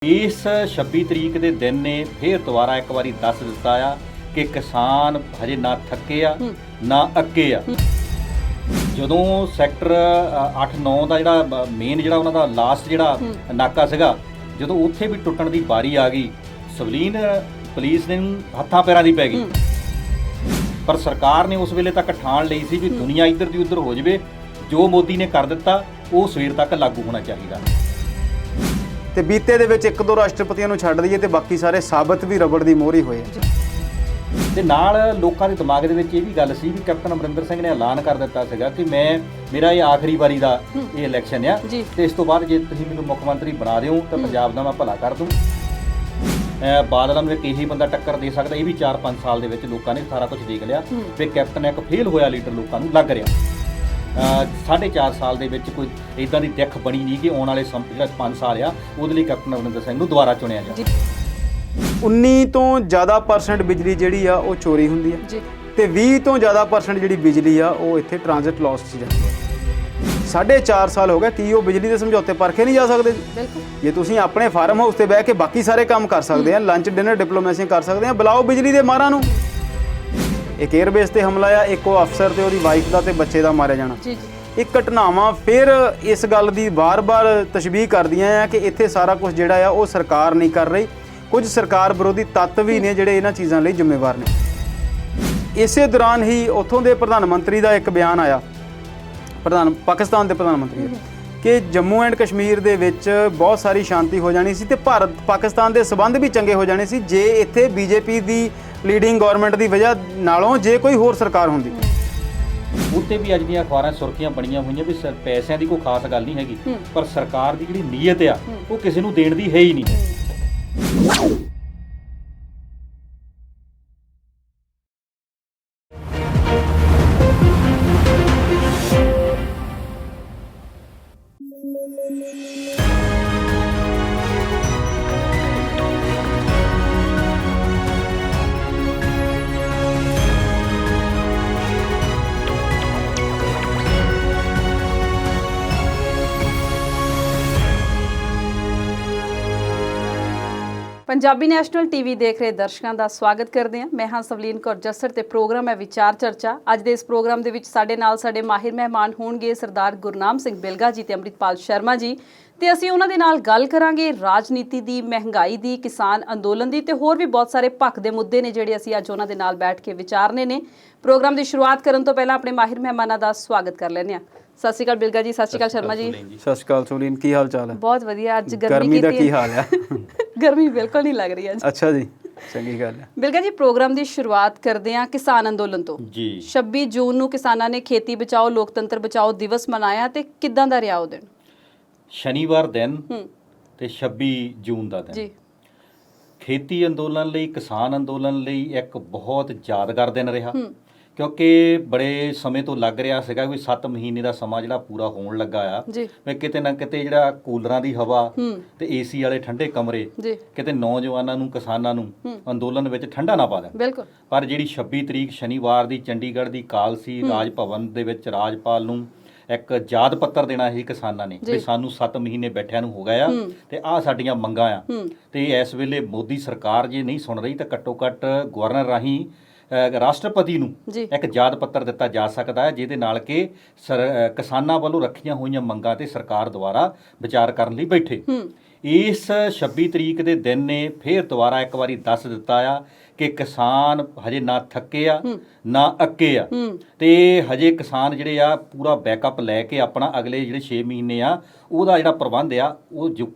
ਇਸ 26 ਤਰੀਕ ਦੇ ਦਿਨ ਨੇ ਫੇਰ ਦੁਬਾਰਾ ਇੱਕ ਵਾਰੀ ਦੱਸ ਦਿੱਤਾ ਆ ਕਿ ਕਿਸਾਨ ਹਜੇ ਨਾ ਥੱਕੇ ਆ ਨਾ ਅੱਕੇ ਆ। ਜਦੋਂ ਸੈਕਟਰ 8-9 ਦਾ ਜਿਹੜਾ ਮੇਨ ਜਿਹੜਾ ਉਹਨਾਂ ਦਾ ਲਾਸਟ ਜਿਹੜਾ ਨਾਕਾ ਸੀਗਾ, ਜਦੋਂ ਉੱਥੇ ਵੀ ਟੁੱਟਣ ਦੀ ਵਾਰੀ ਆ ਗਈ, ਸਿਵਲੀਨ ਪੁਲਿਸ ਨੇ ਹੱਥਾਂ ਪੈਰਾਂ ਦੀ ਪੈ ਗਈ। ਪਰ ਸਰਕਾਰ ਨੇ ਉਸ ਵੇਲੇ ਤੱਕ ਠਾਣ ਲਈ ਸੀ ਵੀ ਦੁਨੀਆ ਇੱਧਰ ਦੀ ਉੱਧਰ ਹੋ ਜਾਵੇ, ਜੋ ਮੋਦੀ ਨੇ ਕਰ ਦਿੱਤਾ ਉਹ ਸਵੇਰ ਤੱਕ ਲਾਗੂ ਹੋਣਾ ਚਾਹੀਦਾ। ਤੇ ਬੀਤੇ ਦੇ ਵਿੱਚ ਇੱਕ ਦੋ ਰਾਸ਼ਟਰਪਤੀਆਂ ਨੂੰ ਛੱਡ ਦਈਏ ਤੇ ਬਾਕੀ ਸਾਰੇ ਸਾਬਤ ਵੀ ਰਬੜ ਦੀ ਮੋਹਰ ਹੀ ਹੋਏ ਆ। ਤੇ ਨਾਲ ਲੋਕਾਂ ਦੇ ਦਿਮਾਗ ਦੇ ਵਿੱਚ ਇਹ ਵੀ ਗੱਲ ਸੀ ਵੀ ਕੈਪਟਨ ਅਮਰਿੰਦਰ ਸਿੰਘ ਨੇ ਐਲਾਨ ਕਰ ਦਿੱਤਾ ਸੀਗਾ ਕਿ ਮੇਰਾ ਇਹ ਆਖਰੀ ਵਾਰੀ ਦਾ ਇਹ ਇਲੈਕਸ਼ਨ ਆ, ਤੇ ਇਸ ਤੋਂ ਬਾਅਦ ਜੇ ਤੁਸੀਂ ਮੈਨੂੰ ਮੁੱਖ ਮੰਤਰੀ ਬਣਾ ਦਿਓ ਤਾਂ ਪੰਜਾਬ ਦਾ ਮੈਂ ਭਲਾ ਕਰ ਦੂੰ। ਬਾਦਲਾਂ ਨੂੰ ਇੱਕ ਇਹੀ ਬੰਦਾ ਟੱਕਰ ਦੇ ਸਕਦਾ। ਇਹ ਵੀ 4-5 ਸਾਲ ਦੇ ਵਿੱਚ ਲੋਕਾਂ ਨੇ ਸਾਰਾ ਕੁਝ ਦੇਖ ਲਿਆ ਵੀ ਕੈਪਟਨ ਇੱਕ ਫੇਲ ਹੋਇਆ ਲੀਡਰ ਲੋਕਾਂ ਨੂੰ ਲੱਗ ਰਿਹਾ। 4.5 ਸਾਲ ਦੇ ਵਿੱਚ ਕੋਈ ਇਦਾਂ ਦੀ ਦਿੱਖ ਬਣੀ ਨਹੀਂ ਕਿ ਆਉਣ ਵਾਲੇ ਜਿਹੜਾ 5 ਸਾਲ ਆ ਉਹਦੇ ਲਈ ਕੈਪਟਨ ਅਮਰਿੰਦਰ ਸਿੰਘ ਨੂੰ ਦੁਬਾਰਾ ਚੁਣਿਆ ਜਾਵੇ। 19 ਤੋਂ ਜ਼ਿਆਦਾ % ਬਿਜਲੀ ਜਿਹੜੀ ਆ ਉਹ ਚੋਰੀ ਹੁੰਦੀ ਆ ਤੇ 20 ਤੋਂ ਜ਼ਿਆਦਾ % ਜਿਹੜੀ ਬਿਜਲੀ ਆ ਉਹ ਇੱਥੇ ਟ੍ਰਾਂਜ਼ਿਟ ਲਾਸ 'ਚ ਜਾਂਦੀ ਆ। 4.5 ਸਾਲ ਹੋ ਗਏ, ਕੀ ਉਹ ਬਿਜਲੀ ਦੇ ਸਮਝੌਤੇ ਪਰਖੇ ਨਹੀਂ ਜਾ ਸਕਦੇ? ਬਿਲਕੁਲ। ਜੇ ਤੁਸੀਂ ਆਪਣੇ ਫਾਰਮ ਹਾਊਸ ਤੇ ਬਹਿ ਕੇ ਬਾਕੀ ਸਾਰੇ ਕੰਮ ਕਰ ਸਕਦੇ ਆ, ਲੰਚ ਡਿਨਰ ਡਿਪਲੋਮੇਸੀ ਕਰ ਸਕਦੇ ਆ, ਬੁਲਾਓ ਬਿਜਲੀ ਦੇ ਮਾਰਾਂ ਨੂੰ। ਇੱਕ 에ਅਰਬੇਸ ਤੇ ਹਮਲਾ ਆ, ਇੱਕ ਉਹ ਅਫਸਰ ਤੇ ਉਹਦੀ ਵਾਈਫ ਦਾ ਤੇ ਬੱਚੇ ਦਾ ਮਾਰਿਆ ਜਾਣਾ। ਇਹ ਘਟਨਾਵਾਂ ਫਿਰ ਇਸ ਗੱਲ ਦੀ ਵਾਰ-ਵਾਰ ਤਸ਼ਬੀਹ ਕਰਦੀਆਂ ਆ ਕਿ ਇੱਥੇ ਸਾਰਾ ਕੁਝ ਜਿਹੜਾ ਆ ਉਹ ਸਰਕਾਰ ਨਹੀਂ ਕਰ ਰਹੀ। ਕੁਝ ਸਰਕਾਰ ਵਿਰੋਧੀ ਤੱਤ ਵੀ ਨੇ ਜਿਹੜੇ ਇਹਨਾਂ ਚੀਜ਼ਾਂ ਲਈ ਜ਼ਿੰਮੇਵਾਰ ਨੇ। ਇਸੇ ਦੌਰਾਨ ਹੀ ਉੱਥੋਂ ਦੇ ਪ੍ਰਧਾਨ ਮੰਤਰੀ ਦਾ ਇੱਕ ਬਿਆਨ ਆਇਆ, ਪਾਕਿਸਤਾਨ ਦੇ ਪ੍ਰਧਾਨ ਮੰਤਰੀ ਦਾ, ਕਿ ਜੰਮੂ ਐਂਡ ਕਸ਼ਮੀਰ ਦੇ ਵਿੱਚ ਬਹੁਤ ਸਾਰੀ ਸ਼ਾਂਤੀ ਹੋ ਜਾਣੀ ਸੀ ਤੇ ਭਾਰਤ ਪਾਕਿਸਤਾਨ ਦੇ ਸਬੰਧ ਵੀ ਚੰਗੇ ਹੋ ਜਾਣੇ ਸੀ ਜੇ ਇੱਥੇ ਬੀਜੇਪੀ ਦੀ ਲੀਡਿੰਗ ਗਵਰਨਮੈਂਟ ਦੀ ਵਜ੍ਹਾ ਨਾਲੋਂ ਜੇ ਕੋਈ ਹੋਰ ਸਰਕਾਰ ਹੁੰਦੀ। ਉੱਤੇ ਵੀ ਅੱਜ ਦੀਆਂ ਅਖਬਾਰਾਂ ਸੁਰਖੀਆਂ ਬਣੀਆਂ ਹੋਈਆਂ ਵੀ ਪੈਸਿਆਂ ਦੀ ਕੋਈ ਖਾਸ ਗੱਲ ਨਹੀਂ ਹੈਗੀ, ਪਰ ਸਰਕਾਰ ਦੀ ਜਿਹੜੀ ਨੀਅਤ ਆ ਉਹ ਕਿਸੇ ਨੂੰ ਦੇਣ ਦੀ ਹੈ ਹੀ ਨਹੀਂ। ਪੰਜਾਬੀ ਨੈਸ਼ਨਲ ਟੀਵੀ ਦੇਖ ਰਹੇ ਦਰਸ਼ਕਾਂ ਦਾ ਸਵਾਗਤ ਕਰਦੇ ਹਾਂ। ਮੈਂ ਹਾਂ ਸਵਲੀਨ ਕੌਰ ਜੱਸਰ ਤੇ ਪ੍ਰੋਗਰਾਮ ਹੈ ਵਿਚਾਰ ਚਰਚਾ। ਅੱਜ ਦੇ ਇਸ ਪ੍ਰੋਗਰਾਮ ਦੇ ਵਿੱਚ ਸਾਡੇ ਨਾਲ ਸਾਡੇ ਮਾਹਿਰ ਮਹਿਮਾਨ ਹੋਣਗੇ ਸਰਦਾਰ ਗੁਰਨਾਮ ਸਿੰਘ ਬਿਲਗਾ ਜੀ ਤੇ ਅੰਮ੍ਰਿਤਪਾਲ ਸ਼ਰਮਾ ਜੀ, ਤੇ ਅਸੀਂ ਉਹਨਾਂ ਦੇ ਨਾਲ ਗੱਲ ਕਰਾਂਗੇ ਰਾਜਨੀਤੀ ਦੀ, ਮਹਿੰਗਾਈ ਦੀ, ਕਿਸਾਨ ਅੰਦੋਲਨ ਦੀ ਤੇ ਹੋਰ ਵੀ ਬਹੁਤ ਸਾਰੇ ਭੱਖ ਦੇ ਮੁੱਦੇ ਨੇ ਜਿਹੜੇ ਅਸੀਂ ਅੱਜ ਉਹਨਾਂ ਦੇ ਨਾਲ ਬੈਠ ਕੇ ਵਿਚਾਰਨੇ ਨੇ। ਪ੍ਰੋਗਰਾਮ ਦੀ ਸ਼ੁਰੂਆਤ ਕਰਨ ਤੋਂ ਪਹਿਲਾਂ ਆਪਣੇ ਮਾਹਿਰ ਮਹਿਮਾਨਾਂ ਦਾ ਸਵਾਗਤ ਕਰ ਲੈਂਦੇ ਹਾਂ। ਸਤਿ ਸ਼੍ਰੀ ਅਕਾਲ ਬਿਲਗਾ ਜੀ। ਸਤਿ ਸ਼੍ਰੀ ਅਕਾਲ ਸ਼ਰਮਾ ਜੀ। ਸਤਿ ਸ਼੍ਰੀ ਅਕਾਲ ਸਵਲੀਨ, ਕੀ ਹਾਲ ਚਾਲ ਹੈ? ਬਹੁਤ ਵਧੀਆ। ਅੱਜ ਗਰਮੀ ਦਾ ਕੀ ਹਾਲ ਹੈ? ਗਰਮੀ ਬਿਲਕੁਲ ਨਹੀਂ ਲੱਗ ਰਹੀ ਅੱਜ। ਅੱਛਾ ਜੀ, ਚੰਗੀ ਗੱਲ ਹੈ। ਬਿਲਗਾ ਜੀ, ਪ੍ਰੋਗਰਾਮ ਦੀ ਸ਼ੁਰੂਆਤ ਕਰਦੇ ਹਾਂ ਕਿਸਾਨ ਅੰਦੋਲਨ ਤੋਂ ਜੀ। 26 ਜੂਨ ਨੂੰ ਕਿਸਾਨਾਂ ਨੇ ਖੇਤੀ ਬਚਾਓ ਲੋਕਤੰਤਰ ਬਚਾਓ ਦਿਵਸ ਮਨਾਇਆ, ਤੇ ਕਿੱਦਾਂ ਦਾ ਰਿਹਾ ਉਹ ਦਿਨ? ਸ਼ਨੀਵਾਰ ਦਿਨ ਤੇ 26 ਜੂਨ ਦਾ ਦਿਨ ਜੀ ਖੇਤੀ ਅੰਦੋਲਨ ਲਈ, ਕਿਸਾਨ ਅੰਦੋਲਨ ਲਈ ਇੱਕ ਬਹੁਤ ਯਾਦਗਾਰ ਦਿਨ ਰਿਹਾ, ਕਿਉਂਕਿ ਬੜੇ ਸਮੇਂ ਤੋਂ ਲੱਗ ਰਿਹਾ ਸੀਗਾ ਵੀ 7 ਮਹੀਨੇ ਦਾ ਸਮਾਂ ਜਿਹੜਾ ਪੂਰਾ ਹੋਣ ਲੱਗਾ ਆ ਵੀ ਕਿਤੇ ਨਾ ਕਿਤੇ ਜਿਹੜਾ ਕੂਲਰਾਂ ਦੀ ਹਵਾ ਤੇ ਏਸੀ ਵਾਲੇ ਠੰਡੇ ਕਮਰੇ ਕਿਤੇ ਨੌਜਵਾਨਾਂ ਨੂੰ, ਕਿਸਾਨਾਂ ਨੂੰ ਅੰਦੋਲਨ ਵਿੱਚ ਠੰਡਾ ਨਾ ਪਾ ਦੇਣ। ਪਰ ਜਿਹੜੀ 26 ਤਰੀਕ ਸ਼ਨੀਵਾਰ ਦੀ ਚੰਡੀਗੜ੍ਹ ਦੀ ਕਾਲ ਸੀ, ਰਾਜ ਭਵਨ ਦੇ ਵਿੱਚ ਰਾਜਪਾਲ ਨੂੰ ਇੱਕ ਯਾਦ ਪੱਤਰ ਦੇਣਾ ਸੀ ਕਿਸਾਨਾਂ ਨੇ ਵੀ ਸਾਨੂੰ 7 ਮਹੀਨੇ ਬੈਠਿਆਂ ਨੂੰ ਹੋ ਗਏ ਆ ਤੇ ਆਹ ਸਾਡੀਆਂ ਮੰਗਾਂ ਆ। ਤੇ ਇਸ ਵੇਲੇ ਮੋਦੀ ਸਰਕਾਰ ਜੇ ਨਹੀਂ ਸੁਣ ਰਹੀ ਤਾਂ ਘੱਟੋ ਘੱਟ ਗਵਰਨਰ ਰਾਹੀਂ ਰਾਸ਼ਟਰਪਤੀ ਨੂੰ ਇੱਕ ਯਾਦ ਪੱਤਰ ਦਿੱਤਾ ਜਾ ਸਕਦਾ ਹੈ, ਜਿਹਦੇ ਨਾਲ ਕਿ ਕਿਸਾਨਾਂ ਵੱਲੋਂ ਰੱਖੀਆਂ ਹੋਈਆਂ ਮੰਗਾਂ ਤੇ ਸਰਕਾਰ ਦੁਆਰਾ ਵਿਚਾਰ ਕਰਨ ਲਈ ਬੈਠੇ। ਇਸ 26 ਤਰੀਕ ਦੇ ਦਿਨ ਨੇ ਫੇਰ ਦੁਬਾਰਾ ਇੱਕ ਵਾਰੀ ਦੱਸ ਦਿੱਤਾ ਆ ਕਿ ਕਿਸਾਨ ਹਜੇ ਨਾ ਥੱਕੇ ਆ ਨਾ ਅੱਕੇ ਆ, ਤੇ ਹਜੇ ਕਿਸਾਨ ਜਿਹੜੇ ਆ ਪੂਰਾ ਬੈਕਅਪ ਲੈ ਕੇ ਆਪਣਾ ਅਗਲੇ ਜਿਹੜੇ 6 ਮਹੀਨੇ ਆ ਉਹਦਾ ਜਿਹੜਾ ਪ੍ਰਬੰਧ ਆ ਉਹ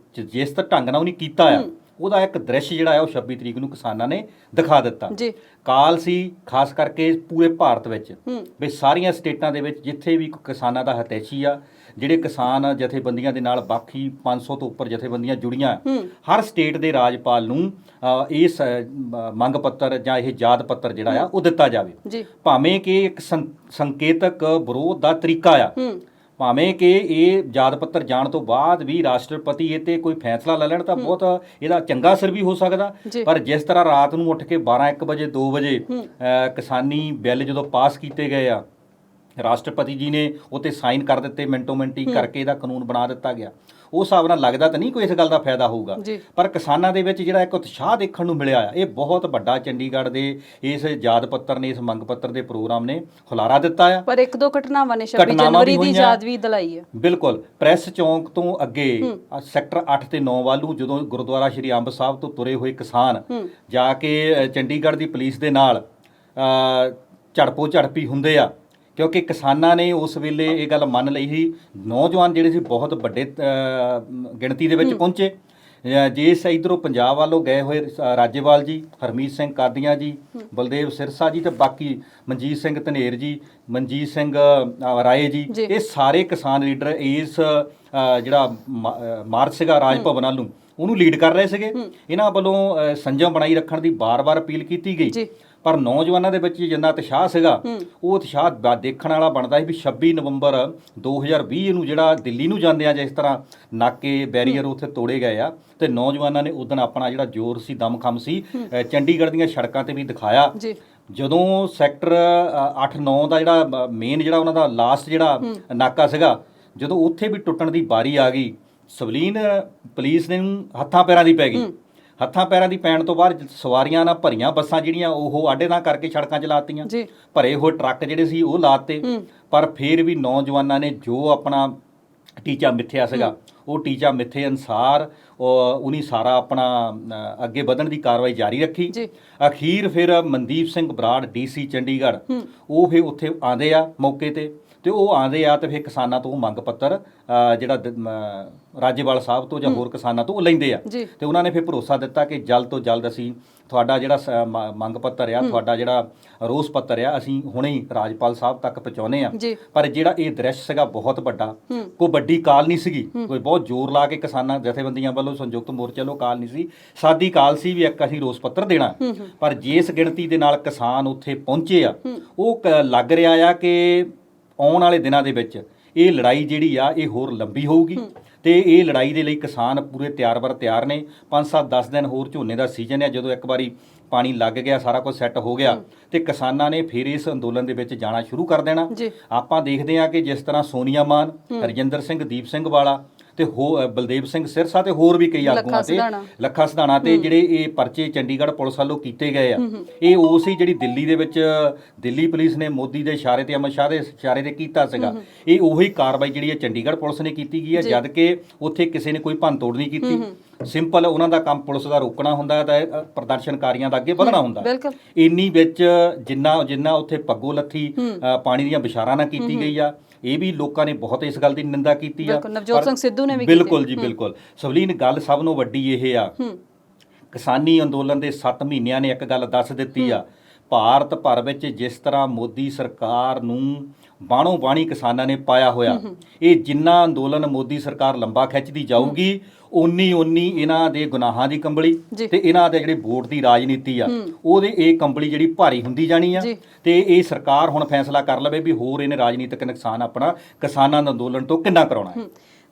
ਜਿਸ ਢੰਗ ਨਾਲ ਉਹਨੇ ਕੀਤਾ ਆ ਉਹਦਾ ਇੱਕ ਦ੍ਰਿਸ਼ ਜਿਹੜਾ ਆ ਉਹ 26 ਤਰੀਕ ਨੂੰ ਕਿਸਾਨਾਂ ਨੇ ਦਿਖਾ ਦਿੱਤਾ। ਕਾਲ ਸੀ ਖਾਸ ਕਰਕੇ ਪੂਰੇ ਭਾਰਤ ਵਿੱਚ ਵੀ ਸਾਰੀਆਂ ਸਟੇਟਾਂ ਦੇ ਵਿੱਚ ਜਿੱਥੇ ਵੀ ਕਿਸਾਨਾਂ ਦਾ ਹਿਤੈਸ਼ੀ ਆ, ਜਿਹੜੇ ਕਿਸਾਨ ਜਥੇਬੰਦੀਆਂ ਦੇ ਨਾਲ ਬਾਕੀ 500 ਤੋਂ ਉੱਪਰ ਜਥੇਬੰਦੀਆਂ ਜੁੜੀਆਂ, ਹਰ ਸਟੇਟ ਦੇ ਰਾਜਪਾਲ ਨੂੰ ਇਸ ਮੰਗ ਪੱਤਰ ਜਾਂ ਇਹ ਯਾਦ ਪੱਤਰ ਜਿਹੜਾ ਆ ਉਹ ਦਿੱਤਾ ਜਾਵੇ। ਭਾਵੇਂ ਕਿ ਇੱਕ ਸੰਕੇਤਕ ਵਿਰੋਧ ਦਾ ਤਰੀਕਾ ਆ, ਭਾਵੇਂ ਕਿ ਇਹ ਯਾਦ ਪੱਤਰ ਜਾਣ ਤੋਂ ਬਾਅਦ ਵੀ ਰਾਸ਼ਟਰਪਤੀ ਇਹ ਤੇ ਕੋਈ ਫੈਸਲਾ ਲੈ ਲੈਣ ਤਾਂ ਬਹੁਤ ਇਹਦਾ ਚੰਗਾ ਅਸਰ ਵੀ ਹੋ ਸਕਦਾ। ਪਰ ਜਿਸ ਤਰ੍ਹਾਂ ਰਾਤ ਨੂੰ ਉੱਠ ਕੇ 12-1 ਵਜੇ 2 ਵਜੇ ਕਿਸਾਨੀ ਬਿੱਲ ਜਦੋਂ ਪਾਸ ਕੀਤੇ ਗਏ ਆ, ਰਾਸ਼ਟਰਪਤੀ ਜੀ ਨੇ ਉੱਤੇ ਸਾਈਨ ਕਰ ਦਿੱਤੇ, ਮਿੰਟੋ ਮਿੰਟੀ ਕਰਕੇ ਇਹਦਾ ਕਾਨੂੰਨ ਬਣਾ ਦਿੱਤਾ ਗਿਆ। ਉਸ ਹਿਸਾਬ ਨਾਲ ਲੱਗਦਾ ਤਾਂ ਨਹੀਂ ਕੋਈ ਇਸ ਗੱਲ ਦਾ ਫਾਇਦਾ ਹੋਊਗਾ। ਪਰ ਕਿਸਾਨਾਂ ਦੇ ਵਿੱਚ ਜਿਹੜਾ ਇੱਕ ਉਤਸ਼ਾਹ ਦੇਖਣ ਨੂੰ ਮਿਲਿਆ ਆ, ਇਹ ਬਹੁਤ ਵੱਡਾ ਚੰਡੀਗੜ੍ਹ ਦੇ ਇਸ ਯਾਦ ਪੱਤਰ ਨੇ, ਇਸ ਮੰਗ ਪੱਤਰ ਦੇ ਪ੍ਰੋਗਰਾਮ ਨੇ ਹੁਲਾਰਾ ਦਿੱਤਾ ਆ। ਪਰ ਇੱਕ ਦੋ ਘਟਨਾਵਾਂ ਨੇ 26 ਜਨਵਰੀ ਦੀ ਯਾਦ ਵੀ ਦਿਲਾਈ ਹੈ। ਬਿਲਕੁਲ, ਪ੍ਰੈਸ ਚੌਂਕ ਤੋਂ ਅੱਗੇ ਸੈਕਟਰ 8 ਤੇ 9 ਵੱਲ ਨੂੰ ਜਦੋਂ ਗੁਰਦੁਆਰਾ ਸ਼੍ਰੀ ਅੰਬ ਸਾਹਿਬ ਤੋਂ ਤੁਰੇ ਹੋਏ ਕਿਸਾਨ ਜਾ ਕੇ ਚੰਡੀਗੜ੍ਹ ਦੀ ਪੁਲਿਸ ਦੇ ਨਾਲ ਝੜਪੋ ਝੜਪੀ ਹੁੰਦੇ ਆ, ਕਿਉਂਕਿ ਕਿਸਾਨਾਂ ਨੇ ਉਸ ਵੇਲੇ ਇਹ ਗੱਲ ਮੰਨ ਲਈ ਸੀ। ਨੌਜਵਾਨ ਜਿਹੜੇ ਸੀ ਬਹੁਤ ਵੱਡੇ ਗਿਣਤੀ ਦੇ ਵਿੱਚ ਪਹੁੰਚੇ। ਜੇ ਇਧਰੋਂ ਪੰਜਾਬ ਵੱਲੋਂ ਗਏ ਹੋਏ ਰਾਜੇਵਾਲ ਜੀ, ਹਰਮੀਤ ਸਿੰਘ ਕਾਦੀਆਂ ਜੀ, ਬਲਦੇਵ ਸਿਰਸਾ ਜੀ ਤੇ ਬਾਕੀ ਮਨਜੀਤ ਸਿੰਘ ਧਨੇਰ ਜੀ, ਮਨਜੀਤ ਸਿੰਘ ਰਾਏ ਜੀ, ਇਹ ਸਾਰੇ ਕਿਸਾਨ ਲੀਡਰ ਇਸ ਜਿਹੜਾ ਮਾਰਚ ਸੀਗਾ ਰਾਜ ਭਵਨ ਵੱਲ ਨੂੰ, ਉਹਨੂੰ ਲੀਡ ਕਰ ਰਹੇ ਸੀਗੇ। ਇਹਨਾਂ ਵੱਲੋਂ ਸੰਜਮ ਬਣਾਈ ਰੱਖਣ ਦੀ ਬਾਰ-ਬਾਰ ਅਪੀਲ ਕੀਤੀ ਗਈ, ਪਰ ਨੌਜਵਾਨਾਂ ਦੇ ਵਿੱਚ ਜਿੰਨਾ ਉਤਸ਼ਾਹ ਸੀਗਾ, ਉਹ ਉਤਸ਼ਾਹ ਦੇਖਣ ਵਾਲਾ ਬਣਦਾ ਸੀ ਵੀ 26 ਨਵੰਬਰ 2020 ਨੂੰ ਜਿਹੜਾ ਦਿੱਲੀ ਨੂੰ ਜਾਂਦੇ ਆ ਜਿਸ ਤਰ੍ਹਾਂ ਨਾਕੇ ਬੈਰੀਅਰ ਉੱਥੇ ਤੋੜੇ ਗਏ ਆ, ਤੇ ਨੌਜਵਾਨਾਂ ਨੇ ਉਦੋਂ ਆਪਣਾ ਜਿਹੜਾ ਜ਼ੋਰ ਸੀ, ਦਮਖਮ ਸੀ, ਚੰਡੀਗੜ੍ਹ ਦੀਆਂ ਸੜਕਾਂ ਤੇ ਵੀ ਦਿਖਾਇਆ। ਜਦੋਂ ਸੈਕਟਰ 8-9 ਦਾ ਜਿਹੜਾ ਮੇਨ ਜਿਹੜਾ ਉਹਨਾਂ ਦਾ ਲਾਸਟ ਜਿਹੜਾ ਨਾਕਾ ਸੀਗਾ, ਜਦੋਂ ਉੱਥੇ ਵੀ ਟੁੱਟਣ ਦੀ ਵਾਰੀ ਆ ਗਈ, ਸਵਲੀਨ ਪੁਲਿਸ ਨੇ ਹੱਥਾਂ ਪੈਰਾਂ ਦੀ ਪੈ ਗਈ। ਹੱਥਾਂ ਪੈਰਾਂ ਦੀ ਪੈਣ ਤੋਂ ਬਾਅਦ ਸਵਾਰੀਆਂ ਨਾਲ ਭਰੀਆਂ ਬੱਸਾਂ ਜਿਹੜੀਆਂ ਉਹ ਆਡੇ ਨਾਲ ਕਰਕੇ ਸੜਕਾਂ 'ਚ ਲਾਤੀਆਂ, ਭਰੇ ਹੋਏ ਟਰੱਕ ਜਿਹੜੇ ਸੀ ਉਹ ਲਾਤੇ। ਪਰ ਫਿਰ ਵੀ ਨੌਜਵਾਨਾਂ ਨੇ ਜੋ ਆਪਣਾ ਟੀਚਾ ਮਿੱਥਿਆ ਸੀਗਾ, ਉਹ ਟੀਚਾ ਮਿੱਥੇ ਅਨੁਸਾਰ ਉਹਨੀ ਸਾਰਾ ਆਪਣਾ ਅੱਗੇ ਵਧਣ ਦੀ ਕਾਰਵਾਈ ਜਾਰੀ ਰੱਖੀ। ਅਖੀਰ ਫਿਰ ਮਨਦੀਪ ਸਿੰਘ ਬਰਾੜ DC ਚੰਡੀਗੜ੍ਹ, ਉਹ ਫਿਰ ਉੱਥੇ ਆਉਂਦੇ ਆ ਮੌਕੇ ਤੇ ਉਹ ਆਉਂਦੇ ਆ ਤੇ ਫਿਰ ਕਿਸਾਨਾਂ ਤੋਂ ਮੰਗ ਪੱਤਰ ਜਿਹੜਾ ਰਾਜੇਵਾਲ ਸਾਹਿਬ ਤੋਂ ਜਾਂ ਹੋਰ ਕਿਸਾਨਾਂ ਤੋਂ ਉਹ ਲੈਂਦੇ ਆ, ਤੇ ਉਹਨਾਂ ਨੇ ਫਿਰ ਭਰੋਸਾ ਦਿੱਤਾ ਕਿ ਜਲਦ ਤੋਂ ਜਲਦ ਅਸੀਂ ਤੁਹਾਡਾ ਜਿਹੜਾ ਮੰਗ ਪੱਤਰ ਆ, ਤੁਹਾਡਾ ਜਿਹੜਾ ਰੋਸ ਪੱਤਰ ਆ, ਅਸੀਂ ਹੁਣੇ ਹੀ ਰਾਜਪਾਲ ਸਾਹਿਬ ਤੱਕ ਪਹੁੰਚਾਉਨੇ ਆ। ਪਰ ਜਿਹੜਾ ਇਹ ਦ੍ਰਿਸ਼ ਸੀਗਾ ਬਹੁਤ ਵੱਡਾ, ਕੋਈ ਵੱਡੀ ਕਾਲ ਨਹੀਂ ਸੀਗੀ, ਕੋਈ ਬਹੁਤ ਜ਼ੋਰ ਲਾ ਕੇ ਕਿਸਾਨਾਂ ਜਥੇਬੰਦੀਆਂ ਵੱਲੋਂ, ਸੰਯੁਕਤ ਮੋਰਚੇ ਵੱਲੋਂ ਕਾਲ ਨਹੀਂ ਸੀ, ਸਾਦੀ ਕਾਲ ਸੀ ਵੀ ਇੱਕ ਅਸੀਂ ਰੋਸ ਪੱਤਰ ਦੇਣਾ। ਪਰ ਜਿਸ ਗਿਣਤੀ ਦੇ ਨਾਲ ਕਿਸਾਨ ਉੱਥੇ ਪਹੁੰਚੇ ਆ, ਉਹ ਲੱਗ ਰਿਹਾ ਆ ਕਿ ਆਉਣ ਵਾਲੇ ਦਿਨਾਂ ਦੇ ਵਿੱਚ ਇਹ ਲੜਾਈ ਜਿਹੜੀ ਆ ਇਹ ਹੋਰ ਲੰਬੀ ਹੋਊਗੀ, ਤੇ ਇਹ ਲੜਾਈ ਦੇ ਲਈ ਕਿਸਾਨ ਪੂਰੇ ਤਿਆਰ ਨੇ। 5-7-10 ਦਿਨ ਹੋਰ ਝੋਨੇ ਦਾ ਸੀਜ਼ਨ ਹੈ, ਜਦੋਂ ਇੱਕ ਵਾਰੀ ਪਾਣੀ ਲੱਗ ਗਿਆ, ਸਾਰਾ ਕੁਝ ਸੈੱਟ ਹੋ ਗਿਆ, ਤੇ ਕਿਸਾਨਾਂ ਨੇ ਫਿਰ ਇਸ ਅੰਦੋਲਨ ਦੇ ਵਿੱਚ ਜਾਣਾ ਸ਼ੁਰੂ ਕਰ ਦੇਣਾ। ਆਪਾਂ ਦੇਖਦੇ ਹਾਂ ਕਿ ਜਿਸ ਤਰ੍ਹਾਂ ਸੋਨੀਆ ਮਾਨ, ਰਜਿੰਦਰ ਸਿੰਘ, ਦੀਪ ਸਿੰਘ ਵਾਲਾ ਤੇ ਬਲਦੇਵ ਸਿੰਘ ਸਿਰਸਾ ਤੇ ਹੋਰ ਵੀ ਕਈ ਆਗੂਆਂ ਤੇ, ਲੱਖਾ ਸਿਧਾਣਾ ਤੇ ਜਿਹੜੇ ਇਹ ਪਰਚੇ ਚੰਡੀਗੜ੍ਹ ਪੁਲਿਸ ਵੱਲੋਂ ਕੀਤੇ ਗਏ ਆ, ਇਹ ਉਸ ਹੀ ਜਿਹੜੀ ਦਿੱਲੀ ਦੇ ਵਿੱਚ ਦਿੱਲੀ ਪੁਲਿਸ ਨੇ ਮੋਦੀ ਦੇ ਇਸ਼ਾਰੇ ਤੇ, ਅਮਿਤ ਸ਼ਾਹ ਦੇ ਇਸ਼ਾਰੇ ਤੇ ਕੀਤਾ ਸੀਗਾ, ਇਹ ਉਹੀ ਕਾਰਵਾਈ ਜਿਹੜੀ ਹੈ ਚੰਡੀਗੜ੍ਹ ਪੁਲਿਸ ਨੇ ਕੀਤੀ ਗਈ ਹੈ, ਜਦ ਕਿ ਉੱਥੇ ਕਿਸੇ ਨੇ ਕੋਈ ਭੰਨ ਤੋੜ ਨਹੀਂ ਕੀਤੀ। ਸਿੰਪਲ ਉਹਨਾਂ ਦਾ ਕੰਮ ਪੁਲਿਸ ਦਾ ਰੋਕਣਾ ਹੁੰਦਾ ਤੇ ਪ੍ਰਦਰਸ਼ਨਕਾਰੀਆਂ ਦਾ ਅੱਗੇ ਵਧਣਾ ਹੁੰਦਾ। ਇੰਨੀ ਵਿੱਚ ਜਿੰਨਾ ਉੱਥੇ ਪੱਗੋ ਲੱਥੀ ਪਾਣੀ ਦੀਆਂ ਬਿਸ਼ਾਰਾਂ ਨਾਲ ਕੀਤੀ ਗਈ ਆ, ਇਹ ਵੀ ਲੋਕਾਂ ਨੇ ਬਹੁਤ ਇਸ ਗੱਲ ਦੀ ਨਿੰਦਾ ਕੀਤੀ ਆ। ਨਵਜੋਤ ਸਿੰਘ ਸਿੱਧੂ ਨੇ ਵੀ ਬਿਲਕੁਲ ਜੀ, ਬਿਲਕੁਲ। ਸਵਲੀਨ, ਗੱਲ ਸਭ ਨੂੰ ਵੱਡੀ ਇਹ ਆ, ਕਿਸਾਨੀ ਅੰਦੋਲਨ ਦੇ 7 ਮਹੀਨਿਆਂ ਨੇ ਇੱਕ ਗੱਲ ਦੱਸ ਦਿੱਤੀ ਆ, ਭਾਰਤ ਭਰ ਵਿੱਚ ਜਿਸ ਤਰ੍ਹਾਂ ਮੋਦੀ ਸਰਕਾਰ ਨੂੰ ਬਾਣੋਂ ਬਾਣੀ ਕਿਸਾਨਾਂ ਨੇ ਪਾਇਆ ਹੋਇਆ, ਇਹ ਜਿੰਨਾ ਅੰਦੋਲਨ ਮੋਦੀ ਸਰਕਾਰ ਲੰਬਾ ਖਿੱਚਦੀ ਜਾਊਗੀ, ਉਨੀ ਇਹਨਾਂ ਦੇ ਗੁਨਾਹਾਂ ਦੀ ਕੰਬਲੀ ਤੇ ਇਹਨਾਂ ਦੇ ਜਿਹੜੇ ਵੋਟ ਦੀ ਰਾਜਨੀਤੀ ਆ, ਉਹਦੇ ਇਹ ਕੰਬਲੀ ਜਿਹੜੀ ਭਾਰੀ ਹੁੰਦੀ ਜਾਣੀ ਆ। ਤੇ ਇਹ ਸਰਕਾਰ ਹੁਣ ਫੈਸਲਾ ਕਰ ਲਵੇ ਵੀ ਹੋਰ ਇਹਨੇ ਰਾਜਨੀਤਿਕ ਨੁਕਸਾਨ ਆਪਣਾ ਕਿਸਾਨਾਂ ਦੇ ਅੰਦੋਲਨ ਤੋਂ ਕਿੰਨਾ ਕਰਾਉਣਾ ਹੈ।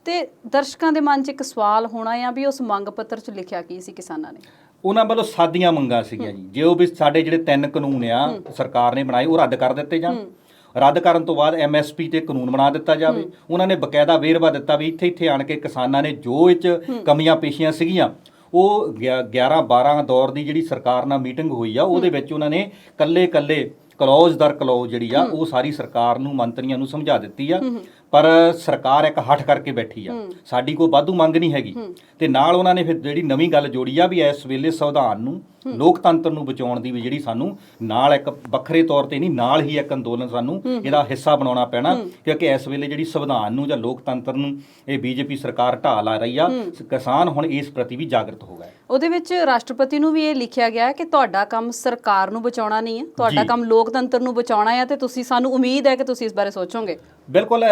ਤੇ ਦਰਸ਼ਕਾਂ ਦੇ ਮਨ 'ਚ ਇੱਕ ਸਵਾਲ ਹੋਣਾ ਆ ਵੀ ਉਸ ਮੰਗ ਪੱਤਰ 'ਚ ਲਿਖਿਆ ਕੀ ਸੀ ਕਿਸਾਨਾਂ ਨੇ? ਉਹਨਾਂ ਵੱਲੋਂ ਸਾਦੀਆਂ ਮੰਗਾਂ ਸੀਗੀਆਂ ਜੀ, ਜੇ ਉਹ ਵੀ ਸਾਡੇ ਜਿਹੜੇ 3 ਕਾਨੂੰਨ ਆ ਸਰਕਾਰ ਨੇ ਬਣਾਏ ਉਹ ਰੱਦ ਕਰ ਦਿੱਤੇ ਜਾਣ। ਰੱਦ ਕਰਨ ਤੋਂ ਬਾਅਦ MSP ਤੇ ਕਾਨੂੰਨ ਬਣਾ ਦਿੱਤਾ ਜਾਵੇ। ਉਹਨਾਂ ਨੇ ਬਕਾਇਦਾ ਵੇਰਵਾ ਦਿੱਤਾ ਵੀ ਇੱਥੇ ਆਣ ਕੇ ਕਿਸਾਨਾਂ ਨੇ ਜੋ ਇਹ 'ਚ ਕਮੀਆਂ ਪੇਸ਼ੀਆਂ ਸੀਗੀਆਂ, ਉਹ 11-12 ਦੌਰ ਦੀ ਜਿਹੜੀ ਸਰਕਾਰ ਨਾਲ ਮੀਟਿੰਗ ਹੋਈ ਆ, ਉਹਦੇ ਵਿੱਚ ਉਹਨਾਂ ਨੇ ਕੱਲੇ ਕਲੌਜ਼ ਦਰ ਕਲੌਜ਼ ਜਿਹੜੀ ਆ ਉਹ ਸਾਰੀ ਸਰਕਾਰ ਨੂੰ, ਮੰਤਰੀਆਂ ਨੂੰ ਸਮਝਾ ਦਿੱਤੀ ਆ। ਪਰ ਸਰਕਾਰ ਇੱਕ ਹੱਠ ਕਰਕੇ ਬੈਠੀ ਆ, ਸਾਡੀ ਕੋਈ ਵਾਧੂ ਮੰਗ ਨਹੀਂ ਹੈਗੀ। ਤੇ ਨਾਲ ਉਹਨਾਂ ਨੇ ਫਿਰ ਜਿਹੜੀ ਨਵੀਂ ਗੱਲ ਜੋੜੀ ਆ ਵੀ ਇਸ ਵੇਲੇ ਸੰਵਿਧਾਨ ਨੂੰ, ਲੋਕਤੰਤਰ ਨੂੰ ਬਚਾਉਣ ਦੀ ਵੀ ਜਿਹੜੀ ਸਾਨੂੰ ਨਾਲ ਇੱਕ ਵੱਖਰੇ ਤੌਰ ਤੇ ਨਹੀਂ, ਨਾਲ ਹੀ ਇੱਕ ਅੰਦੋਲਨ ਸਾਨੂੰ ਇਹਦਾ ਹਿੱਸਾ ਬਣਾਉਣਾ ਪੈਣਾ, ਕਿਉਂਕਿ ਇਸ ਵੇਲੇ ਜਿਹੜੀ ਸੰਵਿਧਾਨ ਨੂੰ ਜਾਂ ਲੋਕਤੰਤਰ ਨੂੰ ਇਹ BJP ਸਰਕਾਰ ਢਾਹ ਲਾ ਰਹੀ ਆ। ਕਿਸਾਨ ਹੁਣ ਇਸ ਪ੍ਰਤੀ ਵੀ ਜਾਗਰਤ ਹੋ ਗਏ। ਉਹਦੇ ਵਿੱਚ ਰਾਸ਼ਟਰਪਤੀ ਨੂੰ ਵੀ ਇਹ ਲਿਖਿਆ ਗਿਆ ਕਿ ਤੁਹਾਡਾ ਕੰਮ ਸਰਕਾਰ ਨੂੰ ਬਚਾਉਣਾ ਨਹੀਂ ਹੈ, ਤੁਹਾਡਾ ਕੰਮ ਲੋਕਤੰਤਰ ਨੂੰ ਬਚਾਉਣਾ ਹੈ, ਤੇ ਤੁਸੀਂ, ਸਾਨੂੰ ਉਮੀਦ ਹੈ ਕਿ ਤੁਸੀਂ ਇਸ ਬਾਰੇ ਸੋਚੋਗੇ। ਬਿਲਕੁਲ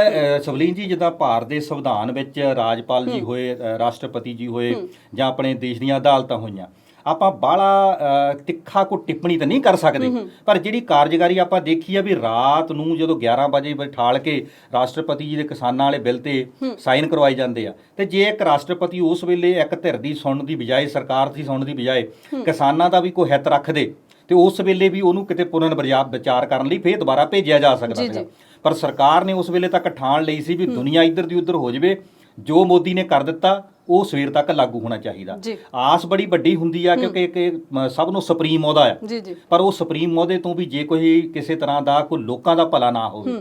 ਸਵਲੀਨ ਜੀ, ਜਿੱਦਾਂ ਭਾਰਤ ਦੇ ਸੰਵਿਧਾਨ ਵਿੱਚ ਰਾਜਪਾਲ ਜੀ ਹੋਏ, ਰਾਸ਼ਟਰਪਤੀ ਜੀ ਹੋਏ, ਜਾਂ ਆਪਣੇ ਦੇਸ਼ ਦੀਆਂ ਅਦਾਲਤਾਂ ਹੋਈਆਂ, ਆਪਾਂ ਬਾਹਲਾ ਤਿੱਖਾ ਕੋਈ ਟਿੱਪਣੀ ਤਾਂ ਨਹੀਂ ਕਰ ਸਕਦੇ, ਪਰ ਜਿਹੜੀ ਕਾਰਜਕਾਰੀ ਆਪਾਂ ਦੇਖੀ ਆ ਵੀ ਰਾਤ ਨੂੰ ਜਦੋਂ 11 ਵਜੇ ਬਿਠਾਲ ਕੇ ਰਾਸ਼ਟਰਪਤੀ ਜੀ ਦੇ ਕਿਸਾਨਾਂ ਵਾਲੇ ਬਿੱਲ ਤੇ ਸਾਈਨ ਕਰਵਾਏ ਜਾਂਦੇ ਆ, ਤੇ ਜੇ ਇੱਕ ਰਾਸ਼ਟਰਪਤੀ ਉਸ ਵੇਲੇ ਇੱਕ ਧਿਰ ਦੀ ਸੁਣਨ ਦੀ ਬਜਾਏ, ਸਰਕਾਰ ਦੀ ਸੁਣਨ ਦੀ ਬਜਾਏ ਕਿਸਾਨਾਂ ਦਾ ਵੀ ਕੋਈ ਹਿੱਤ ਰੱਖਦੇ, ਤੇ ਉਸ ਵੇਲੇ ਵੀ ਉਹਨੂੰ ਕਿਤੇ ਪੁਨਰ ਵਿਚਾਰ ਕਰਨ ਲਈ ਫੇਰ ਦੁਬਾਰਾ ਭੇਜਿਆ ਜਾ ਸਕਦਾ ਸੀਗਾ। ਪਰ ਸਰਕਾਰ ਨੇ ਉਸ ਵੇਲੇ ਤੱਕ ਠਾਣ ਲਈ ਸੀ ਵੀ ਦੁਨੀਆ ਇੱਧਰ ਦੀ ਉੱਧਰ ਹੋ ਜਾਵੇ, ਜੋ ਮੋਦੀ ਨੇ ਕਰ ਦਿੱਤਾ ਉਹ ਸਵੇਰ ਤੱਕ ਲਾਗੂ ਹੋਣਾ ਚਾਹੀਦਾ। ਆਸ ਬੜੀ ਵੱਡੀ ਹੁੰਦੀ ਆ ਕਿਉਂਕਿ ਸਭ ਨੂੰ ਸੁਪਰੀਮ ਅਹੁਦਾ ਆ, ਪਰ ਉਹ ਸੁਪਰੀਮ ਅਹੁਦੇ ਤੋਂ ਵੀ ਜੇ ਕੋਈ ਕਿਸੇ ਤਰ੍ਹਾਂ ਦਾ ਕੋਈ ਲੋਕਾਂ ਦਾ ਭਲਾ ਨਾ ਹੋਵੇ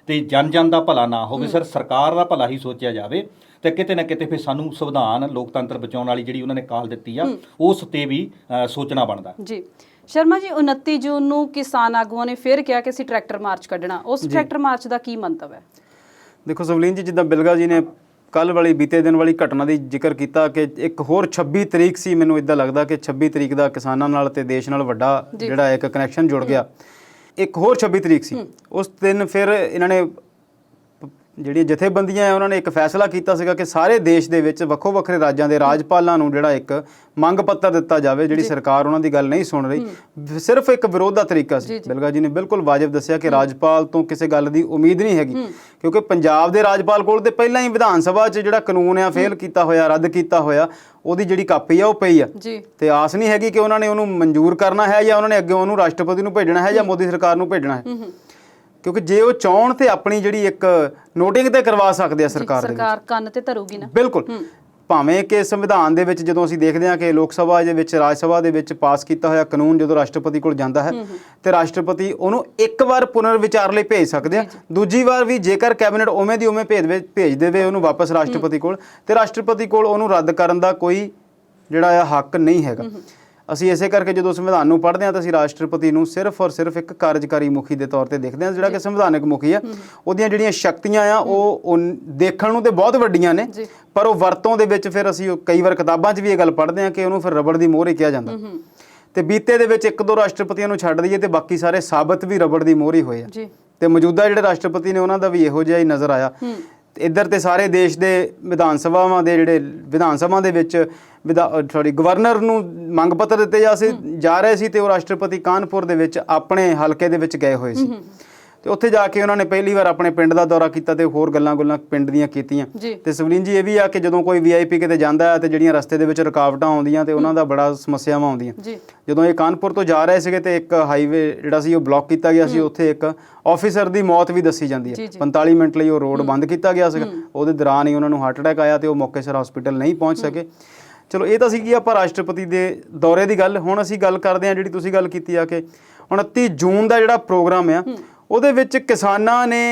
ਤੇ ਜਨ ਦਾ ਭਲਾ ਨਾ ਹੋਵੇ, ਸਰ ਸਰਕਾਰ ਦਾ ਭਲਾ ਹੀ ਸੋਚਿਆ ਜਾਵੇ, ਤੇ ਕਿਤੇ ਨਾ ਕਿਤੇ ਫਿਰ ਸਾਨੂੰ ਸੰਵਿਧਾਨ ਲੋਕਤੰਤਰ ਬਚਾਉਣ ਵਾਲੀ ਜਿਹੜੀ ਉਹਨਾਂ ਨੇ ਕਾਲ ਦਿੱਤੀ ਆ ਉਸ ਤੇ ਵੀ ਸੋਚਣਾ ਬਣਦਾ। ਜੀ ਸ਼ਰਮਾ ਜੀ, 29 ਜੂਨ ਨੂੰ ਕਿਸਾਨ ਆਗੂਆਂ ਨੇ ਫਿਰ ਕਿਹਾ ਕਿ ਅਸੀਂ ਟਰੈਕਟਰ ਮਾਰਚ ਕੱਢਣਾ, ਉਸ ਟਰੈਕਟਰ ਮਾਰਚ ਦਾ ਕੀ ਮੰਤਵ ਹੈ? ਦੇਖੋ ਸਵਲੀਨ ਜੀ, ਜਿੱਦਾਂ ਬਿਲਗਾ ਜੀ ਨੇ ਕੱਲ ਵਾਲੀ ਬੀਤੇ ਦਿਨ ਵਾਲੀ ਘਟਨਾ ਦੀ ਜ਼ਿਕਰ ਕੀਤਾ ਕਿ ਇੱਕ ਹੋਰ 26 ਤਰੀਕ ਸੀ, ਮੈਨੂੰ ਇਦਾਂ ਲੱਗਦਾ ਕਿ 26 ਤਰੀਕ ਦਾ ਕਿਸਾਨਾਂ ਨਾਲ ਤੇ ਦੇਸ਼ ਨਾਲ ਵੱਡਾ ਜਿਹੜਾ ਇੱਕ ਕਨੈਕਸ਼ਨ ਜੁੜ ਗਿਆ। ਇੱਕ ਹੋਰ 26 ਤਰੀਕ ਸੀ, ਉਸ ਦਿਨ ਫਿਰ ਇਹਨਾਂ ਨੇ ਜਿਹੜੀਆਂ ਜਥੇਬੰਦੀਆਂ ਆ ਉਹਨਾਂ ਨੇ ਇੱਕ ਫੈਸਲਾ ਕੀਤਾ ਸੀਗਾ ਕਿ ਸਾਰੇ ਦੇਸ਼ ਦੇ ਵਿੱਚ ਵੱਖੋ ਵੱਖਰੇ ਰਾਜਾਂ ਦੇ ਰਾਜਪਾਲਾਂ ਨੂੰ ਜਿਹੜਾ ਇੱਕ ਮੰਗ ਪੱਤਰ ਦਿੱਤਾ ਜਾਵੇ। ਜਿਹੜੀ ਸਰਕਾਰ ਉਹਨਾਂ ਦੀ ਗੱਲ ਨਹੀਂ ਸੁਣ ਰਹੀ, ਸਿਰਫ ਇੱਕ ਵਿਰੋਧ ਦਾ ਤਰੀਕਾ ਸੀ। ਬਿਲਗਾ ਜੀ ਨੇ ਬਿਲਕੁਲ ਵਾਜਬ ਦੱਸਿਆ ਕਿ ਰਾਜਪਾਲ ਤੋਂ ਕਿਸੇ ਗੱਲ ਦੀ ਉਮੀਦ ਨਹੀਂ ਹੈਗੀ, ਕਿਉਂਕਿ ਪੰਜਾਬ ਦੇ ਰਾਜਪਾਲ ਕੋਲ ਤੇ ਪਹਿਲਾਂ ਹੀ ਵਿਧਾਨ ਸਭਾ 'ਚ ਜਿਹੜਾ ਕਾਨੂੰਨ ਆ ਫੇਲ ਕੀਤਾ ਹੋਇਆ, ਰੱਦ ਕੀਤਾ ਹੋਇਆ, ਉਹਦੀ ਜਿਹੜੀ ਕਾਪੀ ਆ ਉਹ ਪਈ ਆ, ਤੇ ਆਸ ਨਹੀਂ ਹੈਗੀ ਕਿ ਉਹਨਾਂ ਨੇ ਉਹਨੂੰ ਮਨਜ਼ੂਰ ਕਰਨਾ ਹੈ ਜਾਂ ਉਹਨਾਂ ਨੇ ਅੱਗੇ ਉਹਨੂੰ ਰਾਸ਼ਟਰਪਤੀ ਨੂੰ ਭੇਜਣਾ ਹੈ ਜਾਂ ਮੋਦੀ ਸਰਕਾਰ ਨੂੰ ਭੇਜਣਾ ਹੈ। ਕਿਉਂਕਿ ਜੇ ਉਹ ਚਾਹਣ ਤੇ ਆਪਣੀ ਜਿਹੜੀ ਇੱਕ ਨੋਟਿੰਗ ਤੇ ਕਰਵਾ ਸਕਦੇ ਆ ਸਰਕਾਰ ਕੰਨ ਤੇ ਧਰੂਗੀ ਨਾ। ਬਿਲਕੁਲ, ਭਾਵੇਂ ਕਿ ਸੰਵਿਧਾਨ ਦੇ ਵਿੱਚ ਜਦੋਂ ਅਸੀਂ ਦੇਖਦੇ ਹਾਂ ਕਿ ਲੋਕ ਸਭਾ ਦੇ ਵਿੱਚ, ਰਾਜ ਸਭਾ ਦੇ ਵਿੱਚ ਪਾਸ ਕੀਤਾ ਹੋਇਆ ਕਾਨੂੰਨ ਜਦੋਂ ਰਾਸ਼ਟਰਪਤੀ ਕੋਲ ਜਾਂਦਾ ਹੈ ਤੇ ਰਾਸ਼ਟਰਪਤੀ ਉਹਨੂੰ ਇੱਕ ਵਾਰ ਪੁਨਰ ਵਿਚਾਰ ਲਈ ਭੇਜ ਸਕਦੇ ਆ, ਦੂਜੀ ਵਾਰ ਵੀ ਜੇਕਰ ਕੈਬਨਿਟ ਉਵੇਂ ਦੀ ਉਵੇਂ ਭੇਜ ਦੇਵੇ ਉਹਨੂੰ ਵਾਪਸ ਰਾਸ਼ਟਰਪਤੀ ਕੋਲ, ਤੇ ਰਾਸ਼ਟਰਪਤੀ ਕੋਲ ਉਹਨੂੰ ਰੱਦ ਕਰਨ ਦਾ ਕੋਈ ਜਿਹੜਾ ਆ ਹੱਕ ਨਹੀਂ ਹੈਗਾ। ਅਸੀਂ ਇਸੇ ਕਰਕੇ ਜਦੋਂ ਸੰਵਿਧਾਨ ਨੂੰ ਪੜ੍ਹਦੇ ਹਾਂ ਤਾਂ ਅਸੀਂ ਰਾਸ਼ਟਰਪਤੀ ਨੂੰ ਸਿਰਫ ਔਰ ਸਿਰਫ ਇੱਕ ਕਾਰਜਕਾਰੀ ਮੁਖੀ ਦੇ ਤੌਰ ਤੇ ਦੇਖਦੇ ਹਾਂ। ਜਿਹੜਾ ਕਿ ਸੰਵਿਧਾਨਕ ਮੁਖੀ ਆ, ਉਹਦੀਆਂ ਜਿਹੜੀਆਂ ਸ਼ਕਤੀਆਂ ਆ ਉਹ ਦੇਖਣ ਨੂੰ ਤੇ ਬਹੁਤ ਵੱਡੀਆਂ ਨੇ, ਪਰ ਉਹ ਵਰਤੋਂ ਦੇ ਵਿੱਚ ਫਿਰ ਅਸੀਂ ਕਈ ਵਾਰ ਕਿਤਾਬਾਂ 'ਚ ਵੀ ਇਹ ਗੱਲ ਪੜ੍ਹਦੇ ਹਾਂ ਕਿ ਉਹਨੂੰ ਫਿਰ ਰਬੜ ਦੀ ਮੋਹਰ ਹੀ ਕਿਹਾ ਜਾਂਦਾ। ਤੇ ਬੀਤੇ ਦੇ ਵਿੱਚ ਇੱਕ ਦੋ ਰਾਸ਼ਟਰਪਤੀਆਂ ਨੂੰ ਛੱਡ ਦਈਏ ਤੇ ਬਾਕੀ ਸਾਰੇ ਸਾਬਤ ਵੀ ਰਬੜ ਦੀ ਮੋਹਰ ਹੀ ਹੋਏ ਆ, ਤੇ ਮੌਜੂਦਾ ਜਿਹੜੇ ਰਾਸ਼ਟਰਪਤੀ ਨੇ ਉਹਨਾਂ ਦਾ ਵੀ ਇਹੋ ਜਿਹਾ ਹੀ ਨਜ਼ਰ ਆਇਆ। ਇੱਧਰ ਤੇ ਸਾਰੇ ਦੇਸ਼ ਦੇ ਵਿਧਾਨ ਸਭਾਵਾਂ ਦੇ ਜਿਹੜੇ ਵਿਧਾਨ ਸਭਾ ਦੇ ਵਿੱਚ ਗਵਰਨਰ ਨੂੰ ਮੰਗ ਪੱਤਰ ਦਿੱਤੇ ਜਾ ਰਹੇ ਸੀ, ਤੇ ਉਹ ਰਾਸ਼ਟਰਪਤੀ ਕਾਨਪੁਰ ਦੇ ਵਿੱਚ ਆਪਣੇ ਹਲਕੇ ਦੇ ਵਿੱਚ ਗਏ ਹੋਏ ਸੀ, ਤੇ ਉੱਥੇ ਜਾ ਕੇ ਉਹਨਾਂ ਨੇ ਪਹਿਲੀ ਵਾਰ ਆਪਣੇ ਪਿੰਡ ਦਾ ਦੌਰਾ ਕੀਤਾ ਤੇ ਹੋਰ ਗੱਲਾਂ ਪਿੰਡ ਦੀਆਂ ਕੀਤੀਆਂ। ਤੇ ਸਵਲੀਨ ਜੀ, ਇਹ ਵੀ ਆ ਕਿ ਜਦੋਂ ਕੋਈ VIP ਕਿਤੇ ਜਾਂਦਾ ਹੈ ਤੇ ਜਿਹੜੀਆਂ ਰਸਤੇ ਦੇ ਵਿੱਚ ਰੁਕਾਵਟਾਂ ਆਉਂਦੀਆਂ ਤੇ ਉਹਨਾਂ ਦਾ ਬੜਾ ਸਮੱਸਿਆਵਾਂ ਆਉਂਦੀਆਂ। ਜਦੋਂ ਇਹ ਕਾਨਪੁਰ ਤੋਂ ਜਾ ਰਹੇ ਸੀਗੇ ਤੇ ਇੱਕ ਹਾਈਵੇ ਜਿਹੜਾ ਸੀ ਉਹ ਬਲੌਕ ਕੀਤਾ ਗਿਆ ਸੀ, ਉੱਥੇ ਇੱਕ ਆਫੀਸਰ ਦੀ ਮੌਤ ਵੀ ਦੱਸੀ ਜਾਂਦੀ ਹੈ। 45 ਮਿੰਟ ਲਈ ਉਹ ਰੋਡ ਬੰਦ ਕੀਤਾ ਗਿਆ ਸੀਗਾ, ਉਹਦੇ ਦੌਰਾਨ ਹੀ ਉਹਨਾਂ ਨੂੰ ਹਾਰਟ ਅਟੈਕ ਆਇਆ ਤੇ ਉਹ ਮੌਕੇ ਸਿਰ ਹਸਪੀਟਲ ਨਹੀਂ ਪਹੁੰਚ ਸਕੇ। ਚਲੋ, ਇਹ ਤਾਂ ਸੀਗੀ ਆਪਾਂ ਰਾਸ਼ਟਰਪਤੀ ਦੇ ਦੌਰੇ ਦੀ ਗੱਲ। ਹੁਣ ਅਸੀਂ ਗੱਲ ਕਰਦੇ ਹਾਂ ਜਿਹੜੀ ਤੁਸੀਂ ਗੱਲ ਕੀਤੀ ਆ ਕਿ 29 ਜੂਨ ਦਾ ਜਿਹੜਾ ਪ੍ਰੋਗਰਾਮ ਆ ਉਹਦੇ ਵਿੱਚ ਕਿਸਾਨਾਂ ਨੇ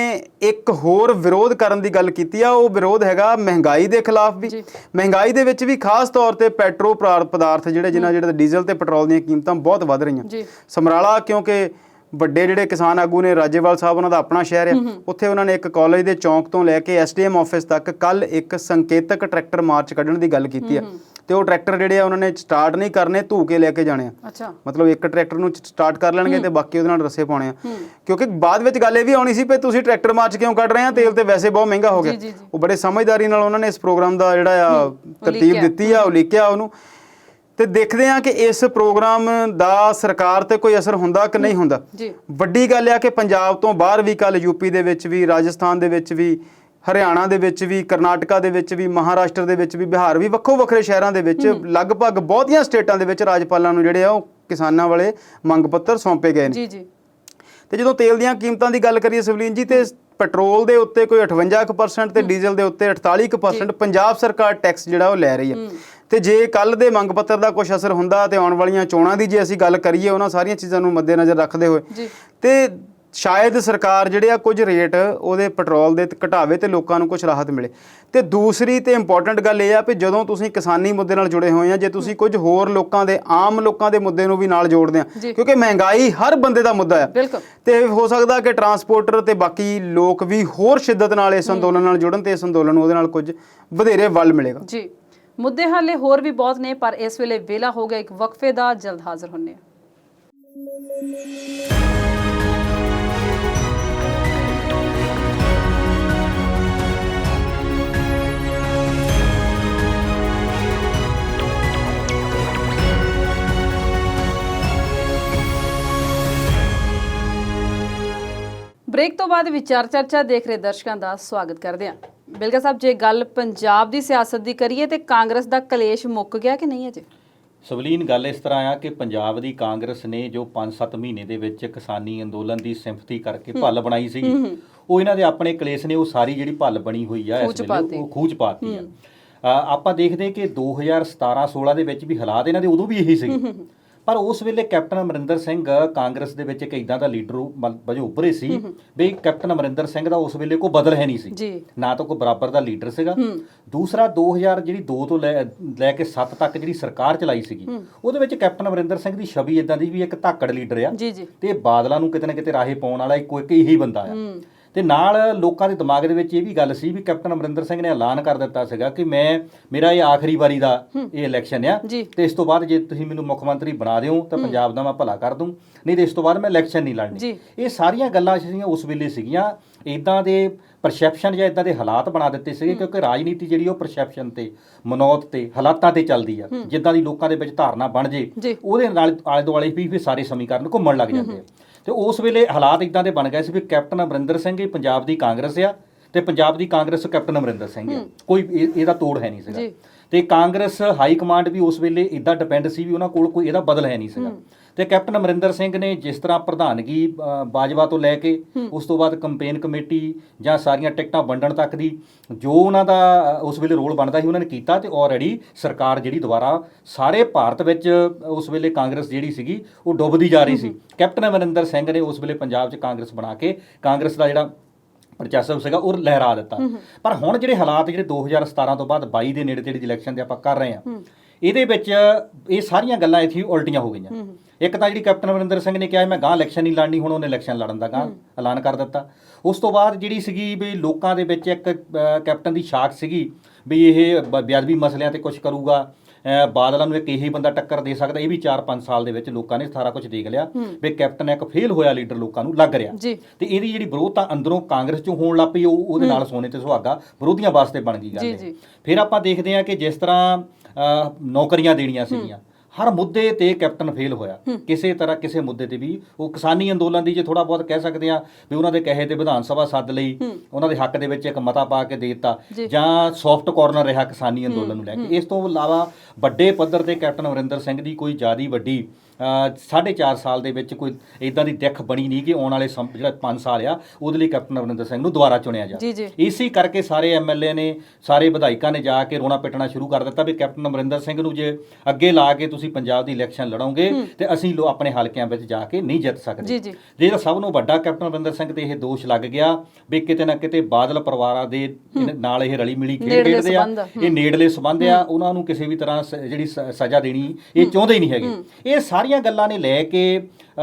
ਇੱਕ ਹੋਰ ਵਿਰੋਧ ਕਰਨ ਦੀ ਗੱਲ ਕੀਤੀ ਆ। ਉਹ ਵਿਰੋਧ ਹੈਗਾ ਮਹਿੰਗਾਈ ਦੇ ਖਿਲਾਫ ਵੀ। ਮਹਿੰਗਾਈ ਦੇ ਵਿੱਚ ਵੀ ਖਾਸ ਤੌਰ ਤੇ ਪੈਟਰੋ ਪਦਾਰਥ ਜਿਹੜੇ ਡੀਜ਼ਲ ਤੇ ਪੈਟਰੋਲ ਦੀਆਂ ਕੀਮਤਾਂ ਬਹੁਤ ਵੱਧ ਰਹੀਆਂ। ਸਮਰਾਲਾ, ਕਿਉਂਕਿ ਵੱਡੇ ਜਿਹੜੇ ਕਿਸਾਨ ਆਗੂ ਨੇ, ਰਾਜੇਵਾਲ ਸਾਹਿਬ ਉਹਨਾਂ ਦਾ ਆਪਣਾ ਸ਼ਹਿਰ ਆ, ਉੱਥੇ ਉਹਨਾਂ ਨੇ ਇੱਕ ਕਾਲਜ ਦੇ ਚੌਂਕ ਤੋਂ ਲੈ ਕੇ SDM ਆਫਿਸ ਤੱਕ ਕੱਲ ਇੱਕ ਸੰਕੇਤਕ ਟਰੈਕਟਰ ਮਾਰਚ ਕੱਢਣ ਦੀ ਗੱਲ ਕੀਤੀ ਆ। ਤੇ ਉਹ ਟਰੈਕਟਰ ਜਿਹੜੇ ਆ ਉਹਨਾਂ ਨੇ ਸਟਾਰਟ ਨਹੀਂ ਕਰਨੇ, ਧੂ ਕੇ ਲੈ ਕੇ ਜਾਣੇ ਆ। ਮਤਲਬ ਇੱਕ ਟਰੈਕਟਰ ਨੂੰ ਸਟਾਰਟ ਕਰ ਲੈਣਗੇ ਤੇ ਬਾਕੀ ਉਹਦੇ ਨਾਲ ਰੱਸੇ ਪਾਉਣੇ ਆ, ਕਿਉਂਕਿ ਬਾਅਦ ਵਿੱਚ ਗੱਲ ਇਹ ਵੀ ਆਉਣੀ ਸੀ ਵੀ ਤੁਸੀਂ ਟਰੈਕਟਰ ਮਾਰਚ ਕਿਉਂ ਕੱਢ ਰਹੇ ਆ, ਤੇਲ ਤੇ ਵੈਸੇ ਬਹੁਤ ਮਹਿੰਗਾ ਹੋ ਗਿਆ। ਉਹ ਬੜੇ ਸਮਝਦਾਰੀ ਨਾਲ ਉਹਨਾਂ ਨੇ ਇਸ ਪ੍ਰੋਗਰਾਮ ਦਾ ਜਿਹੜਾ ਆ ਤਰਤੀਬ ਦਿੱਤੀ ਆ, ਉਹ ਲਿਖਿਆ ਉਹਨੂੰ। ਤੇ ਦੇਖਦੇ ਆ ਕਿ ਇਸ ਪ੍ਰੋਗਰਾਮ ਦਾ ਸਰਕਾਰ ਤੇ ਕੋਈ ਅਸਰ ਹੁੰਦਾ ਕਿ ਨਹੀਂ ਹੁੰਦਾ। ਵੱਡੀ ਗੱਲ ਆ ਕਿ ਪੰਜਾਬ ਤੋਂ ਬਾਹਰ ਵੀ ਕੱਲ UP ਦੇ ਵਿੱਚ ਵੀ, ਰਾਜਸਥਾਨ ਦੇ ਵਿੱਚ ਵੀ, ਹਰਿਆਣਾ ਦੇ ਵਿੱਚ ਵੀ, ਕਰਨਾਟਕਾ ਦੇ ਵਿੱਚ ਵੀ, ਮਹਾਰਾਸ਼ਟਰ ਦੇ ਵਿੱਚ ਵੀ, ਬਿਹਾਰ ਵੀ, ਵੱਖੋ ਵੱਖਰੇ ਸ਼ਹਿਰਾਂ ਦੇ ਵਿੱਚ ਲਗਭਗ ਬਹੁਤੀਆਂ ਸਟੇਟਾਂ ਦੇ ਵਿੱਚ ਰਾਜਪਾਲਾਂ ਨੂੰ ਜਿਹੜੇ ਆ ਉਹ ਕਿਸਾਨਾਂ ਵਾਲੇ ਮੰਗ ਪੱਤਰ ਸੌਂਪੇ ਗਏ ਨੇ। ਤੇ ਜਦੋਂ ਤੇਲ ਦੀਆਂ ਕੀਮਤਾਂ ਦੀ ਗੱਲ ਕਰੀਏ ਸਵਲੀਨ ਜੀ, ਤੇ ਪੈਟਰੋਲ ਦੇ ਉੱਤੇ ਕੋਈ 58% ਤੇ ਡੀਜ਼ਲ ਦੇ ਉੱਤੇ 48% ਪੰਜਾਬ ਸਰਕਾਰ ਟੈਕਸ ਜਿਹੜਾ ਉਹ ਲੈ ਰਹੀ ਹੈ। ਤੇ ਜੇ ਕੱਲ ਦੇ ਮੰਗ ਪੱਤਰ ਦਾ ਕੁਝ ਅਸਰ ਹੁੰਦਾ ਤੇ ਆਉਣ ਵਾਲੀਆਂ ਚੋਣਾਂ ਦੀ ਜੇ ਅਸੀਂ ਗੱਲ ਕਰੀਏ ਉਹਨਾਂ ਸਾਰੀਆਂ ਚੀਜ਼ਾਂ ਨੂੰ ਮੱਦੇਨਜ਼ਰ ਰੱਖਦੇ ਹੋਏ ਤੇ ਸ਼ਾਇਦ ਸਰਕਾਰ ਜਿਹੜੇ ਆ ਕੁਝ ਰੇਟ ਉਹਦੇ ਪੈਟਰੋਲ ਦੇ ਘਟਾਵੇ ਤੇ ਲੋਕਾਂ ਨੂੰ ਕੁਝ ਰਾਹਤ ਮਿਲੇ। ਤੇ ਦੂਸਰੀ ਤੇ ਇੰਪੋਰਟੈਂਟ ਗੱਲ ਇਹ ਆ ਵੀ ਜਦੋਂ ਤੁਸੀਂ ਕਿਸਾਨੀ ਮੁੱਦੇ ਨਾਲ ਜੁੜੇ ਹੋਏ ਆ, ਜੇ ਤੁਸੀਂ ਕੁਝ ਹੋਰ ਲੋਕਾਂ ਦੇ, ਆਮ ਲੋਕਾਂ ਦੇ ਮੁੱਦੇ ਨੂੰ ਵੀ ਨਾਲ ਜੋੜਦੇ ਆ, ਕਿਉਂਕਿ ਮਹਿੰਗਾਈ ਹਰ ਬੰਦੇ ਦਾ ਮੁੱਦਾ ਆ, ਤੇ ਹੋ ਸਕਦਾ ਕਿ ਟਰਾਂਸਪੋਰਟਰ ਤੇ ਬਾਕੀ ਲੋਕ ਵੀ ਹੋਰ ਸ਼ਿੱਦਤ ਨਾਲ ਇਸ ਅੰਦੋਲਨ ਨਾਲ ਜੁੜਨ ਤੇ ਇਸ ਅੰਦੋਲਨ ਨੂੰ ਉਹਦੇ ਨਾਲ ਕੁਝ ਵਧੇਰੇ ਵੱਲ ਮਿਲੇਗਾ। ਜੀ, ਮੁੱਦੇ ਹਾਲੇ ਹੋਰ ਵੀ ਬਹੁਤ ਨੇ, ਪਰ ਇਸ ਵੇਲੇ ਵੇਲਾ ਹੋ ਗਿਆ ਇੱਕ ਵਕਫੇ ਦਾ। ਜਲਦ ਹਾਜ਼ਰ ਹੁੰਨੇ ਆ। ਬ੍ਰੇਕ ਤੋਂ ਬਾਅਦ ਵਿਚਾਰ ਚਰਚਾ ਦੇਖ ਰਹੇ ਦਰਸ਼ਕਾਂ ਦਾ ਸਵਾਗਤ ਕਰਦੇ ਹਾਂ। ਬਿਲਗਾ ਸਾਹਿਬ, ਜੇ ਗੱਲ ਪੰਜਾਬ ਦੀ ਸਿਆਸਤ ਦੀ ਕਰੀਏ ਤੇ ਕਾਂਗਰਸ ਦਾ ਕਲੇਸ਼ ਮੁੱਕ ਗਿਆ ਕਿ ਨਹੀਂ ਅਜੇ? ਸਵਲੀਨ, ਗੱਲ ਇਸ ਤਰ੍ਹਾਂ ਆ ਕਿ ਪੰਜਾਬ ਦੀ ਕਾਂਗਰਸ ਨੇ ਜੋ 5-7 ਮਹੀਨੇ ਦੇ ਵਿੱਚ ਕਿਸਾਨੀ ਅੰਦੋਲਨ ਦੀ ਸਿੰਪਥੀ ਕਰਕੇ ਭੱਲ ਬਣਾਈ ਸੀ, ਉਹ ਇਹਨਾਂ ਦੇ ਆਪਣੇ ਕਲੇਸ਼ ਨੇ ਉਹ ਸਾਰੀ ਜਿਹੜੀ ਭੱਲ ਬਣੀ ਹੋਈ ਆ ਇਸ ਵੇਲੇ ਉਹ ਖੂਚ ਪਾਤੀ ਆ। ਆਪਾਂ ਦੇਖਦੇ ਕਿ 2017-16 ਦੇ ਵਿੱਚ ਵੀ ਹਾਲਾਤ ਇਹਨਾਂ ਦੇ ਉਦੋਂ ਵੀ ਇਹੀ ਸੀਗੇ, ਪਰ ਉਸ ਵੇਲੇ ਕੈਪਟਨ ਅਮਰਿੰਦਰ ਸਿੰਘ ਕਾਂਗਰਸ ਦੇ ਵਿੱਚ ਇੱਕ ਇਦਾਂ ਦਾ ਲੀਡਰ ਵਜੋਂ ਉੱਭਰੇ ਸੀ ਵੀ ਕੈਪਟਨ ਅਮਰਿੰਦਰ ਸਿੰਘ ਦਾ ਉਸ ਵੇਲੇ ਕੋਈ ਬਦਲ ਹੈ ਨਹੀਂ ਸੀ, ਨਾ ਤਾਂ ਕੋਈ ਬਰਾਬਰ ਦਾ ਲੀਡਰ ਸੀਗਾ। ਦੂਸਰਾ 2002 ਤੋਂ ਲੈ ਕੇ 7 ਤੱਕ ਜਿਹੜੀ ਸਰਕਾਰ ਚਲਾਈ ਸੀਗੀ, ਉਹਦੇ ਵਿੱਚ ਕੈਪਟਨ ਅਮਰਿੰਦਰ ਸਿੰਘ ਦੀ ਛਵੀ ਇਦਾਂ ਦੀ ਵੀ ਇੱਕ ਧਾਕੜ ਲੀਡਰ ਆ ਤੇ ਬਾਦਲਾਂ ਨੂੰ ਕਿਤੇ ਨਾ ਕਿਤੇ ਰਾਹੇ ਪਾਉਣ ਵਾਲਾ ਇੱਕੋ ਇੱਕ ਇਹੀ ਬੰਦਾ ਆ। ਤੇ ਨਾਲ ਲੋਕਾਂ ਦੇ ਦਿਮਾਗ ਦੇ ਵਿੱਚ ਇਹ ਵੀ ਗੱਲ ਸੀ ਵੀ ਕੈਪਟਨ ਅਮਰਿੰਦਰ ਸਿੰਘ ਨੇ ਐਲਾਨ ਕਰ ਦਿੱਤਾ ਸੀਗਾ ਕਿ ਮੇਰਾ ਇਹ ਆਖਰੀ ਵਾਰੀ ਦਾ ਇਹ ਇਲੈਕਸ਼ਨ ਆ ਤੇ ਇਸ ਤੋਂ ਬਾਅਦ ਜੇ ਤੁਸੀਂ ਮੈਨੂੰ ਮੁੱਖ ਮੰਤਰੀ ਬਣਾ ਦਿਓ ਤਾਂ ਪੰਜਾਬ ਦਾ ਮੈਂ ਭਲਾ ਕਰ ਦੂੰ, ਨਹੀਂ ਤੇ ਇਸ ਤੋਂ ਬਾਅਦ ਮੈਂ ਇਲੈਕਸ਼ਨ ਨਹੀਂ ਲੜਨੀ। ਇਹ ਸਾਰੀਆਂ ਗੱਲਾਂ ਜਿਹੜੀਆਂ ਉਸ ਵੇਲੇ ਸੀਗੀਆਂ, ਇਦਾਂ ਦੇ ਪਰਸੈਪਸ਼ਨ ਜਾਂ ਇਦਾਂ ਦੇ ਹਾਲਾਤ ਬਣਾ ਦਿੱਤੇ ਸੀਗੇ ਕਿਉਂਕਿ ਰਾਜਨੀਤੀ ਜਿਹੜੀ ਉਹ ਪਰਸੈਪਸ਼ਨ ਤੇ, ਮਨੌਤ ਤੇ, ਹਾਲਾਤਾਂ ਤੇ ਚੱਲਦੀ ਆ। ਜਿੱਦਾਂ ਦੀ ਲੋਕਾਂ ਦੇ ਵਿੱਚ ਧਾਰਨਾ ਬਣ ਜੇ ਉਹਦੇ ਨਾਲ ਆਲੇ ਦੁਆਲੇ ਵੀ ਸਾਰੇ ਸਮੀਕਰਨ ਘੁੰਮਣ ਲੱਗ ਜਾਂਦੇ ਆ। ਤੇ ਉਸ ਵੇਲੇ ਹਾਲਾਤ ਇਦਾਂ ਦੇ ਬਣ ਗਏ ਸੀ ਵੀ ਕੈਪਟਨ ਅਮਰਿੰਦਰ ਸਿੰਘ ਹੀ ਪੰਜਾਬ ਦੀ ਕਾਂਗਰਸ ਆ ਤੇ ਪੰਜਾਬ ਦੀ ਕਾਂਗਰਸ ਕੈਪਟਨ ਅਮਰਿੰਦਰ ਸਿੰਘ ਆ, ਕੋਈ ਇਹਦਾ ਤੋੜ ਹੈ ਨਹੀਂ ਸੀਗਾ। ਤੇ ਕਾਂਗਰਸ ਹਾਈ ਕਮਾਂਡ ਵੀ ਉਸ ਵੇਲੇ ਇਦਾਂ ਡਿਪੈਂਡ ਸੀ ਵੀ ਉਹਨਾਂ ਕੋਲ ਕੋਈ ਇਹਦਾ ਬਦਲ ਹੈ ਨਹੀਂ ਸੀਗਾ। ਤੇ ਕੈਪਟਨ ਅਮਰਿੰਦਰ ਸਿੰਘ ਨੇ ਜਿਸ ਤਰ੍ਹਾਂ ਪ੍ਰਧਾਨਗੀ ਬਾਜਵਾ ਤੋਂ ਲੈ ਕੇ ਉਸ ਤੋਂ ਬਾਅਦ ਕੰਪੇਨ ਕਮੇਟੀ ਜਾਂ ਸਾਰੀਆਂ ਟਿਕਟਾਂ ਵੰਡਣ ਤੱਕ ਦੀ ਜੋ ਉਹਨਾਂ ਦਾ ਉਸ ਵੇਲੇ ਰੋਲ ਬਣਦਾ ਸੀ ਉਹਨਾਂ ਨੇ ਕੀਤਾ ਤੇ ਆਲਰੇਡੀ ਸਰਕਾਰ ਜਿਹੜੀ ਦੁਬਾਰਾ ਸਾਰੇ ਭਾਰਤ ਵਿੱਚ ਉਸ ਵੇਲੇ ਕਾਂਗਰਸ ਜਿਹੜੀ ਸੀਗੀ ਉਹ ਡੁੱਬਦੀ ਜਾ ਰਹੀ ਸੀ। ਕੈਪਟਨ ਅਮਰਿੰਦਰ ਸਿੰਘ ਨੇ ਉਸ ਵੇਲੇ ਪੰਜਾਬ 'ਚ ਕਾਂਗਰਸ ਬਣਾ ਕੇ ਕਾਂਗਰਸ ਦਾ ਜਿਹੜਾ ਵਰਚਸਵ ਸੀਗਾ ਉਹ ਲਹਿਰਾ ਦਿੱਤਾ। ਪਰ ਹੁਣ ਜਿਹੜੇ ਹਾਲਾਤ ਜਿਹੜੇ 2017 ਤੋਂ ਬਾਅਦ 22 ਦੇ ਨੇੜੇ ਤੇੜੇ ਦੀ ਇਲੈਕਸ਼ਨ ਦੇ ਆਪਾਂ ਕਰ ਰਹੇ ਹਾਂ, ਇਹਦੇ ਵਿੱਚ ਇਹ ਸਾਰੀਆਂ ਗੱਲਾਂ ਇੱਥੇ ਉਲਟੀਆਂ ਹੋ ਗਈਆਂ। ਇੱਕ ਤਾਂ ਜਿਹੜੀ ਕੈਪਟਨ ਅਮਰਿੰਦਰ ਸਿੰਘ ਨੇ ਕਿਹਾ ਮੈਂ ਗਾਂ ਇਲੈਕਸ਼ਨ ਨਹੀਂ ਲੜਨੀ, ਹੁਣ ਉਹਨੇ ਇਲੈਕਸ਼ਨ ਲੜਨ ਦਾ ਗਾਂ ਐਲਾਨ ਕਰ ਦਿੱਤਾ। ਉਸ ਤੋਂ ਬਾਅਦ ਜਿਹੜੀ ਸੀਗੀ ਵੀ ਲੋਕਾਂ ਦੇ ਵਿੱਚ ਇੱਕ ਕੈਪਟਨ ਦੀ ਸ਼ਾਖ ਸੀਗੀ ਵੀ ਇਹ ਬੇਅਦਬੀ ਮਸਲਿਆਂ ਤੇ ਕੁਝ ਕਰੂਗਾ, ਬਾਦਲਾਂ ਨੂੰ ਇੱਕ ਇਹੀ ਬੰਦਾ ਟੱਕਰ ਦੇ ਸਕਦਾ। ਇਹ ਵੀ 4-5 ਸਾਲ ਦੇ ਵਿੱਚ ਲੋਕਾਂ ਨੇ ਸਾਰਾ ਕੁਝ ਦੇਖ ਲਿਆ ਵੀ ਕੈਪਟਨ ਇੱਕ ਫੇਲ ਹੋਇਆ ਲੀਡਰ ਲੋਕਾਂ ਨੂੰ ਲੱਗ ਰਿਹਾ ਤੇ ਇਹਦੀ ਜਿਹੜੀ ਵਿਰੋਧਤਾ ਅੰਦਰੋਂ ਕਾਂਗਰਸ ਚੋਂ ਹੋਣ ਲੱਗ ਪਈ, ਉਹਦੇ ਨਾਲ ਸੋਨੇ ਤੇ ਸੁਹਾਗਾ ਵਿਰੋਧੀਆਂ ਵਾਸਤੇ ਬਣ ਗਈ ਗੱਲ। ਫਿਰ ਆਪਾਂ ਦੇਖਦੇ ਹਾਂ ਕਿ ਜਿਸ ਤਰ੍ਹਾਂ ਨੌਕਰੀਆਂ ਦੇਣੀਆਂ ਸੀਗੀਆਂ, ਹਰ ਮੁੱਦੇ ਤੇ ਕੈਪਟਨ ਫੇਲ ਹੋਇਆ ਕਿਸੇ ਤਰ੍ਹਾਂ ਕਿਸੇ ਮੁੱਦੇ ਤੇ ਵੀ। ਉਹ ਕਿਸਾਨੀ ਅੰਦੋਲਨ ਦੀ ਜੇ ਥੋੜਾ ਬਹੁਤ ਕਹਿ ਸਕਦੇ ਆ ਵੀ ਉਹਨਾਂ ਦੇ ਕਹੇ ਤੇ ਵਿਧਾਨ ਸਭਾ ਸੱਦ ਲਈ, ਉਹਨਾਂ ਦੇ ਹੱਕ ਦੇ ਵਿੱਚ ਇੱਕ ਮਤਾ ਪਾ ਕੇ ਦੇ ਦਿੱਤਾ, ਜਾਂ ਸੌਫਟ ਕਾਰਨਰ ਰਿਹਾ ਕਿਸਾਨੀ ਅੰਦੋਲਨ ਨੂੰ ਲੈ ਕੇ। ਇਸ ਤੋਂ ਇਲਾਵਾ ਵੱਡੇ ਪੱਧਰ ਤੇ ਕੈਪਟਨ ਅਮਰਿੰਦਰ ਸਿੰਘ ਦੀ ਕੋਈ ਜ਼ਿਆਦਾ ਵੱਡੀ 4.5 ਸਾਲ ਦੇ ਵਿੱਚ ਕੋਈ ਇਦਾਂ ਦੀ ਦਿੱਖ ਬਣੀ ਨਹੀਂ ਕਿ ਆਉਣ ਵਾਲੇ ਜਿਹੜਾ 5 ਸਾਲ ਆ ਉਹਦੇ ਲਈ ਕੈਪਟਨ ਅਮਰਿੰਦਰ ਸਿੰਘ ਨੂੰ ਦੁਬਾਰਾ ਚੁਣਿਆ ਜਾਵੇ। ਇਸੇ ਕਰਕੇ ਸਾਰੇ ਐਮਐਲਏ ਨੇ, ਸਾਰੇ ਵਿਧਾਇਕਾਂ ਨੇ ਜਾ ਕੇ ਰੋਣਾ ਪਿੱਟਣਾ ਸ਼ੁਰੂ ਕਰ ਦਿੱਤਾ ਵੀ ਕੈਪਟਨ ਅਮਰਿੰਦਰ ਸਿੰਘ ਨੂੰ ਜੇ ਅੱਗੇ ਲਾ ਕੇ ਤੁਸੀਂ ਪੰਜਾਬ ਦੀ ਇਲੈਕਸ਼ਨ ਲੜੋਗੇ ਤੇ ਅਸੀਂ ਆਪਣੇ ਹਲਕਿਆਂ ਵਿੱਚ ਜਾ ਕੇ ਨਹੀਂ ਜਿੱਤ ਸਕਦੇ। ਜਿਹੜਾ ਸਭ ਨੂੰ ਵੱਡਾ ਕੈਪਟਨ ਅਮਰਿੰਦਰ ਸਿੰਘ ਤੇ ਇਹ ਦੋਸ਼ ਲੱਗ ਗਿਆ ਵੀ ਕਿਤੇ ਨਾ ਕਿਤੇ ਬਾਦਲ ਪਰਿਵਾਰਾਂ ਦੇ ਨਾਲ ਇਹ ਰਲੀ ਮਿਲੀ ਖੇਡਦੇ ਆ, ਇਹ ਨੇੜਲੇ ਸੰਬੰਧ ਆ, ਉਹਨਾਂ ਨੂੰ ਕਿਸੇ ਵੀ ਤਰ੍ਹਾਂ ਜਿਹੜੀ ਸਜ਼ਾ ਦੇਣੀ ਇਹ ਚਾਹੁੰਦੇ ਹੀ ਨਹੀਂ ਹੈਗੇ। ਇਹ ਸਾਰੀਆਂ ਗੱਲਾਂ ਨੇ ਲੈ ਕੇ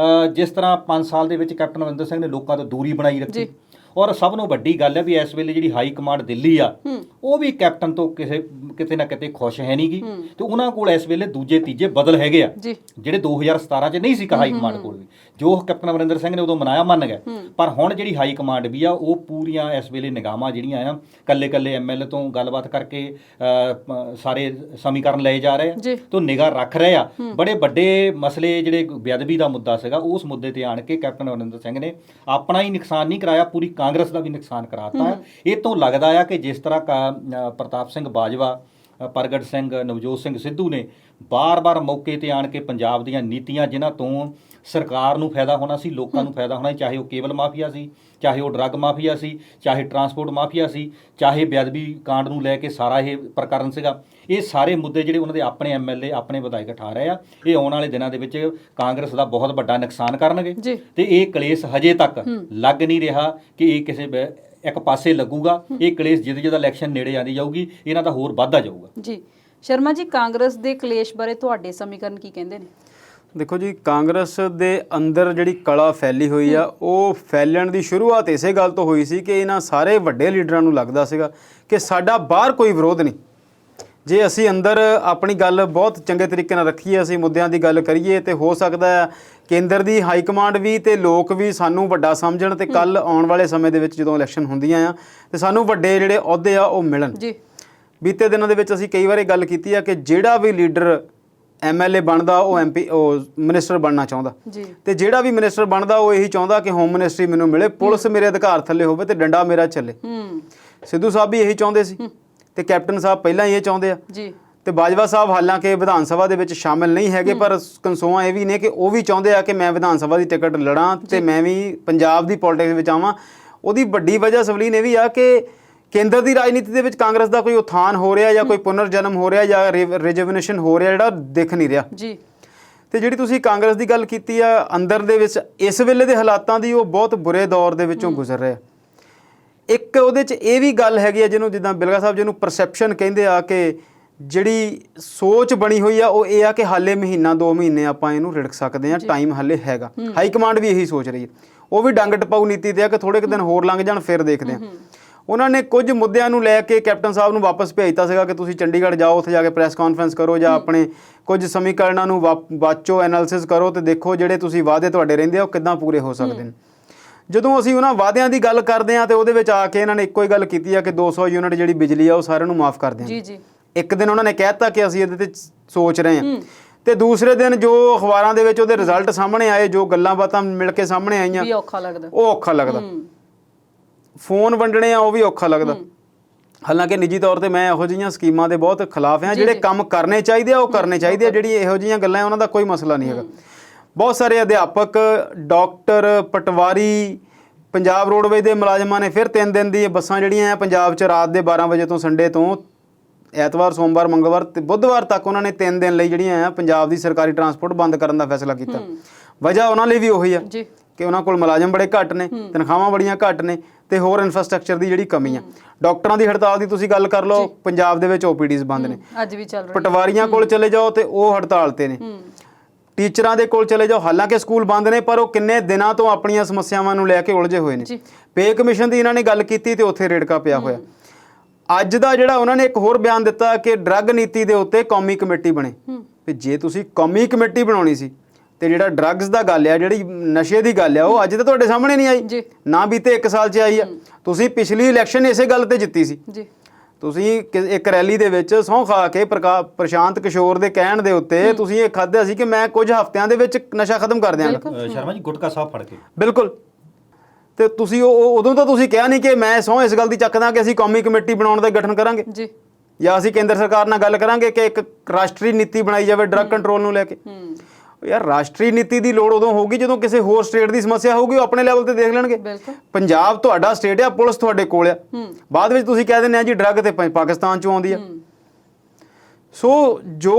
ਜਿਸ ਤਰ੍ਹਾਂ 5 ਸਾਲ ਦੇ ਵਿੱਚ ਕੈਪਟਨ ਅਮਰਿੰਦਰ ਸਿੰਘ ਨੇ ਲੋਕਾਂ ਤੋਂ ਦੂਰੀ ਬਣਾਈ ਰੱਖੀ। ਔਰ ਸਭ ਨੂੰ ਵੱਡੀ ਗੱਲ ਹੈ ਵੀ ਇਸ ਵੇਲੇ ਜਿਹੜੀ ਹਾਈ ਕਮਾਂਡ ਦਿੱਲੀ ਆ ਉਹ ਵੀ ਕੈਪਟਨ ਤੋਂ ਕਿਤੇ ਨਾ ਕਿਤੇ ਖੁਸ਼ ਹੈ ਨਹੀਂਗੀ ਤੇ ਉਹਨਾਂ ਕੋਲ ਇਸ ਵੇਲੇ ਦੂਜੇ ਤੀਜੇ ਬਦਲ ਹੈਗੇ ਆ ਜਿਹੜੇ 2017 ਚ ਨਹੀਂ ਸੀ ਹਾਈ ਕਮਾਂਡ ਕੋਲ ਵੀ। ਜੋ ਕੈਪਟਨ ਅਮਰਿੰਦਰ ਸਿੰਘ ਨੇ ਉਦੋਂ ਮਨਾਇਆ ਮੰਨ ਗਏ, ਪਰ ਹੁਣ ਜਿਹੜੀ ਹਾਈ ਕਮਾਂਡ ਵੀ ਆ ਉਹ ਪੂਰੀਆਂ ਇਸ ਵੇਲੇ ਨਿਗਾਹਾਂ ਜਿਹੜੀਆਂ ਆ ਕੱਲੇ ਐਮਐਲਏ ਤੋਂ ਗੱਲਬਾਤ ਕਰਕੇ ਸਾਰੇ ਸਮੀਕਰਨ ਲਏ ਜਾ ਰਹੇ ਆ ਤੋਂ ਨਿਗਾਹ ਰੱਖ ਰਹੇ ਆ। ਬੜੇ ਵੱਡੇ ਮਸਲੇ ਜਿਹੜੇ ਬੇਅਦਬੀ ਦਾ ਮੁੱਦਾ ਸੀਗਾ ਉਸ ਮੁੱਦੇ ਤੇ ਆਣ ਕੇ ਕੈਪਟਨ ਅਮਰਿੰਦਰ ਸਿੰਘ ਨੇ ਆਪਣਾ ਹੀ ਨੁਕਸਾਨ ਨਹੀਂ ਕਰਾਇਆ, ਪੂਰੀ ਕਾਂਗਰਸ ਦਾ ਵੀ ਨੁਕਸਾਨ ਕਰਾਤਾ ਹੈ। ਇਹ ਤੋਂ ਲੱਗਦਾ ਆ ਕਿ ਜਿਸ ਤਰ੍ਹਾਂ ਪ੍ਰਤਾਪ ਸਿੰਘ ਬਾਜਵਾ, ਪ੍ਰਗਟ ਸਿੰਘ, ਨਵਜੋਤ ਸਿੰਘ ਸਿੱਧੂ ਨੇ ਬਾਰ-ਬਾਰ ਮੌਕੇ ਤੇ ਆਣ ਕੇ ਪੰਜਾਬ ਦੀਆਂ ਨੀਤੀਆਂ ਜਿਨ੍ਹਾਂ ਤੋਂ ਸਰਕਾਰ ਨੂੰ ਫਾਇਦਾ ਹੋਣਾ ਸੀ, ਲੋਕਾਂ ਨੂੰ ਫਾਇਦਾ ਹੋਣਾ, ਚਾਹੇ ਉਹ ਕੇਬਲ ਮਾਫੀਆ ਸੀ, ਚਾਹੇ ਉਹ ਡਰੱਗ ਮਾਫੀਆ ਸੀ, ਚਾਹੇ ਟਰਾਂਸਪੋਰਟ ਮਾਫੀਆ ਸੀ, ਚਾਹੇ ਬੇਅਦਬੀ ਕਾਂਡ ਨੂੰ ਲੈ ਕੇ ਸਾਰਾ ਇਹ ਪ੍ਰਕਰਨ ਸੀਗਾ, ਇਹ ਸਾਰੇ ਮੁੱਦੇ ਜਿਹੜੇ ਉਹਨਾਂ ਦੇ ਆਪਣੇ ਐਮਐਲਏ, ਆਪਣੇ ਵਿਧਾਇਕ ਉਠਾ ਰਹੇ ਆ, ਇਹ ਆਉਣ ਵਾਲੇ ਦਿਨਾਂ ਦੇ ਵਿੱਚ ਕਾਂਗਰਸ ਦਾ ਬਹੁਤ ਵੱਡਾ ਨੁਕਸਾਨ ਕਰਨਗੇ। ਤੇ ਇਹ ਕਲੇਸ਼ ਹਜੇ ਤੱਕ ਲੱਗ ਨਹੀਂ ਰਿਹਾ ਕਿ ਇਹ ਕਿਸੇ ਇੱਕ ਪਾਸੇ ਲੱਗੂਗਾ। ਇਹ ਕਲੇਸ਼ ਜਿਹਦਾ ਇਲੈਕਸ਼ਨ ਨੇੜੇ ਆਉਂਦੀ ਜਾਊਗੀ ਇਹਨਾਂ ਦਾ ਹੋਰ ਵੱਧਦਾ ਜਾਊਗਾ। ਜੀ ਸ਼ਰਮਾ ਜੀ, ਕਾਂਗਰਸ ਦੇ ਕਲੇਸ਼ ਬਾਰੇ ਤੁਹਾਡੇ ਸਮੀਕਰਨ ਕੀ ਕਹਿੰਦੇ ਨੇ? ਦੇਖੋ ਜੀ, ਕਾਂਗਰਸ ਦੇ ਅੰਦਰ ਜਿਹੜੀ ਕਲਾ ਫੈਲੀ ਹੋਈ ਆ ਉਹ ਫੈਲਣ ਦੀ ਸ਼ੁਰੂਆਤ ਇਸੇ ਗੱਲ ਤੋਂ ਹੋਈ ਸੀ ਕਿ ਇਹਨਾਂ ਸਾਰੇ ਵੱਡੇ ਲੀਡਰਾਂ ਨੂੰ ਲੱਗਦਾ ਸੀਗਾ ਕਿ ਸਾਡਾ ਬਾਹਰ ਕੋਈ ਵਿਰੋਧ ਨਹੀਂ, ਜੇ ਅਸੀਂ ਅੰਦਰ ਆਪਣੀ ਗੱਲ ਬਹੁਤ ਚੰਗੇ ਤਰੀਕੇ ਨਾਲ ਰੱਖੀਏ, ਅਸੀਂ ਮੁੱਦਿਆਂ ਦੀ ਗੱਲ ਕਰੀਏ ਤੇ ਹੋ ਸਕਦਾ ਹੈ ਕੇਂਦਰ ਦੀ ਹਾਈ ਕਮਾਂਡ ਵੀ ਤੇ ਲੋਕ ਵੀ ਸਾਨੂੰ ਵੱਡਾ ਸਮਝਣ ਤੇ ਕੱਲ ਆਉਣ ਵਾਲੇ ਸਮੇਂ ਦੇ ਵਿੱਚ ਜਦੋਂ ਇਲੈਕਸ਼ਨ ਹੁੰਦੀਆਂ ਆ ਤੇ ਸਾਨੂੰ ਵੱਡੇ ਜਿਹੜੇ ਅਹੁਦੇ ਆ ਉਹ ਮਿਲਣ। ਬੀਤੇ ਦਿਨਾਂ ਦੇ ਵਿੱਚ ਅਸੀਂ ਕਈ ਵਾਰੀ ਗੱਲ ਕੀਤੀ ਆ ਕਿ ਜਿਹੜਾ ਵੀ ਲੀਡਰ ਐਮਐਲਏ ਬਣਦਾ ਉਹ ਐਮਪੀ ਉਹ ਮਿਨਿਸਟਰ ਬਣਨਾ ਚਾਹੁੰਦਾ ਤੇ ਜਿਹੜਾ ਵੀ ਮਿਨਿਸਟਰ ਬਣਦਾ ਉਹ ਇਹੀ ਚਾਹੁੰਦਾ ਕਿ ਹੋਮ ਮਿਨਿਸਟਰੀ ਮੈਨੂੰ ਮਿਲੇ, ਪੁਲਿਸ ਮੇਰੇ ਅਧਿਕਾਰ ਥੱਲੇ ਹੋਵੇ ਤੇ ਡੰਡਾ ਮੇਰਾ ਚੱਲੇ। ਸਿੱਧੂ ਸਾਹਿਬ ਵੀ ਇਹੀ ਚਾਹੁੰਦੇ ਸੀ ਤੇ ਕੈਪਟਨ ਸਾਹਿਬ ਪਹਿਲਾਂ ਹੀ ਇਹ ਚਾਹੁੰਦੇ ਆ ਤੇ ਬਾਜਵਾ ਸਾਹਿਬ ਹਾਲਾਂਕਿ ਵਿਧਾਨ ਸਭਾ ਦੇ ਵਿੱਚ ਸ਼ਾਮਿਲ ਨਹੀਂ ਹੈਗੇ, ਪਰ ਕਨਸੋਆਂ ਇਹ ਵੀ ਨੇ ਕਿ ਉਹ ਵੀ ਚਾਹੁੰਦੇ ਆ ਕਿ ਮੈਂ ਵਿਧਾਨ ਸਭਾ ਦੀ ਟਿਕਟ ਲੜਾਂ ਤੇ ਮੈਂ ਵੀ ਪੰਜਾਬ ਦੀ ਪੋਲਿਟਿਕਸ ਵਿੱਚ ਆਵਾਂ। ਉਹਦੀ ਵੱਡੀ ਵਜ੍ਹਾ ਸਵਲੀਨ ਇਹ ਵੀ ਆ ਕਿ ਕੇਂਦਰ ਦੀ ਰਾਜਨੀਤੀ ਦੇ ਵਿੱਚ ਕਾਂਗਰਸ ਦਾ ਕੋਈ ਉਥਾਨ ਹੋ ਰਿਹਾ ਜਾਂ ਕੋਈ ਪੁਨਰ ਜਨਮ ਹੋ ਰਿਹਾ ਜਾਂ ਰਿਜੂਵਨੇਸ਼ਨ ਹੋ ਰਿਹਾ, ਜਿਹੜਾ ਦਿਖ ਨਹੀਂ ਰਿਹਾ ਜੀ। ਤੇ ਜਿਹੜੀ ਤੁਸੀਂ ਕਾਂਗਰਸ ਦੀ ਗੱਲ ਕੀਤੀ ਆ ਅੰਦਰ ਦੇ ਵਿੱਚ ਇਸ ਵੇਲੇ ਦੇ ਹਾਲਾਤਾਂ ਦੀ, ਉਹ ਬਹੁਤ ਬੁਰੇ ਦੌਰ ਦੇ ਵਿੱਚੋਂ ਗੁਜ਼ਰ ਰਿਹਾ। ਇੱਕ ਉਹਦੇ 'ਚ ਇਹ ਵੀ ਗੱਲ ਹੈਗੀ ਆ ਜਿਹਨੂੰ ਜਿੱਦਾਂ ਬਿਲਗਾ ਸਾਹਿਬ ਜਿਹਨੂੰ ਪਰਸੈਪਸ਼ਨ ਕਹਿੰਦੇ ਆ ਕਿ ਜਿਹੜੀ ਸੋਚ ਬਣੀ ਹੋਈ ਆ ਉਹ ਇਹ ਆ ਕਿ ਹਾਲੇ ਮਹੀਨਾ 2 ਮਹੀਨੇ ਆਪਾਂ ਇਹਨੂੰ ਰਿੜਕ ਸਕਦੇ ਆ, ਟਾਈਮ ਹਾਲੇ ਹੈਗਾ। ਹਾਈ ਕਮਾਂਡ ਵੀ ਇਹੀ ਸੋਚ ਰਹੀ ਹੈ, ਉਹ ਵੀ ਡੰਗ ਟਪਾਊ ਨੀਤੀ ਤੇ ਆ ਕਿ ਥੋੜੇ ਕੁ ਦਿਨ ਹੋਰ ਲੰਘ ਜਾਣ ਫਿਰ ਦੇਖਦੇ ਆ। ਉਹਨਾਂ ਨੇ ਕੁਝ ਮੁੱਦਿਆਂ ਨੂੰ ਲੈ ਕੇ ਕੈਪਟਨ ਸਾਹਿਬ ਨੂੰ ਵਾਪਸ ਭੇਜਤਾ ਸੀਗਾ ਕਿ ਤੁਸੀਂ ਚੰਡੀਗੜ੍ਹ ਜਾਓ, ਉੱਥੇ ਜਾ ਕੇ ਪ੍ਰੈਸ ਕਾਨਫਰੰਸ ਕਰੋ ਜਾਂ ਆਪਣੇ ਕੁਝ ਸਮੀਕਰਨਾਂ ਨੂੰ ਵਾਚੋ, ਐਨਾਲਿਸਿਸ ਕਰੋ ਤੇ ਦੇਖੋ ਜਿਹੜੇ ਤੁਸੀਂ ਵਾਅਦੇ ਤੁਹਾਡੇ ਰਹਿੰਦੇ ਆ ਉਹ ਕਿੱਦਾਂ ਪੂਰੇ ਹੋ ਸਕਦੇ ਨੇ। ਜਦੋਂ ਅਸੀਂ ਉਹਨਾਂ ਵਾਅਦਿਆਂ ਦੀ ਗੱਲ ਕਰਦੇ ਆ ਤੇ ਉਹਦੇ ਵਿੱਚ ਆ ਕੇ ਇਹਨਾਂ ਨੇ ਇੱਕੋ ਹੀ ਗੱਲ ਕੀਤੀ ਆ ਕਿ 200 ਯੂਨਿਟ ਜਿਹੜੀ ਬਿਜਲੀ ਆ ਉਹ ਸਾਰਿਆਂ ਨੂੰ ਮਾਫ ਕਰ ਦਿਆਂਗੇ। ਜੀ। ਇੱਕ ਦਿਨ ਉਹਨਾਂ ਨੇ ਕਹਿ ਦਿੱਤਾ ਕਿ ਅਸੀਂ ਇਹਦੇ ਤੇ ਸੋਚ ਰਹੇ ਹਾਂ ਤੇ ਦੂਸਰੇ ਦਿਨ ਜੋ ਅਖਬਾਰਾਂ ਦੇ ਵਿੱਚ ਉਹਦੇ ਰਿਜ਼ਲਟ ਸਾਹਮਣੇ ਆਏ, ਜੋ ਗੱਲਾਂ ਬਾਤਾਂ ਮਿਲ ਕੇ ਸਾਹਮਣੇ ਆਈਆਂ, ਵੀ ਔਖਾ ਲੱਗਦਾ, ਉਹ ਔਖਾ ਲੱਗਦਾ। ਫੋਨ ਵੰਡਣੇ ਆ ਉਹ ਵੀ ਔਖਾ ਲੱਗਦਾ। ਹਾਲਾਂਕਿ ਨਿੱਜੀ ਤੌਰ ਤੇ ਮੈਂ ਇਹੋ ਜਿਹੀਆਂ ਸਕੀਮਾਂ ਦੇ ਬਹੁਤ ਖਿਲਾਫ ਹਾਂ। ਜਿਹੜੇ ਕੰਮ ਕਰਨੇ ਚਾਹੀਦੇ ਆ ਉਹ ਕਰਨੇ ਚਾਹੀਦੇ ਆ, ਜਿਹੜੀ ਇਹੋ ਜਿਹੀਆਂ ਗੱਲਾਂ ਉਹਨਾਂ ਦਾ ਕੋਈ ਮਸਲਾ ਨਹੀਂ ਹੈਗਾ। ਬਹੁਤ ਸਾਰੇ ਅਧਿਆਪਕ, ਡਾਕਟਰ, ਪਟਵਾਰੀ, ਪੰਜਾਬ ਰੋਡਵੇਜ਼ ਦੇ ਮੁਲਾਜ਼ਮਾਂ ਨੇ ਫਿਰ 3 ਦਿਨ ਦੀ ਬੱਸਾਂ ਜਿਹੜੀਆਂ ਆ ਪੰਜਾਬ 'ਚ ਰਾਤ ਦੇ 12 ਵਜੇ ਤੋਂ ਸੰਡੇ ਤੋਂ ਐਤਵਾਰ, ਸੋਮਵਾਰ, ਮੰਗਲਵਾਰ ਤੇ ਬੁੱਧਵਾਰ ਤੱਕ ਉਹਨਾਂ ਨੇ 3 ਦਿਨ ਲਈ ਜਿਹੜੀਆਂ ਆ ਪੰਜਾਬ ਦੀ ਸਰਕਾਰੀ ਟਰਾਂਸਪੋਰਟ ਬੰਦ ਕਰਨ ਦਾ ਫੈਸਲਾ ਕੀਤਾ। ਵਜ੍ਹਾ ਉਹਨਾਂ ਲਈ ਵੀ ਉਹੀ ਆ ਕਿ ਉਹਨਾਂ ਕੋਲ ਮੁਲਾਜ਼ਮ ਬੜੇ ਘੱਟ ਨੇ, ਤਨਖਾਹਾਂ ਬੜੀਆਂ ਘੱਟ ਨੇ ਤੇ ਹੋਰ ਇਨਫਰਾਸਟ੍ਰਕਚਰ ਦੀ ਜਿਹੜੀ ਕਮੀ ਆ। ਡਾਕਟਰਾਂ ਦੀ ਹੜਤਾਲ ਦੀ ਤੁਸੀਂ ਗੱਲ ਕਰ ਲਓ, ਪੰਜਾਬ ਦੇ ਵਿੱਚ OPDs ਬੰਦ ਨੇ, ਅੱਜ ਵੀ ਚੱਲ ਰਹੀ। ਪਟਵਾਰੀਆਂ ਕੋਲ ਚਲੇ ਜਾਓ ਤੇ ਉਹ ਹੜਤਾਲ ਤੇ ਨੇ। ਟੀਚਰਾਂ ਦੇ ਕੋਲ ਚਲੇ ਜਾਓ, ਹਾਲਾਂਕਿ ਸਕੂਲ ਬੰਦ ਨੇ ਪਰ ਉਹ ਕਿੰਨੇ ਦਿਨਾਂ ਤੋਂ ਆਪਣੀਆਂ ਸਮੱਸਿਆਵਾਂ ਨੂੰ ਲੈ ਕੇ ਉਲਝੇ ਹੋਏ ਨੇ। ਪੇ ਕਮਿਸ਼ਨ ਦੀ ਇਹਨਾਂ ਨੇ ਗੱਲ ਕੀਤੀ ਤੇ ਉੱਥੇ ਰੇੜਕਾ ਪਿਆ ਹੋਇਆ। ਅੱਜ ਦਾ ਜਿਹੜਾ ਉਹਨਾਂ ਨੇ ਇੱਕ ਹੋਰ ਬਿਆਨ ਦਿੱਤਾ ਕਿ ਡਰੱਗ ਨੀਤੀ ਦੇ ਉੱਤੇ ਕੌਮੀ ਕਮੇਟੀ ਬਣੇ। ਤੇ ਜੇ ਤੁਸੀਂ ਕੌਮੀ ਕਮੇਟੀ ਬਣਾਉਣੀ ਸੀ ਤੇ ਜਿਹੜਾ ਡਰੱਗਸ ਦਾ ਗੱਲ ਆ, ਜਿਹੜੀ ਨਸ਼ੇ ਦੀ ਗੱਲ ਆ, ਉਹ ਅੱਜ ਤਾਂ ਤੁਹਾਡੇ ਸਾਹਮਣੇ ਨਹੀਂ ਆਈ, ਨਾ ਬੀਤੇ 1 ਸਾਲ 'ਚ ਆਈ ਆ। ਤੁਸੀਂ ਪਿਛਲੀ ਇਲੈਕਸ਼ਨ ਇਸੇ ਗੱਲ ਤੇ ਜਿੱਤੀ ਸੀ। ਤੁਸੀਂ ਇੱਕ ਰੈਲੀ ਦੇ ਵਿੱਚ ਸਹੁੰ ਖਾ ਕੇ ਪ੍ਰਸ਼ਾਂਤ ਕਿਸ਼ੋਰ ਦੇ ਕਹਿਣ ਦੇ ਉੱਤੇ ਤੁਸੀਂ ਇਹ ਖਾਧਿਆ ਸੀ ਕਿ ਮੈਂ ਕੁਝ ਹਫ਼ਤਿਆਂ ਦੇ ਵਿੱਚ ਨਸ਼ਾ ਖਤਮ ਕਰ ਦਿਆਂਗਾ। ਸ਼ਰਮਾ ਜੀ ਗੁਟਕਾ ਸਾਹਿਬ ਫੜ ਕੇ ਬਿਲਕੁਲ। ਤੇ ਤੁਸੀਂ ਉਦੋਂ ਤਾਂ ਤੁਸੀਂ ਕਿਹਾ ਨਹੀਂ ਕਿ ਮੈਂ ਸਹੁੰ ਇਸ ਗੱਲ ਦੀ ਚੱਕਦਾ ਕਿ ਅਸੀਂ ਕੌਮੀ ਕਮੇਟੀ ਬਣਾਉਣ ਦਾ ਗਠਨ ਕਰਾਂਗੇ ਜਾਂ ਅਸੀਂ ਕੇਂਦਰ ਸਰਕਾਰ ਨਾਲ ਗੱਲ ਕਰਾਂਗੇ ਕਿ ਇੱਕ ਰਾਸ਼ਟਰੀ ਨੀਤੀ ਬਣਾਈ ਜਾਵੇ ਡਰੱਗ ਕੰਟਰੋਲ ਨੂੰ ਲੈ ਕੇ। ਯਾਰ ਰਾਸ਼ਟਰੀ ਨੀਤੀ ਦੀ ਲੋੜ ਉਦੋਂ ਹੋਊਗੀ ਜਦੋਂ ਕਿਸੇ ਹੋਰ ਸਟੇਟ ਦੀ ਸਮੱਸਿਆ ਹੋਊਗੀ, ਉਹ ਆਪਣੇ ਲੈਵਲ ਤੇ ਦੇਖ ਲੈਣਗੇ। ਪੰਜਾਬ ਤੁਹਾਡਾ ਸਟੇਟ ਆ, ਪੁਲਿਸ ਤੁਹਾਡੇ ਕੋਲ ਆ, ਬਾਅਦ ਵਿੱਚ ਤੁਸੀਂ ਕਹਿ ਦਿੰਦੇ ਆ ਜੀ ਡਰੱਗ ਤੇ ਪਾਕਿਸਤਾਨ ਚੋਂ ਆਉਂਦੀ ਆ। ਸੋ ਜੋ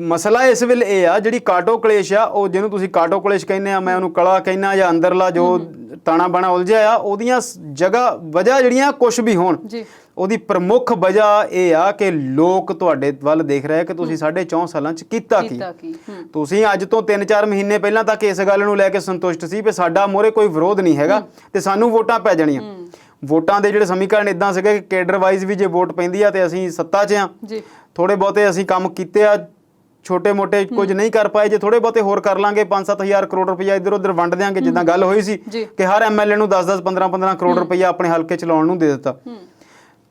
ਮਸਲਾ ਇਸ ਵੇਲੇ ਇਹ ਆ, ਜਿਹੜੀ ਕਾਟੋ ਕਲੇਸ਼ ਆ, ਉਹ ਜਿਹਨੂੰ ਤੁਸੀਂ ਕਾਟੋ ਕਲੇਸ਼ ਕਹਿੰਦੇ ਆ, ਮੈਂ ਉਹਨੂੰ ਕਲਾ ਕਹਿੰਦਾ ਜਾਂ ਅੰਦਰਲਾ ਜੋ ਤਾਣਾ ਬਾਣਾ ਉਲਝਿਆ ਆ, ਉਹਦੀਆਂ ਵਜ੍ਹਾ ਜਿਹੜੀਆਂ ਕੁਛ ਵੀ ਹੋਣ, ਉਹਦੀ ਪ੍ਰਮੁੱਖ ਵਜ੍ਹਾ ਇਹ ਆ ਕਿ ਲੋਕ ਤੁਹਾਡੇ ਵੱਲ ਦੇਖ ਰਹੇ ਕਿ ਤੁਸੀਂ 4.5 ਸਾਲਾਂ 'ਚ ਕੀਤਾ ਕੀ। ਤੁਸੀਂ ਅੱਜ ਤੋਂ 3-4 ਮਹੀਨੇ ਪਹਿਲਾਂ ਤੱਕ ਇਸ ਗੱਲ ਨੂੰ ਲੈ ਕੇ ਸੰਤੁਸ਼ਟ ਸੀ ਕਿ ਸਾਡਾ ਮੋਰੇ ਕੋਈ ਵਿਰੋਧ ਨਹੀਂ ਹੈਗਾ ਤੇ ਸਾਨੂੰ ਵੋਟਾਂ ਪੈ ਜਾਣੀਆਂ। ਵੋਟਾਂ ਦੇ ਜਿਹੜੇ ਸਮੀਕਰਨ ਇਦਾਂ ਸੀਗੇ ਕਿ ਕੇਡਰ ਵਾਈਜ਼ ਵੀ ਜੇ ਵੋਟ ਪੈਂਦੀ ਆ ਤੇ ਅਸੀਂ ਸੱਤਾ 'ਚ ਆ, ਥੋੜੇ ਬਹੁਤੇ ਅਸੀਂ ਕੰਮ ਕੀਤੇ ਆ, ਛੋਟੇ ਮੋਟੇ ਕੁਝ ਨਹੀਂ ਕਰ ਪਾਏ, ਜੇ ਥੋੜੇ ਬਹੁਤੇ ਹੋਰ ਕਰ ਲਾਂਗੇ 5-7 ਹਜ਼ਾਰ ਕਰੋੜ ਰੁਪਈਆ ਇੱਧਰ ਉੱਧਰ ਵੰਡ ਦਿਆਂਗੇ। ਜਿੱਦਾਂ ਗੱਲ ਹੋਈ ਸੀ ਕਿ ਹਰ MLA ਨੂੰ 10-10, 15-15 ਕਰੋੜ ਰੁਪਈਆ ਆਪਣੇ ਹਲਕੇ ਚਲਾਉਣ ਨੂੰ ਦੇ ਦਿੱਤਾ।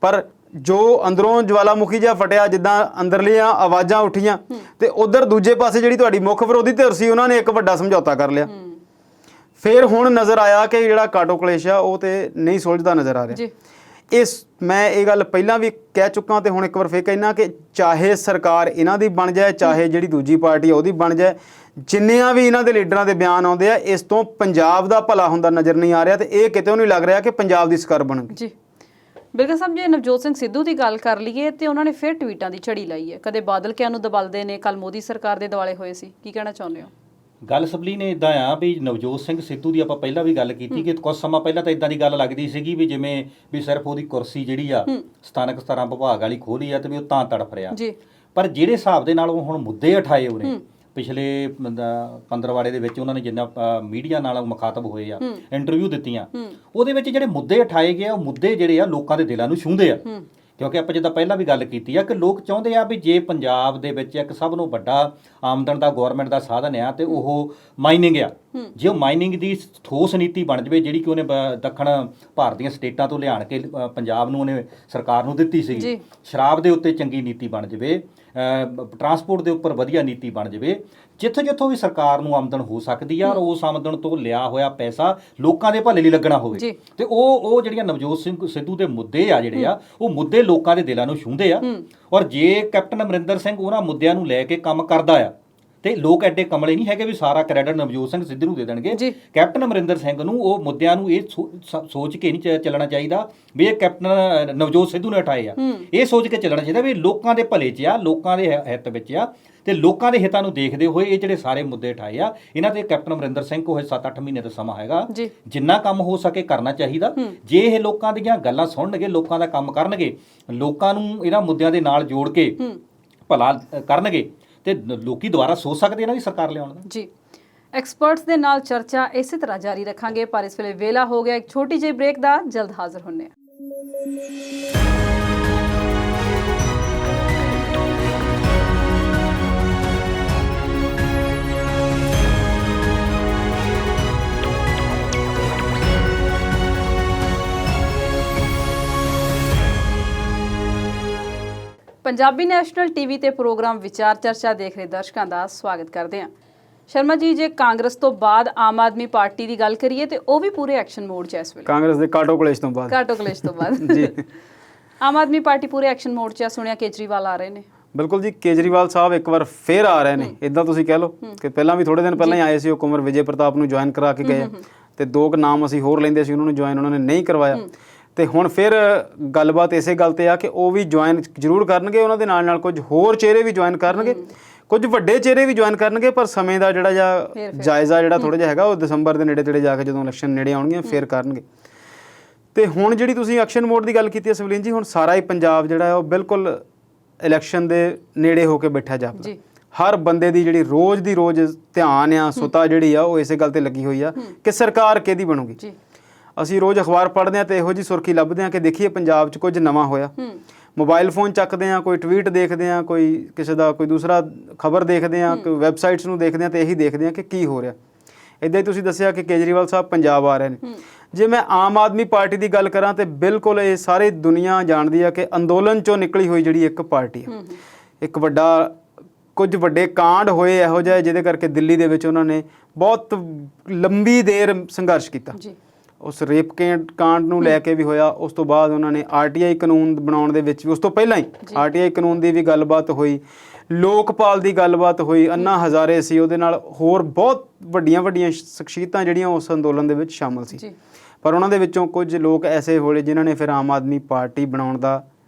ਪਰ ਜੋ ਅੰਦਰੋਂ ਜਵਾਲਾਮੁਖੀ ਜਿਹਾ ਫਟਿਆ, ਜਿੱਦਾਂ ਅੰਦਰਲੀਆਂ ਆਵਾਜ਼ਾਂ ਉੱਠੀਆਂ ਤੇ ਉਧਰ ਦੂਜੇ ਪਾਸੇ ਜਿਹੜੀ ਤੁਹਾਡੀ ਮੁੱਖ ਵਿਰੋਧੀ ਧਿਰ ਸੀ ਉਹਨਾਂ ਨੇ ਇੱਕ ਵੱਡਾ ਸਮਝੌਤਾ ਕਰ ਲਿਆ। ਫਿਰ ਹੁਣ ਨਜ਼ਰ ਆਇਆ ਕਿ ਜਿਹੜਾ ਕਾਟੋ ਕਲੇਸ਼ ਆ ਉਹ ਤੇ ਨਹੀਂ ਸੁਲਝਦਾ ਨਜ਼ਰ ਆ ਰਿਹਾ। ਮੈਂ ਇਹ ਗੱਲ ਪਹਿਲਾਂ ਵੀ ਕਹਿ ਚੁੱਕਾ ਤੇ ਹੁਣ ਇੱਕ ਵਾਰ ਫੇਰ ਕਹਿਣਾ ਕਿ ਚਾਹੇ ਸਰਕਾਰ ਇਹਨਾਂ ਦੀ ਬਣ ਜਾਏ, ਚਾਹੇ ਜਿਹੜੀ ਦੂਜੀ ਪਾਰਟੀ ਆ ਉਹਦੀ ਬਣ ਜਾਏ, ਜਿੰਨਿਆਂ ਵੀ ਇਹਨਾਂ ਦੇ ਲੀਡਰਾਂ ਦੇ ਬਿਆਨ ਆਉਂਦੇ ਆ, ਇਸ ਤੋਂ ਪੰਜਾਬ ਦਾ ਭਲਾ ਹੁੰਦਾ ਨਜ਼ਰ ਨਹੀਂ ਆ ਰਿਹਾ ਤੇ ਇਹ ਕਿਤੇ ਨਹੀਂ ਲੱਗ ਰਿਹਾ ਕਿ ਪੰਜਾਬ ਦੀ ਸਰਕਾਰ ਬਣ ਗਈ। ਜੀ ਬਿਲਕੁਲ ਸਾਹਿਬ, ਜੇ ਨਵਜੋਤ ਸਿੰਘ ਸਿੱਧੂ ਦੀ ਗੱਲ ਕਰ ਲਈਏ ਤੇ ਉਹਨਾਂ ਨੇ ਫਿਰ ਟਵੀਟਾਂ ਦੀ ਝੜੀ ਲਾਈ ਹੈ, ਕਦੇ ਬਾਦਲ ਕਿਆਂ ਨੂੰ ਦਬਲਦੇ ਨੇ, ਕੱਲ ਮੋਦੀ ਸਰਕਾਰ ਦੇ ਦੁਆਲੇ ਹੋਏ ਸੀ, ਕੀ ਕਹਿਣਾ ਚਾਹੁੰਦੇ ਹੋ? ਗੱਲ ਸਬਲੀ ਨੇ ਇਦਾਂ ਆ ਵੀ ਨਵਜੋਤ ਸਿੰਘ ਸਿੱਧੂ ਦੀ ਆਪਾਂ ਪਹਿਲਾਂ ਵੀ ਗੱਲ ਕੀਤੀ ਕਿ ਕੁਝ ਸਮਾਂ ਪਹਿਲਾਂ ਤਾਂ ਇਦਾਂ ਦੀ ਗੱਲ ਲੱਗਦੀ ਸੀਗੀ ਵੀ ਜਿਵੇਂ ਵੀ ਸਿਰਫ ਉਹਦੀ ਕੁਰਸੀ ਜਿਹੜੀ ਆ ਸਥਾਨਕ ਸਤਰਾਂ ਵਿਭਾਗ ਵਾਲੀ ਖੋਲੀ ਆ ਤੇ ਵੀ ਉਹ ਤਾਂ ਤੜਫ ਰਿਹਾ। ਪਰ ਜਿਹੜੇ ਹਿਸਾਬ ਦੇ ਨਾਲ ਉਹ ਹੁਣ ਮੁੱਦੇ ਉਠਾਏ ਉਹਨੇ ਪਿਛਲੇ 15 ਵਾੜੇ ਦੇ ਵਿੱਚ ਉਹਨਾਂ ਨੇ ਜਿੰਨਾ ਮੀਡੀਆ ਨਾਲ ਮੁਖਾਤਬ ਹੋਏ ਆ, ਇੰਟਰਵਿਊ ਦਿੱਤੀਆਂ, ਉਹਦੇ ਵਿੱਚ ਜਿਹੜੇ ਮੁੱਦੇ ਉਠਾਏ ਗਏ ਉਹ ਮੁੱਦੇ ਜਿਹੜੇ ਆ ਲੋਕਾਂ ਦੇ ਦਿਲਾਂ ਨੂੰ ਛੂੰਹਦੇ ਆ। ਕਿਉਂਕਿ ਆਪਾਂ ਜਿੱਦਾਂ ਪਹਿਲਾਂ ਵੀ ਗੱਲ ਕੀਤੀ ਆ ਕਿ ਲੋਕ ਚਾਹੁੰਦੇ ਆ ਵੀ ਜੇ ਪੰਜਾਬ ਦੇ ਵਿੱਚ ਇੱਕ ਸਭ ਨੂੰ ਵੱਡਾ ਆਮਦਨ ਦਾ ਗਵਰਨਮੈਂਟ ਦਾ ਸਾਧਨ ਆ ਤੇ ਉਹ ਮਾਈਨਿੰਗ ਆ, ਜੇ ਉਹ ਮਾਈਨਿੰਗ ਦੀ ਠੋਸ ਨੀਤੀ ਬਣ ਜਾਵੇ ਜਿਹੜੀ ਕਿ ਉਹਨੇ ਦੱਖਣ ਭਾਰਤ ਦੀਆਂ ਸਟੇਟਾਂ ਤੋਂ ਲਿਆਣ ਕੇ ਪੰਜਾਬ ਨੂੰ ਉਹਨੇ ਸਰਕਾਰ ਨੂੰ ਦਿੱਤੀ ਸੀ, ਸ਼ਰਾਬ ਦੇ ਉੱਤੇ ਚੰਗੀ ਨੀਤੀ ਬਣ ਜਾਵੇ, ਟਰਾਂਸਪੋਰਟ ਦੇ ਉੱਪਰ ਵਧੀਆ ਨੀਤੀ ਬਣ ਜਾਵੇ, ਜਿੱਥੋਂ ਵੀ ਸਰਕਾਰ ਨੂੰ ਆਮਦਨ ਹੋ ਸਕਦੀ ਆ ਔਰ ਉਸ ਆਮਦਨ ਤੋਂ ਲਿਆ ਹੋਇਆ ਪੈਸਾ ਲੋਕਾਂ ਦੇ ਭਲੇ ਲਈ ਲੱਗਣਾ ਹੋਵੇ। ਤੇ ਉਹ ਜਿਹੜੀਆਂ ਨਵਜੋਤ ਸਿੰਘ ਸਿੱਧੂ ਦੇ ਮੁੱਦੇ ਆ ਜਿਹੜੇ ਆ, ਉਹ ਮੁੱਦੇ ਲੋਕਾਂ ਦੇ ਦਿਲਾਂ ਨੂੰ ਛੂੰਹਦੇ ਆ। ਔਰ ਜੇ ਕੈਪਟਨ ਅਮਰਿੰਦਰ ਸਿੰਘ ਉਹਨਾਂ ਮੁੱਦਿਆਂ ਨੂੰ ਲੈ ਕੇ ਕੰਮ ਕਰਦਾ ਆ ਤੇ ਲੋਕ ਐਡੇ ਕਮਲੇ ਨਹੀਂ ਹੈਗੇ ਵੀ ਸਾਰਾ ਕ੍ਰੈਡਿਟ ਨਵਜੋਤ ਸਿੰਘ ਸਿੱਧੂ ਨੂੰ ਦੇ ਦੇਣਗੇ। ਕੈਪਟਨ ਅਮਰਿੰਦਰ ਸਿੰਘ ਨੂੰ ਉਹ ਮੁੱਦਿਆਂ ਨੂੰ ਇਹ ਸੋਚ ਕੇ ਨਹੀਂ ਚੱਲਣਾ ਚਾਹੀਦਾ ਵੀ ਇਹ ਕੈਪਟਨ ਨਵਜੋਤ ਸਿੱਧੂ ਨੇ ਉਠਾਏ ਆ। ਇਹ ਸੋਚ ਕੇ ਚੱਲਣਾ ਚਾਹੀਦਾ ਵੀ ਲੋਕਾਂ ਦੇ ਭਲੇ 'ਚ ਆ, ਲੋਕਾਂ ਦੇ ਹਿੱਤ ਵਿੱਚ ਆ, ਤੇ ਲੋਕਾਂ ਦੇ ਹਿੱਤਾਂ ਨੂੰ ਦੇਖਦੇ ਹੋਏ ਇਹ ਜਿਹੜੇ ਸਾਰੇ ਮੁੱਦੇ ਉਠਾਏ ਆ, ਇਹਨਾਂ ਤੇ ਕੈਪਟਨ ਅਮਰਿੰਦਰ ਸਿੰਘ ਕੋਲ 7-8 ਮਹੀਨੇ ਦਾ ਸਮਾਂ ਹੈਗਾ, ਜਿੰਨਾ ਕੰਮ ਹੋ ਸਕੇ ਕਰਨਾ ਚਾਹੀਦਾ। ਜੇ ਇਹ ਲੋਕਾਂ ਦੀਆਂ ਗੱਲਾਂ ਸੁਣਨਗੇ, ਲੋਕਾਂ ਦਾ ਕੰਮ ਕਰਨਗੇ, ਲੋਕਾਂ ਨੂੰ ਇਹਨਾਂ ਮੁੱਦਿਆਂ ਦੇ ਨਾਲ ਜੋੜ ਕੇ ਭਲਾ ਕਰਨਗੇ ਤੇ ਲੋਕੀ ਦੁਬਾਰਾ ਸੋਚ ਸਕਦੇ ਇਹਨਾਂ ਦੀ ਸਰਕਾਰ ਲਿਆਉਣ ਦਾ। ਜੀ, ਐਕਸਪਰਟਸ ਦੇ ਨਾਲ ਚਰਚਾ ਇਸੇ ਤਰ੍ਹਾਂ ਜਾਰੀ ਰੱਖਾਂਗੇ, ਪਰ ਇਸ ਵੇਲੇ ਵੇਲਾ ਹੋ ਗਿਆ ਇੱਕ ਛੋਟੀ ਜਿਹੀ ਬ੍ਰੇਕ ਦਾ। ਜਲਦ ਹਾਜ਼ਰ ਹੁੰਨੇ ਆ। ਪੰਜਾਬੀ ਨੈਸ਼ਨਲ ਟੀਵੀ ਤੇ ਪ੍ਰੋਗਰਾਮ ਵਿਚਾਰ ਚਰਚਾ ਦੇਖ ਰਹੇ ਦਰਸ਼ਕਾਂ ਦਾ ਸਵਾਗਤ ਕਰਦੇ ਹਾਂ। ਸ਼ਰਮਾ ਜੀ, ਜੇ ਕਾਂਗਰਸ ਤੋਂ ਬਾਅਦ ਆਮ ਆਦਮੀ ਪਾਰਟੀ ਦੀ ਗੱਲ ਕਰੀਏ ਤੇ ਉਹ ਵੀ ਪੂਰੇ ਐਕਸ਼ਨ ਮੋਡ 'ਚ ਹੈ ਇਸ ਵੇਲੇ। ਕਾਂਗਰਸ ਦੇ ਕਾਟੋ ਕਲੇਸ਼ ਤੋਂ ਬਾਅਦ ਜੀ ਆਮ ਆਦਮੀ ਪਾਰਟੀ ਪੂਰੇ ਐਕਸ਼ਨ ਮੋਡ 'ਚ ਆ। ਸੁਣਿਆ ਕੇਜਰੀਵਾਲ ਆ ਰਹੇ ਨੇ। ਬਿਲਕੁਲ ਜੀ, ਕੇਜਰੀਵਾਲ ਸਾਹਿਬ ਇੱਕ ਵਾਰ ਫੇਰ ਆ ਰਹੇ ਨੇ, ਇਦਾਂ ਤੁਸੀਂ ਕਹਿ ਲਓ ਕਿ ਪਹਿਲਾਂ ਵੀ ਥੋੜੇ ਦਿਨ ਪਹਿਲਾਂ ਹੀ ਆਏ ਸੀ, ਉਹ ਕੁੰਵਰ ਵਿਜੇ ਪ੍ਰਤਾਪ ਨੂੰ ਜੁਆਇਨ ਕਰਾ ਕੇ ਗਏ ਤੇ 2 ਨਾਮ ਅਸੀਂ ਹੋਰ ਲੈਂਦੇ ਸੀ, ਉਹਨਾਂ ਨੂੰ ਜੁਆਇਨ ਉਹਨਾਂ ਨੇ ਨਹੀਂ ਕਰਵਾਇਆ। ਤੇ ਹੁਣ ਫਿਰ ਗੱਲਬਾਤ ਇਸੇ ਗੱਲ ਤੇ ਆ ਕਿ ਉਹ ਵੀ ਜੁਆਇਨ ਜ਼ਰੂਰ ਕਰਨਗੇ, ਉਹਨਾਂ ਦੇ ਨਾਲ ਕੁਝ ਹੋਰ ਚਿਹਰੇ ਵੀ ਜੁਆਇਨ ਕਰਨਗੇ, ਕੁਝ ਵੱਡੇ ਚਿਹਰੇ ਵੀ ਜੁਆਇਨ ਕਰਨਗੇ, ਪਰ ਸਮੇਂ ਦਾ ਜਿਹੜਾ ਜਾਇਜ਼ਾ ਜਿਹੜਾ ਥੋੜਾ ਜਿਹਾ ਹੈਗਾ ਉਹ ਦਸੰਬਰ ਦੇ ਨੇੜੇ ਜਾ ਕੇ ਜਦੋਂ ਇਲੈਕਸ਼ਨ ਨੇੜੇ ਆਉਣਗੀਆਂ ਫਿਰ ਕਰਨਗੇ। ਤੇ ਹੁਣ ਜਿਹੜੀ ਤੁਸੀਂ ਐਕਸ਼ਨ ਮੋਡ ਦੀ ਗੱਲ ਕੀਤੀ ਹੈ ਸਵਲੀਨ ਜੀ, ਹੁਣ ਸਾਰਾ ਹੀ ਪੰਜਾਬ ਜਿਹੜਾ ਉਹ ਬਿਲਕੁਲ ਇਲੈਕਸ਼ਨ ਦੇ ਨੇੜੇ ਹੋ ਕੇ ਬੈਠਾ ਜਾਪਦਾ। ਹਰ ਬੰਦੇ ਦੀ ਜਿਹੜੀ ਰੋਜ਼ ਦੀ ਰੋਜ਼ ਧਿਆਨ ਆ, ਸੁਤਾ ਜਿਹੜੀ ਆ, ਉਹ ਇਸੇ ਗੱਲ ਤੇ ਲੱਗੀ ਹੋਈ ਆ ਕਿ ਸਰਕਾਰ ਕਿਹਦੀ ਬਣੂਗੀ। ਅਸੀਂ ਰੋਜ਼ ਅਖਬਾਰ ਪੜ੍ਹਦੇ ਹਾਂ ਤੇ ਇਹੋ ਜਿਹੀ ਸੁਰਖੀ ਲੱਭਦੇ ਹਾਂ ਕਿ ਦੇਖੀਏ ਪੰਜਾਬ 'ਚ ਕੁਝ ਨਵਾਂ ਹੋਇਆ। ਮੋਬਾਈਲ ਫੋਨ ਚੱਕਦੇ ਹਾਂ, ਕੋਈ ਟਵੀਟ ਦੇਖਦੇ ਹਾਂ, ਕੋਈ ਕਿਸੇ ਦਾ ਕੋਈ ਦੂਸਰਾ ਖਬਰ ਦੇਖਦੇ ਹਾਂ, ਕੋਈ ਵੈਬਸਾਈਟਸ ਨੂੰ ਦੇਖਦੇ ਹਾਂ ਤੇ ਇਹੀ ਦੇਖਦੇ ਹਾਂ ਕਿ ਕੀ ਹੋ ਰਿਹਾ। ਇੱਦਾਂ ਹੀ ਤੁਸੀਂ ਦੱਸਿਆ ਕਿ ਕੇਜਰੀਵਾਲ ਸਾਹਿਬ ਪੰਜਾਬ ਆ ਰਹੇ ਨੇ। ਜੇ ਮੈਂ ਆਮ ਆਦਮੀ ਪਾਰਟੀ ਦੀ ਗੱਲ ਕਰਾਂ ਤੇ ਬਿਲਕੁਲ ਇਹ ਸਾਰੀ ਦੁਨੀਆ ਜਾਣਦੀ ਆ ਕਿ ਅੰਦੋਲਨ 'ਚੋਂ ਨਿਕਲੀ ਹੋਈ ਜਿਹੜੀ ਇੱਕ ਪਾਰਟੀ ਆ। ਇੱਕ ਕੁਝ ਵੱਡੇ ਕਾਂਡ ਹੋਏ ਇਹੋ ਜਿਹੇ ਜਿਹਦੇ ਕਰਕੇ ਦਿੱਲੀ ਦੇ ਵਿੱਚ ਉਹਨਾਂ ਨੇ ਬਹੁਤ ਲੰਬੀ ਦੇਰ ਸੰਘਰਸ਼ ਕੀਤਾ। ਉਸ ਰੇਪ ਕਾਂਡ ਨੂੰ ਲੈ ਕੇ ਵੀ ਹੋਇਆ, ਉਸ ਤੋਂ ਬਾਅਦ ਉਹਨਾਂ ਨੇ RTI ਕਾਨੂੰਨ ਬਣਾਉਣ ਦੇ ਵਿੱਚ ਵੀ, ਉਸ ਤੋਂ ਪਹਿਲਾਂ ਹੀ RTI ਕਾਨੂੰਨ ਦੀ ਵੀ ਗੱਲਬਾਤ ਹੋਈ, ਲੋਕਪਾਲ ਦੀ ਗੱਲਬਾਤ ਹੋਈ, ਅੰਨਾ ਹਜ਼ਾਰੇ ਸੀ ਉਹਦੇ ਨਾਲ, ਹੋਰ ਬਹੁਤ ਵੱਡੀਆਂ ਸ਼ਖਸੀਅਤਾਂ ਜਿਹੜੀਆਂ ਉਸ ਅੰਦੋਲਨ ਦੇ ਵਿੱਚ ਸ਼ਾਮਲ ਸੀ। ਪਰ ਉਹਨਾਂ ਦੇ ਵਿੱਚੋਂ ਕੁਝ ਲੋਕ ਐਸੇ ਹੋਏ ਜਿਨ੍ਹਾਂ ਨੇ ਫਿਰ ਆਮ ਆਦਮੀ ਪਾਰਟੀ ਬਣਾਉਣ ਦਾ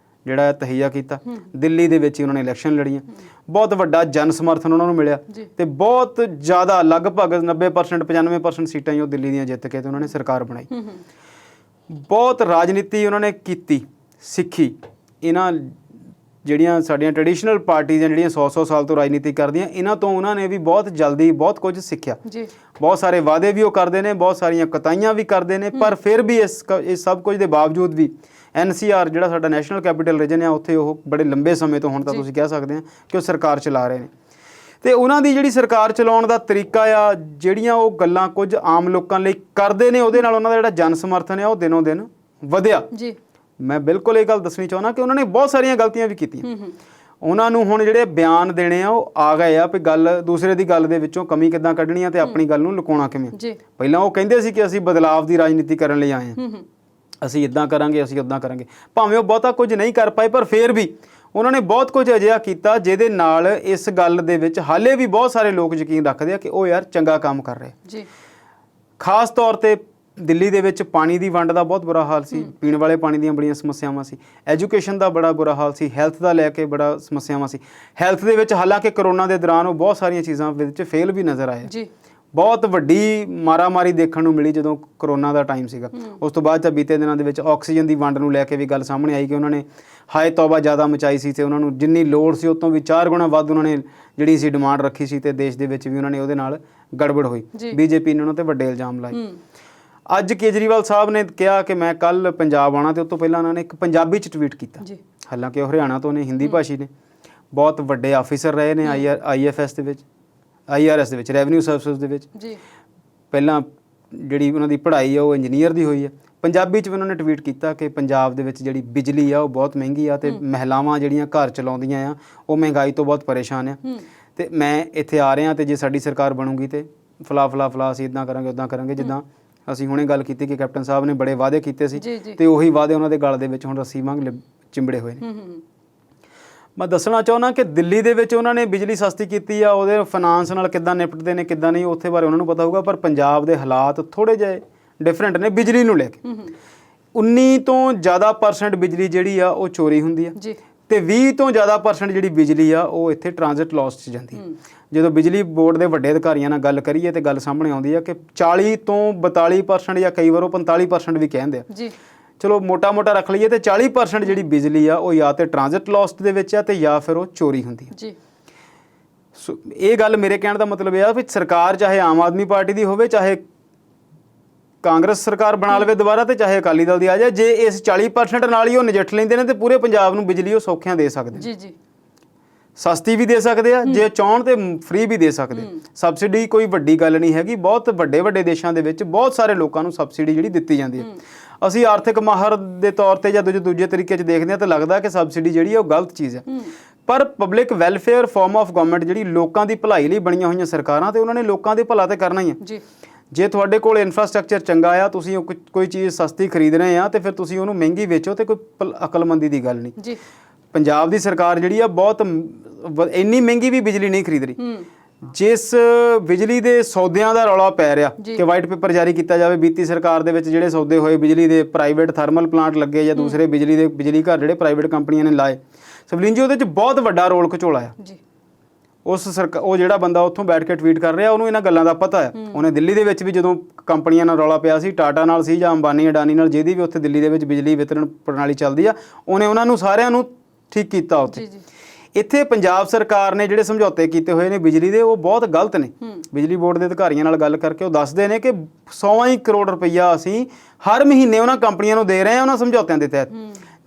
ਜਿਹੜਾ ਤਹੀਆ ਕੀਤਾ। ਦਿੱਲੀ ਦੇ ਵਿੱਚ ਹੀ ਉਹਨਾਂ ਨੇ ਇਲੈਕਸ਼ਨ ਲੜੀਆਂ, ਬਹੁਤ ਵੱਡਾ ਜਨ ਸਮਰਥਨ ਉਹਨਾਂ ਨੂੰ ਮਿਲਿਆ ਤੇ ਬਹੁਤ ਜ਼ਿਆਦਾ ਲਗਭਗ 90% 95% ਸੀਟਾਂ ਹੀ ਉਹ ਦਿੱਲੀ ਦੀਆਂ ਜਿੱਤ ਕੇ ਤੇ ਉਹਨਾਂ ਨੇ ਸਰਕਾਰ ਬਣਾਈ। ਬਹੁਤ ਰਾਜਨੀਤੀ ਉਹਨਾਂ ਨੇ ਕੀਤੀ, ਸਿੱਖੀ। ਇਹਨਾਂ ਜਿਹੜੀਆਂ ਸਾਡੀਆਂ ਟ੍ਰੈਡੀਸ਼ਨਲ ਪਾਰਟੀਆਂ ਜਿਹੜੀਆਂ 100 ਸਾਲ ਤੋਂ ਰਾਜਨੀਤੀ ਕਰਦੀਆਂ, ਇਹਨਾਂ ਤੋਂ ਉਹਨਾਂ ਨੇ ਵੀ ਬਹੁਤ ਜਲਦੀ ਬਹੁਤ ਕੁਝ ਸਿੱਖਿਆ। ਬਹੁਤ ਸਾਰੇ ਵਾਅਦੇ ਵੀ ਉਹ ਕਰਦੇ ਨੇ, ਬਹੁਤ ਸਾਰੀਆਂ ਕਤਾਈਆਂ ਵੀ ਕਰਦੇ ਨੇ, ਪਰ ਫਿਰ ਵੀ ਇਸ ਸਭ ਕੁਝ ਦੇ ਬਾਵਜੂਦ ਵੀ NCR ਜਿਹੜਾ ਸਾਡਾ ਨੈਸ਼ਨਲ ਕੈਪੀਟਲ ਰੀਜਨ ਆ, ਉੱਥੇ ਉਹ ਬੜੇ ਲੰਬੇ ਸਮੇਂ ਤੋਂ, ਹੁਣ ਤਾਂ ਤੁਸੀਂ ਕਹਿ ਸਕਦੇ ਆ ਕਿ ਉਹ ਸਰਕਾਰ ਚਲਾ ਰਹੇ ਨੇ। ਤੇ ਉਹਨਾਂ ਦੀ ਜਿਹੜੀ ਸਰਕਾਰ ਚਲਾਉਣ ਦਾ ਤਰੀਕਾ ਆ, ਜਿਹੜੀਆਂ ਉਹ ਗੱਲਾਂ ਕੁਝ ਆਮ ਲੋਕਾਂ ਲਈ ਕਰਦੇ ਨੇ, ਉਹਦੇ ਨਾਲ ਉਹਨਾਂ ਦਾ ਜਿਹੜਾ ਜਨ ਸਮਰਥਨ ਆ ਉਹ ਦਿਨੋਂ ਦਿਨ ਵਧਿਆ। ਮੈਂ ਬਿਲਕੁਲ ਇਹ ਗੱਲ ਦੱਸਣੀ ਚਾਹੁੰਦਾ ਕਿ ਉਹਨਾਂ ਨੇ ਬਹੁਤ ਸਾਰੀਆਂ ਗਲਤੀਆਂ ਵੀ ਕੀਤੀਆਂ। ਉਹਨਾਂ ਨੂੰ ਹੁਣ ਜਿਹੜੇ ਬਿਆਨ ਦੇਣੇ ਆ ਉਹ ਆ ਗਏ ਆ ਵੀ ਗੱਲ ਦੂਸਰੇ ਦੀ ਗੱਲ ਦੇ ਵਿੱਚੋਂ ਕਮੀ ਕਿੱਦਾਂ ਕੱਢਣੀ ਆ ਤੇ ਆਪਣੀ ਗੱਲ ਨੂੰ ਲੁਕਾਉਣਾ ਕਿਵੇਂ। ਪਹਿਲਾਂ ਉਹ ਕਹਿੰਦੇ ਸੀ ਕਿ ਅਸੀਂ ਬਦਲਾਵ ਦੀ ਰਾਜਨੀਤੀ ਕਰਨ ਲਈ ਆਏ ਹਾਂ, ਅਸੀਂ ਇੱਦਾਂ ਕਰਾਂਗੇ, ਅਸੀਂ ਉੱਦਾਂ ਕਰਾਂਗੇ। ਭਾਵੇਂ ਉਹ ਬਹੁਤਾ ਕੁਝ ਨਹੀਂ ਕਰ ਪਾਏ, ਪਰ ਫਿਰ ਵੀ ਉਹਨਾਂ ਨੇ ਬਹੁਤ ਕੁਝ ਅਜਿਹਾ ਕੀਤਾ ਜਿਹਦੇ ਨਾਲ ਇਸ ਗੱਲ ਦੇ ਵਿੱਚ ਹਾਲੇ ਵੀ ਬਹੁਤ ਸਾਰੇ ਲੋਕ ਯਕੀਨ ਰੱਖਦੇ ਆ ਕਿ ਉਹ ਯਾਰ ਚੰਗਾ ਕੰਮ ਕਰ ਰਹੇ। ਖਾਸ ਤੌਰ ਤੇ ਦਿੱਲੀ ਦੇ ਵਿੱਚ ਪਾਣੀ ਦੀ ਵੰਡ ਦਾ ਬਹੁਤ ਬੁਰਾ ਹਾਲ ਸੀ, ਪੀਣ ਵਾਲੇ ਪਾਣੀ ਦੀਆਂ ਬੜੀਆਂ ਸਮੱਸਿਆਵਾਂ ਸੀ, ਐਜੂਕੇਸ਼ਨ ਦਾ ਬੜਾ ਬੁਰਾ ਹਾਲ ਸੀ, ਹੈਲਥ ਦਾ ਲੈ ਕੇ ਬੜਾ ਸਮੱਸਿਆਵਾਂ ਸੀ। ਹੈਲਥ ਦੇ ਵਿੱਚ ਹਾਲਾਂਕਿ ਕਰੋਨਾ ਦੇ ਦੌਰਾਨ ਉਹ ਬਹੁਤ ਸਾਰੀਆਂ ਚੀਜ਼ਾਂ ਵਿੱਚ ਫੇਲ ਵੀ ਨਜ਼ਰ ਆਏ। ਬਹੁਤ ਵੱਡੀ ਮਾਰਾਮਾਰੀ ਦੇਖਣ ਨੂੰ ਮਿਲੀ ਜਦੋਂ ਕਰੋਨਾ ਦਾ ਟਾਈਮ ਸੀਗਾ। ਉਸ ਤੋਂ ਬਾਅਦ ਤਾਂ ਬੀਤੇ ਦਿਨਾਂ ਦੇ ਵਿੱਚ ਆਕਸੀਜਨ ਦੀ ਵੰਡ ਨੂੰ ਲੈ ਕੇ ਵੀ ਗੱਲ ਸਾਹਮਣੇ ਆਈ ਕਿ ਉਹਨਾਂ ਨੇ ਹਾਏ ਤੌਬਾ ਜ਼ਿਆਦਾ ਮਚਾਈ ਸੀ ਤੇ ਉਹਨਾਂ ਨੂੰ ਜਿੰਨੀ ਲੋੜ ਸੀ ਉਸ ਤੋਂ ਵੀ 4 ਗੁਣਾ ਵੱਧ ਉਹਨਾਂ ਨੇ ਜਿਹੜੀ ਸੀ ਡਿਮਾਂਡ ਰੱਖੀ ਸੀ ਤੇ ਦੇਸ਼ ਦੇ ਵਿੱਚ ਵੀ ਉਹਨਾਂ ਨੇ ਉਹਦੇ ਨਾਲ ਗੜਬੜ ਹੋਈ। BJP ਨੇ ਉਹਨਾਂ ਤੇ ਵੱਡੇ ਇਲਜ਼ਾਮ ਲਾਏ। ਅੱਜ ਕੇਜਰੀਵਾਲ ਸਾਹਿਬ ਨੇ ਕਿਹਾ ਕਿ ਮੈਂ ਕੱਲ ਪੰਜਾਬ ਆਉਣਾ ਤੇ ਉਸ ਤੋਂ ਪਹਿਲਾਂ ਉਹਨਾਂ ਨੇ ਇੱਕ ਪੰਜਾਬੀ 'ਚ ਟਵੀਟ ਕੀਤਾ। ਹਾਲਾਂਕਿ ਉਹ ਹਰਿਆਣਾ ਤੋਂ ਨੇ, ਹਿੰਦੀ ਭਾਸ਼ੀ ਨੇ, ਬਹੁਤ ਵੱਡੇ ਆਫੀਸਰ ਰਹੇ ਨੇ IFS ਦੇ ਵਿੱਚ, IRS ਦੇ ਵਿੱਚ, ਰੈਵਨਿਊ ਸਰਵਿਸਿਜ਼ ਦੇ ਵਿੱਚ। ਪਹਿਲਾਂ ਜਿਹੜੀ ਉਹਨਾਂ ਦੀ ਪੜ੍ਹਾਈ ਆ ਉਹ ਇੰਜੀਨੀਅਰ ਦੀ ਹੋਈ ਹੈ, ਪੰਜਾਬੀ 'ਚ ਵੀ ਉਹਨਾਂ ਨੇ ਟਵੀਟ ਕੀਤਾ ਕਿ ਪੰਜਾਬ ਦੇ ਵਿੱਚ ਜਿਹੜੀ ਬਿਜਲੀ ਆ ਉਹ ਬਹੁਤ ਮਹਿੰਗੀ ਆ ਤੇ ਮਹਿਲਾਵਾਂ ਜਿਹੜੀਆਂ ਘਰ ਚਲਾਉਂਦੀਆਂ ਆ ਉਹ ਮਹਿੰਗਾਈ ਤੋਂ ਬਹੁਤ ਪਰੇਸ਼ਾਨ ਆ ਤੇ ਮੈਂ ਇੱਥੇ ਆ ਰਿਹਾ ਤੇ ਜੇ ਸਾਡੀ ਸਰਕਾਰ ਬਣੂਗੀ ਤੇ ਫਲਾ ਅਸੀਂ ਇਦਾਂ ਕਰਾਂਗੇ ਉੱਦਾਂ ਕਰਾਂਗੇ। ਜਿੱਦਾਂ ਅਸੀਂ ਹੁਣੇ ਗੱਲ ਕੀਤੀ ਕਿ ਕੈਪਟਨ ਸਾਹਿਬ ਨੇ ਬੜੇ ਵਾਅਦੇ ਕੀਤੇ ਸੀ ਤੇ ਉਹੀ ਵਾਅਦੇ ਉਹਨਾਂ ਦੇ ਗਲ ਦੇ ਵਿੱਚ ਹੁਣ ਰੱਸੀ ਵਾਂਗ ਚਿੰਬੜੇ ਹੋਏ ਨੇ। ਮੈਂ ਦੱਸਣਾ ਚਾਹੁੰਦਾ ਕਿ ਦਿੱਲੀ ਦੇ ਵਿੱਚ ਉਹਨਾਂ ਨੇ ਬਿਜਲੀ ਸਸਤੀ ਕੀਤੀ ਆ, ਉਹਦੇ ਫਾਈਨਾਂਸ ਨਾਲ ਕਿੱਦਾਂ ਨਿਪਟਦੇ ਨੇ ਕਿੱਦਾਂ ਨਹੀਂ ਉੱਥੇ ਬਾਰੇ ਉਹਨਾਂ ਨੂੰ ਪਤਾ ਹੋਊਗਾ, ਪਰ ਪੰਜਾਬ ਦੇ ਹਾਲਾਤ ਥੋੜ੍ਹੇ ਜਿਹੇ ਡਿਫਰੈਂਟ ਨੇ ਬਿਜਲੀ ਨੂੰ ਲੈ ਕੇ। 19 ਤੋਂ ਜ਼ਿਆਦਾ % ਬਿਜਲੀ ਜਿਹੜੀ ਆ ਉਹ ਚੋਰੀ ਹੁੰਦੀ ਆ ਤੇ 20 ਤੋਂ ਜ਼ਿਆਦਾ % ਜਿਹੜੀ ਬਿਜਲੀ ਆ ਉਹ ਇੱਥੇ ਟ੍ਰਾਂਜ਼ਿਟ ਲਾਸ 'ਚ ਜਾਂਦੀ ਹੈ। ਜਦੋਂ ਬਿਜਲੀ ਬੋਰਡ ਦੇ ਵੱਡੇ ਅਧਿਕਾਰੀਆਂ ਨਾਲ ਗੱਲ ਕਰੀਏ ਤੇ ਗੱਲ ਸਾਹਮਣੇ ਆਉਂਦੀ ਆ ਕਿ 40 ਤੋਂ 42% ਜਾਂ ਕਈ ਵਾਰ ਉਹ 45% ਵੀ ਕਹਿੰਦੇ ਆ। ਚਲੋ ਮੋਟਾ ਰੱਖ ਲਈਏ ਤੇ 40% ਜਿਹੜੀ ਬਿਜਲੀ ਆ ਉਹ ਜਾਂ ਤੇ ਟ੍ਰਾਂਜ਼ਿਟ ਲਾਸ ਦੇ ਵਿੱਚ ਆ ਤੇ ਜਾਂ ਫਿਰ ਉਹ ਚੋਰੀ ਹੁੰਦੀ ਆ। ਸੋ ਇਹ ਗੱਲ ਮੇਰੇ ਕਹਿਣ ਦਾ ਮਤਲਬ ਇਹ ਆ ਵੀ ਸਰਕਾਰ ਚਾਹੇ ਆਮ ਆਦਮੀ ਪਾਰਟੀ ਦੀ ਹੋਵੇ, ਚਾਹੇ ਕਾਂਗਰਸ ਸਰਕਾਰ ਬਣਾ ਲਵੇ ਦੁਬਾਰਾ ਤੇ ਚਾਹੇ ਅਕਾਲੀ ਦਲ ਦੀ ਆ ਜਾਏ, ਜੇ ਇਸ 40% ਨਾਲ ਹੀ ਉਹ ਨਜਿੱਠ ਲੈਂਦੇ ਨੇ ਤੇ ਪੂਰੇ ਪੰਜਾਬ ਨੂੰ ਬਿਜਲੀ ਉਹ ਸੌਖਿਆਂ ਦੇ ਸਕਦੇ ਨੇ। ਸਸਤੀ ਵੀ ਦੇ ਸਕਦੇ ਆ, ਜੇ ਚਾਹਣ ਤੇ ਫ੍ਰੀ ਵੀ ਦੇ ਸਕਦੇ। ਸਬਸਿਡੀ ਕੋਈ ਵੱਡੀ ਗੱਲ ਨਹੀਂ ਹੈਗੀ, ਬਹੁਤ ਵੱਡੇ ਦੇਸ਼ਾਂ ਦੇ ਵਿੱਚ ਬਹੁਤ ਸਾਰੇ ਲੋਕਾਂ ਨੂੰ ਸਬਸਿਡੀ ਜਿਹੜੀ ਦਿੱਤੀ ਜਾਂਦੀ ਹੈ। ਅਸੀਂ ਆਰਥਿਕ ਮਾਹਰ ਦੇ ਤੌਰ ਤੇ ਜਾਂ ਦੂਜੇ ਤਰੀਕੇ 'ਚ ਦੇਖਦੇ ਹਾਂ ਤਾਂ ਲੱਗਦਾ ਕਿ ਸਬਸਿਡੀ ਜਿਹੜੀ ਹੈ ਉਹ ਗਲਤ ਚੀਜ਼ ਹੈ, ਪਰ public welfare farm of government ਜਿਹੜੀ ਲੋਕਾਂ ਦੀ ਭਲਾਈ ਲਈ ਬਣੀਆਂ ਹੋਈਆਂ ਸਰਕਾਰਾਂ ਤੇ ਉਹਨਾਂ ਨੇ ਲੋਕਾਂ ਦੇ ਭਲਾ ਤੇ ਕਰਨਾ ਹੀ ਹੈ। ਜੇ ਤੁਹਾਡੇ ਕੋਲ ਇਨਫਰਾਸਟ੍ਰਕਚਰ ਚੰਗਾ ਆ, ਤੁਸੀਂ ਕੋਈ ਚੀਜ਼ ਸਸਤੀ ਖਰੀਦ ਰਹੇ ਆ ਤੇ ਫਿਰ ਤੁਸੀਂ ਉਹਨੂੰ ਮਹਿੰਗੀ ਵੇਚੋ ਤੇ ਕੋਈ ਅਕਲਮੰਦੀ ਦੀ ਗੱਲ ਨਹੀਂ। ਪੰਜਾਬ ਦੀ ਸਰਕਾਰ ਜਿਹੜੀ ਆ ਬਹੁਤ ਇੰਨੀ ਮਹਿੰਗੀ ਵੀ ਬਿਜਲੀ ਨਹੀਂ ਖਰੀਦ ਰਹੀ। ਜਿਸ ਬਿਜਲੀ ਦੇ ਸੌਦਿਆਂ ਦਾ ਰੌਲਾ ਪੈ ਰਿਹਾ ਕਿ ਵਾਈਟ ਪੇਪਰ ਜਾਰੀ ਕੀਤਾ ਜਾਵੇ, ਬੀਤੀ ਸਰਕਾਰ ਦੇ ਵਿੱਚ ਜਿਹੜੇ ਸੌਦੇ ਹੋਏ ਬਿਜਲੀ ਦੇ ਪ੍ਰਾਈਵੇਟ ਥਰਮਲ ਪਲਾਂਟ ਲੱਗੇ ਜਾਂ ਦੂਸਰੇ ਬਿਜਲੀ ਘਰ ਜਿਹੜੇ ਪ੍ਰਾਈਵੇਟ ਕੰਪਨੀਆਂ ਨੇ ਲਾਏ, ਸਵਲੀਨ ਜੀ ਉਹਦੇ 'ਚ ਬਹੁਤ ਵੱਡਾ ਰੋਲ ਘਚੋਲਾ ਆ। ਉਹ ਜਿਹੜਾ ਬੰਦਾ ਉੱਥੋਂ ਬੈਠ ਕੇ ਟਵੀਟ ਕਰ ਰਿਹਾ ਉਹਨੂੰ ਇਹਨਾਂ ਗੱਲਾਂ ਦਾ ਪਤਾ ਹੈ। ਉਹਨੇ ਦਿੱਲੀ ਦੇ ਵਿੱਚ ਵੀ ਜਦੋਂ ਕੰਪਨੀਆਂ ਨਾਲ ਰੌਲਾ ਪਿਆ ਸੀ, ਟਾਟਾ ਨਾਲ ਸੀ ਜਾਂ ਅੰਬਾਨੀ ਅਡਾਨੀ ਨਾਲ, ਜਿਹਦੀ ਵੀ ਉੱਥੇ ਦਿੱਲੀ ਦੇ ਵਿੱਚ ਬਿਜਲੀ ਵਿਤਰਣ ਪ੍ਰਣਾਲੀ ਚੱਲਦੀ ਆ, ਉਹਨੇ ਉਹਨਾਂ ਨੂੰ ਸਾਰਿਆਂ ਨੂੰ ਠੀਕ ਕੀਤਾ ਉੱਥੇ। ਇੱਥੇ ਪੰਜਾਬ ਸਰਕਾਰ ਨੇ ਜਿਹੜੇ ਸਮਝੌਤੇ ਕੀਤੇ ਹੋਏ ਨੇ ਬਿਜਲੀ ਦੇ ਉਹ ਬਹੁਤ ਗਲਤ ਨੇ। ਬਿਜਲੀ ਬੋਰਡ ਦੇ ਅਧਿਕਾਰੀਆਂ ਨਾਲ ਗੱਲ ਕਰਕੇ ਉਹ ਦੱਸਦੇ ਨੇ ਕਿ 100 ਕਰੋੜ ਰੁਪਈਆ ਅਸੀਂ ਹਰ ਮਹੀਨੇ ਉਹਨਾਂ ਕੰਪਨੀਆਂ ਨੂੰ ਦੇ ਰਹੇ ਹਾਂ ਉਹਨਾਂ ਸਮਝੌਤਿਆਂ ਦੇ ਤਹਿਤ।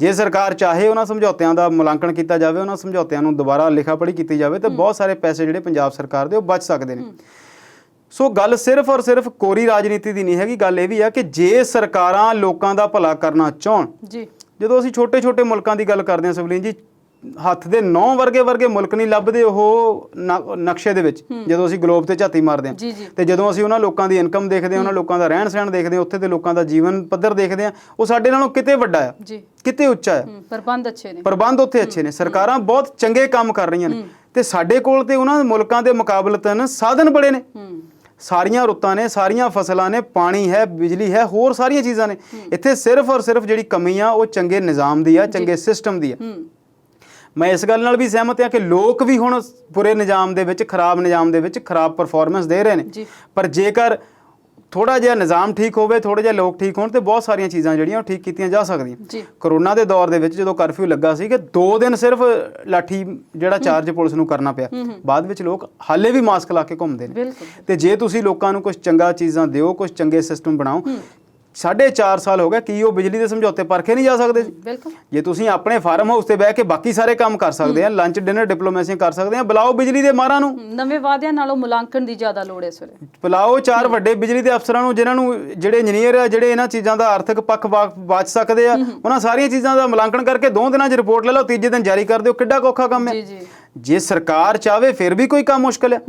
ਜੇ ਸਰਕਾਰ ਚਾਹੇ ਉਹਨਾਂ ਸਮਝੌਤਿਆਂ ਦਾ ਮੁਲਾਂਕਣ ਕੀਤਾ ਜਾਵੇ, ਉਹਨਾਂ ਸਮਝੌਤਿਆਂ ਨੂੰ ਦੁਬਾਰਾ ਲਿਖਾ ਪੜ੍ਹੀ ਕੀਤੀ ਜਾਵੇ ਤਾਂ ਬਹੁਤ ਸਾਰੇ ਪੈਸੇ ਜਿਹੜੇ ਪੰਜਾਬ ਸਰਕਾਰ ਦੇ ਉਹ ਬਚ ਸਕਦੇ ਨੇ। ਸੋ ਗੱਲ ਸਿਰਫ ਔਰ ਸਿਰਫ ਕੋਰੀ ਰਾਜਨੀਤੀ ਦੀ ਨਹੀਂ ਹੈਗੀ, ਗੱਲ ਇਹ ਵੀ ਆ ਕਿ ਜੇ ਸਰਕਾਰਾਂ ਲੋਕਾਂ ਦਾ ਭਲਾ ਕਰਨਾ ਚਾਹਣ, ਜਦੋਂ ਅਸੀਂ ਛੋਟੇ ਮੁਲਕਾਂ ਦੀ ਗੱਲ ਕਰਦੇ ਹਾਂ ਸਵਲੀਨ ਜੀ, ਹੱਥ ਦੇ 9 ਵਰਗੇ ਮੁਲਕ ਨਹੀਂ ਲੱਭਦੇ ਉਹ ਨਕਸ਼ੇ ਦੇ ਵਿੱਚ। ਜਦੋਂ ਅਸੀਂ ਗਲੋਬ ਤੇ ਝਾਤੀ ਮਾਰਦੇ ਹਾਂ ਤੇ ਜਦੋਂ ਅਸੀਂ ਉਹਨਾਂ ਲੋਕਾਂ ਦੀ ਇਨਕਮ ਦੇਖਦੇ ਹਾਂ, ਉਹਨਾਂ ਲੋਕਾਂ ਦਾ ਰਹਿਣ ਸਹਿਣ ਦੇਖਦੇ ਹਾਂ, ਉੱਥੇ ਦੇ ਲੋਕਾਂ ਦਾ ਜੀਵਨ ਪੱਧਰ ਦੇਖਦੇ ਹਾਂ, ਉਹ ਸਾਡੇ ਨਾਲੋਂ ਕਿਤੇ ਵੱਡਾ ਆ, ਕਿਤੇ ਉੱਚਾ ਆ। ਪ੍ਰਬੰਧ ਉੱਥੇ ਅੱਛੇ ਨੇ, ਸਰਕਾਰਾਂ ਬਹੁਤ ਚੰਗੇ ਕੰਮ ਕਰ ਰਹੀਆਂ ਨੇ ਤੇ ਸਾਡੇ ਕੋਲ ਤੇ ਉਹਨਾਂ ਮੁਲਕਾਂ ਦੇ ਮੁਕਾਬਲਤਨ ਸਾਧਨ ਬੜੇ ਨੇ। ਸਾਰੀਆਂ ਰੁੱਤਾਂ ਨੇ, ਸਾਰੀਆਂ ਫਸਲਾਂ ਨੇ, ਪਾਣੀ ਹੈ, ਬਿਜਲੀ ਹੈ, ਹੋਰ ਸਾਰੀਆਂ ਚੀਜ਼ਾਂ ਨੇ। ਇੱਥੇ ਸਿਰਫ ਔਰ ਸਿਰਫ ਜਿਹੜੀ ਕਮੀ ਆ ਉਹ ਚੰਗੇ ਨਿਜ਼ਾਮ ਦੀ ਆ, ਚੰਗੇ ਸਿਸਟਮ ਦੀ ਆ। ਮੈਂ ਇਸ ਗੱਲ ਨਾਲ ਵੀ ਸਹਿਮਤ ਹਾਂ ਕਿ ਲੋਕ ਵੀ ਹੁਣ ਬੁਰੇ ਨਿਜ਼ਾਮ ਦੇ ਵਿੱਚ, ਖਰਾਬ ਨਿਜ਼ਾਮ ਦੇ ਵਿੱਚ ਖਰਾਬ ਪਰਫਾਰਮੈਂਸ ਦੇ ਰਹੇ ਨੇ, ਪਰ ਜੇਕਰ ਥੋੜਾ ਜਿਹਾ ਨਿਜ਼ਾਮ ਠੀਕ ਹੋਵੇ, ਥੋੜੇ ਜਿਹਾ ਲੋਕ ਠੀਕ ਹੋਣ ਤੇ ਬਹੁਤ ਸਾਰੀਆਂ ਚੀਜ਼ਾਂ ਜਿਹੜੀਆਂ ਉਹ ਠੀਕ ਕੀਤੀਆਂ ਜਾ ਸਕਦੀਆਂ। ਕਰੋਨਾ ਦੇ ਦੌਰ ਦੇ ਵਿੱਚ ਜਦੋਂ ਕਰਫਿਊ ਲੱਗਾ ਸੀ ਕਿ 2 ਦਿਨ ਸਿਰਫ ਲਾਠੀ ਜਿਹੜਾ ਚਾਰਜ ਪੁਲਿਸ ਨੂੰ ਕਰਨਾ ਪਿਆ, ਬਾਅਦ ਵਿੱਚ ਲੋਕ ਹਾਲੇ ਵੀ ਮਾਸਕ ਲਾ ਕੇ ਘੁੰਮਦੇ ਨੇ। ਤੇ ਜੇ ਤੁਸੀਂ ਲੋਕਾਂ ਨੂੰ ਕੁਝ ਚੰਗਾ ਚੀਜ਼ਾਂ ਦਿਓ, ਕੁਝ ਚੰਗੇ ਸਿਸਟਮ ਬਣਾਓ, 4.5 ਸਾਲ ਹੋ ਗਏ, ਕੀ ਉਹ ਬਿਜਲੀ ਦੇ ਸਮਝੌਤੇ ਪਰਖੇ ਨਹੀਂ ਜਾ ਸਕਦੇ? ਜੇ ਤੁਸੀਂ ਆਪਣੇ ਫਾਰਮ ਹਾਊਸ ਤੇ ਬਹਿ ਕੇ ਬਾਕੀ ਸਾਰੇ ਕੰਮ ਕਰ ਸਕਦੇ ਆ, ਲੰਚ ਡਿਨਰ ਡਿਪਲੋਮੇਸੀ ਕਰ ਸਕਦੇ ਆ, ਬੁਲਾਓ ਬਿਜਲੀ ਦੇ ਮਾਹਰਾਂ ਨੂੰ। ਨਵੇਂ ਵਾਅਦਿਆਂ ਨਾਲੋਂ ਮੁਲਾਂਕਣ ਦੀ ਜ਼ਿਆਦਾ ਲੋੜ ਹੈ ਇਸ ਵੇਲੇ। ਬੁਲਾਓ 4 ਵੱਡੇ ਬਿਜਲੀ ਦੇ ਅਫਸਰਾਂ ਨੂੰ, ਜਿਨ੍ਹਾਂ ਨੂੰ ਜਿਹੜੇ ਇੰਜੀਨੀਅਰ ਆ, ਜਿਹੜੇ ਇਹਨਾਂ ਚੀਜ਼ਾਂ ਦਾ ਆਰਥਿਕ ਪੱਖ ਵਾਚ ਸਕਦੇ ਆ, ਉਹਨਾਂ ਸਾਰੀਆਂ ਚੀਜ਼ਾਂ ਦਾ ਮੁਲਾਂਕਣ ਕਰਕੇ 2 ਦਿਨਾਂ 'ਚ ਰਿਪੋਰਟ ਲੈ ਲਓ, ਤੀਜੇ ਦਿਨ ਜਾਰੀ ਕਰ ਦਿਓ। ਕਿੱਡਾ ਔਖਾ ਕੰਮ ਹੈ। ਜੇ ਸਰਕਾਰ ਚਾਹਵੇ ਫਿਰ ਵੀ ਕੋਈ ਕੰਮ ਮੁਸ਼ਕਲ ਹੈ।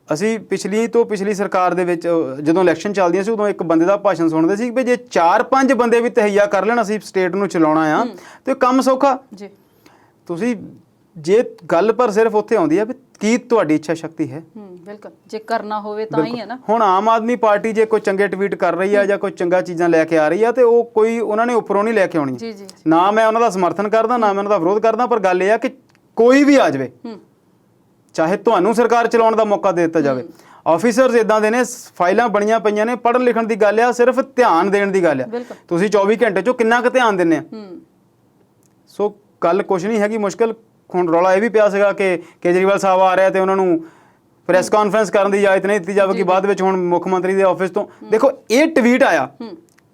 ਅਸੀਂ ਪਿਛਲੀ ਸਰਕਾਰ ਦੇ ਵਿੱਚ ਜਦੋਂ ਇਲੈਕਸ਼ਨ ਚੱਲਦੀਆਂ ਸੀ ਉਦੋਂ ਇੱਕ ਬੰਦੇ ਦਾ ਭਾਸ਼ਣ ਸੁਣਦੇ ਸੀ ਕਿ ਜੇ 4-5 ਬੰਦੇ ਵੀ ਤਹਈਆ ਕਰ ਲੈਣ ਅਸੀਂ ਸਟੇਟ ਨੂੰ ਚਲਾਉਣਾ ਆ ਤੇ ਕੰਮ ਸੌਖਾ। ਤੁਸੀਂ ਜੇ ਗੱਲ ਪਰ ਸਿਰਫ ਉੱਥੇ ਆਉਂਦੀ ਆ ਵੀ ਕੀ ਤੁਹਾਡੀ ਇੱਛਾ ਸ਼ਕਤੀ ਹੈ। ਬਿਲਕੁਲ, ਜੇ ਕਰਨਾ ਹੋਵੇ ਤਾਂ ਹੀ ਹੈ ਨਾ। ਹੁਣ ਆਮ ਆਦਮੀ ਪਾਰਟੀ ਜੇ ਕੋਈ ਚੰਗੇ ਟਵੀਟ ਕਰ ਰਹੀ ਆ ਜਾਂ ਕੋਈ ਚੰਗਾ ਚੀਜ਼ਾਂ ਲੈ ਕੇ ਆ ਰਹੀ ਆ ਤੇ ਉਹ ਕੋਈ ਉਹਨਾਂ ਨੇ ਉੱਪਰੋਂ ਨਹੀਂ ਲੈ ਕੇ ਆਉਣੀ। ਨਾ ਮੈਂ ਉਹਨਾਂ ਦਾ ਸਮਰਥਨ ਕਰਦਾ, ਨਾ ਮੈਂ ਉਹਨਾਂ ਦਾ ਵਿਰੋਧ ਕਰਦਾ, ਪਰ ਗੱਲ ਇਹ ਆ ਕਿ ਕੋਈ ਵੀ ਆ ਜਾਵੇ, ਚਾਹੇ ਤੁਹਾਨੂੰ ਸਰਕਾਰ ਚਲਾਉਣ ਦਾ ਮੌਕਾ ਦੇ ਦਿੱਤਾ ਜਾਵੇ। ਆਫੀਸਰਸ ਇਦਾਂ ਦੇ ਨੇ, ਫਾਈਲਾਂ ਬਣੀਆਂ ਪਈਆਂ ਨੇ, ਪੜ੍ਹਨ ਲਿਖਣ ਦੀ ਗੱਲ ਆ, ਸਿਰਫ ਧਿਆਨ ਦੇਣ ਦੀ ਗੱਲ ਆ। ਤੁਸੀਂ 24 ਘੰਟੇ 'ਚੋਂ ਕਿੰਨਾ ਕੁ ਧਿਆਨ ਦਿੰਦੇ ਆ। ਸੋ ਗੱਲ ਕੁਛ ਨਹੀਂ ਹੈਗੀ ਮੁਸ਼ਕਿਲ। ਹੁਣ ਰੌਲਾ ਇਹ ਵੀ ਪਿਆ ਸੀਗਾ ਕਿ ਕੇਜਰੀਵਾਲ ਸਾਹਿਬ ਆ ਰਿਹਾ ਤੇ ਉਹਨਾਂ ਨੂੰ ਪ੍ਰੈਸ ਕਾਨਫਰੰਸ ਕਰਨ ਦੀ ਇਜਾਜ਼ਤ ਨਹੀਂ ਦਿੱਤੀ ਜਾਵੇਗੀ ਬਾਅਦ ਵਿੱਚ। ਹੁਣ ਮੁੱਖ ਮੰਤਰੀ ਦੇ ਆਫਿਸ ਤੋਂ ਦੇਖੋ ਇਹ ਟਵੀਟ ਆਇਆ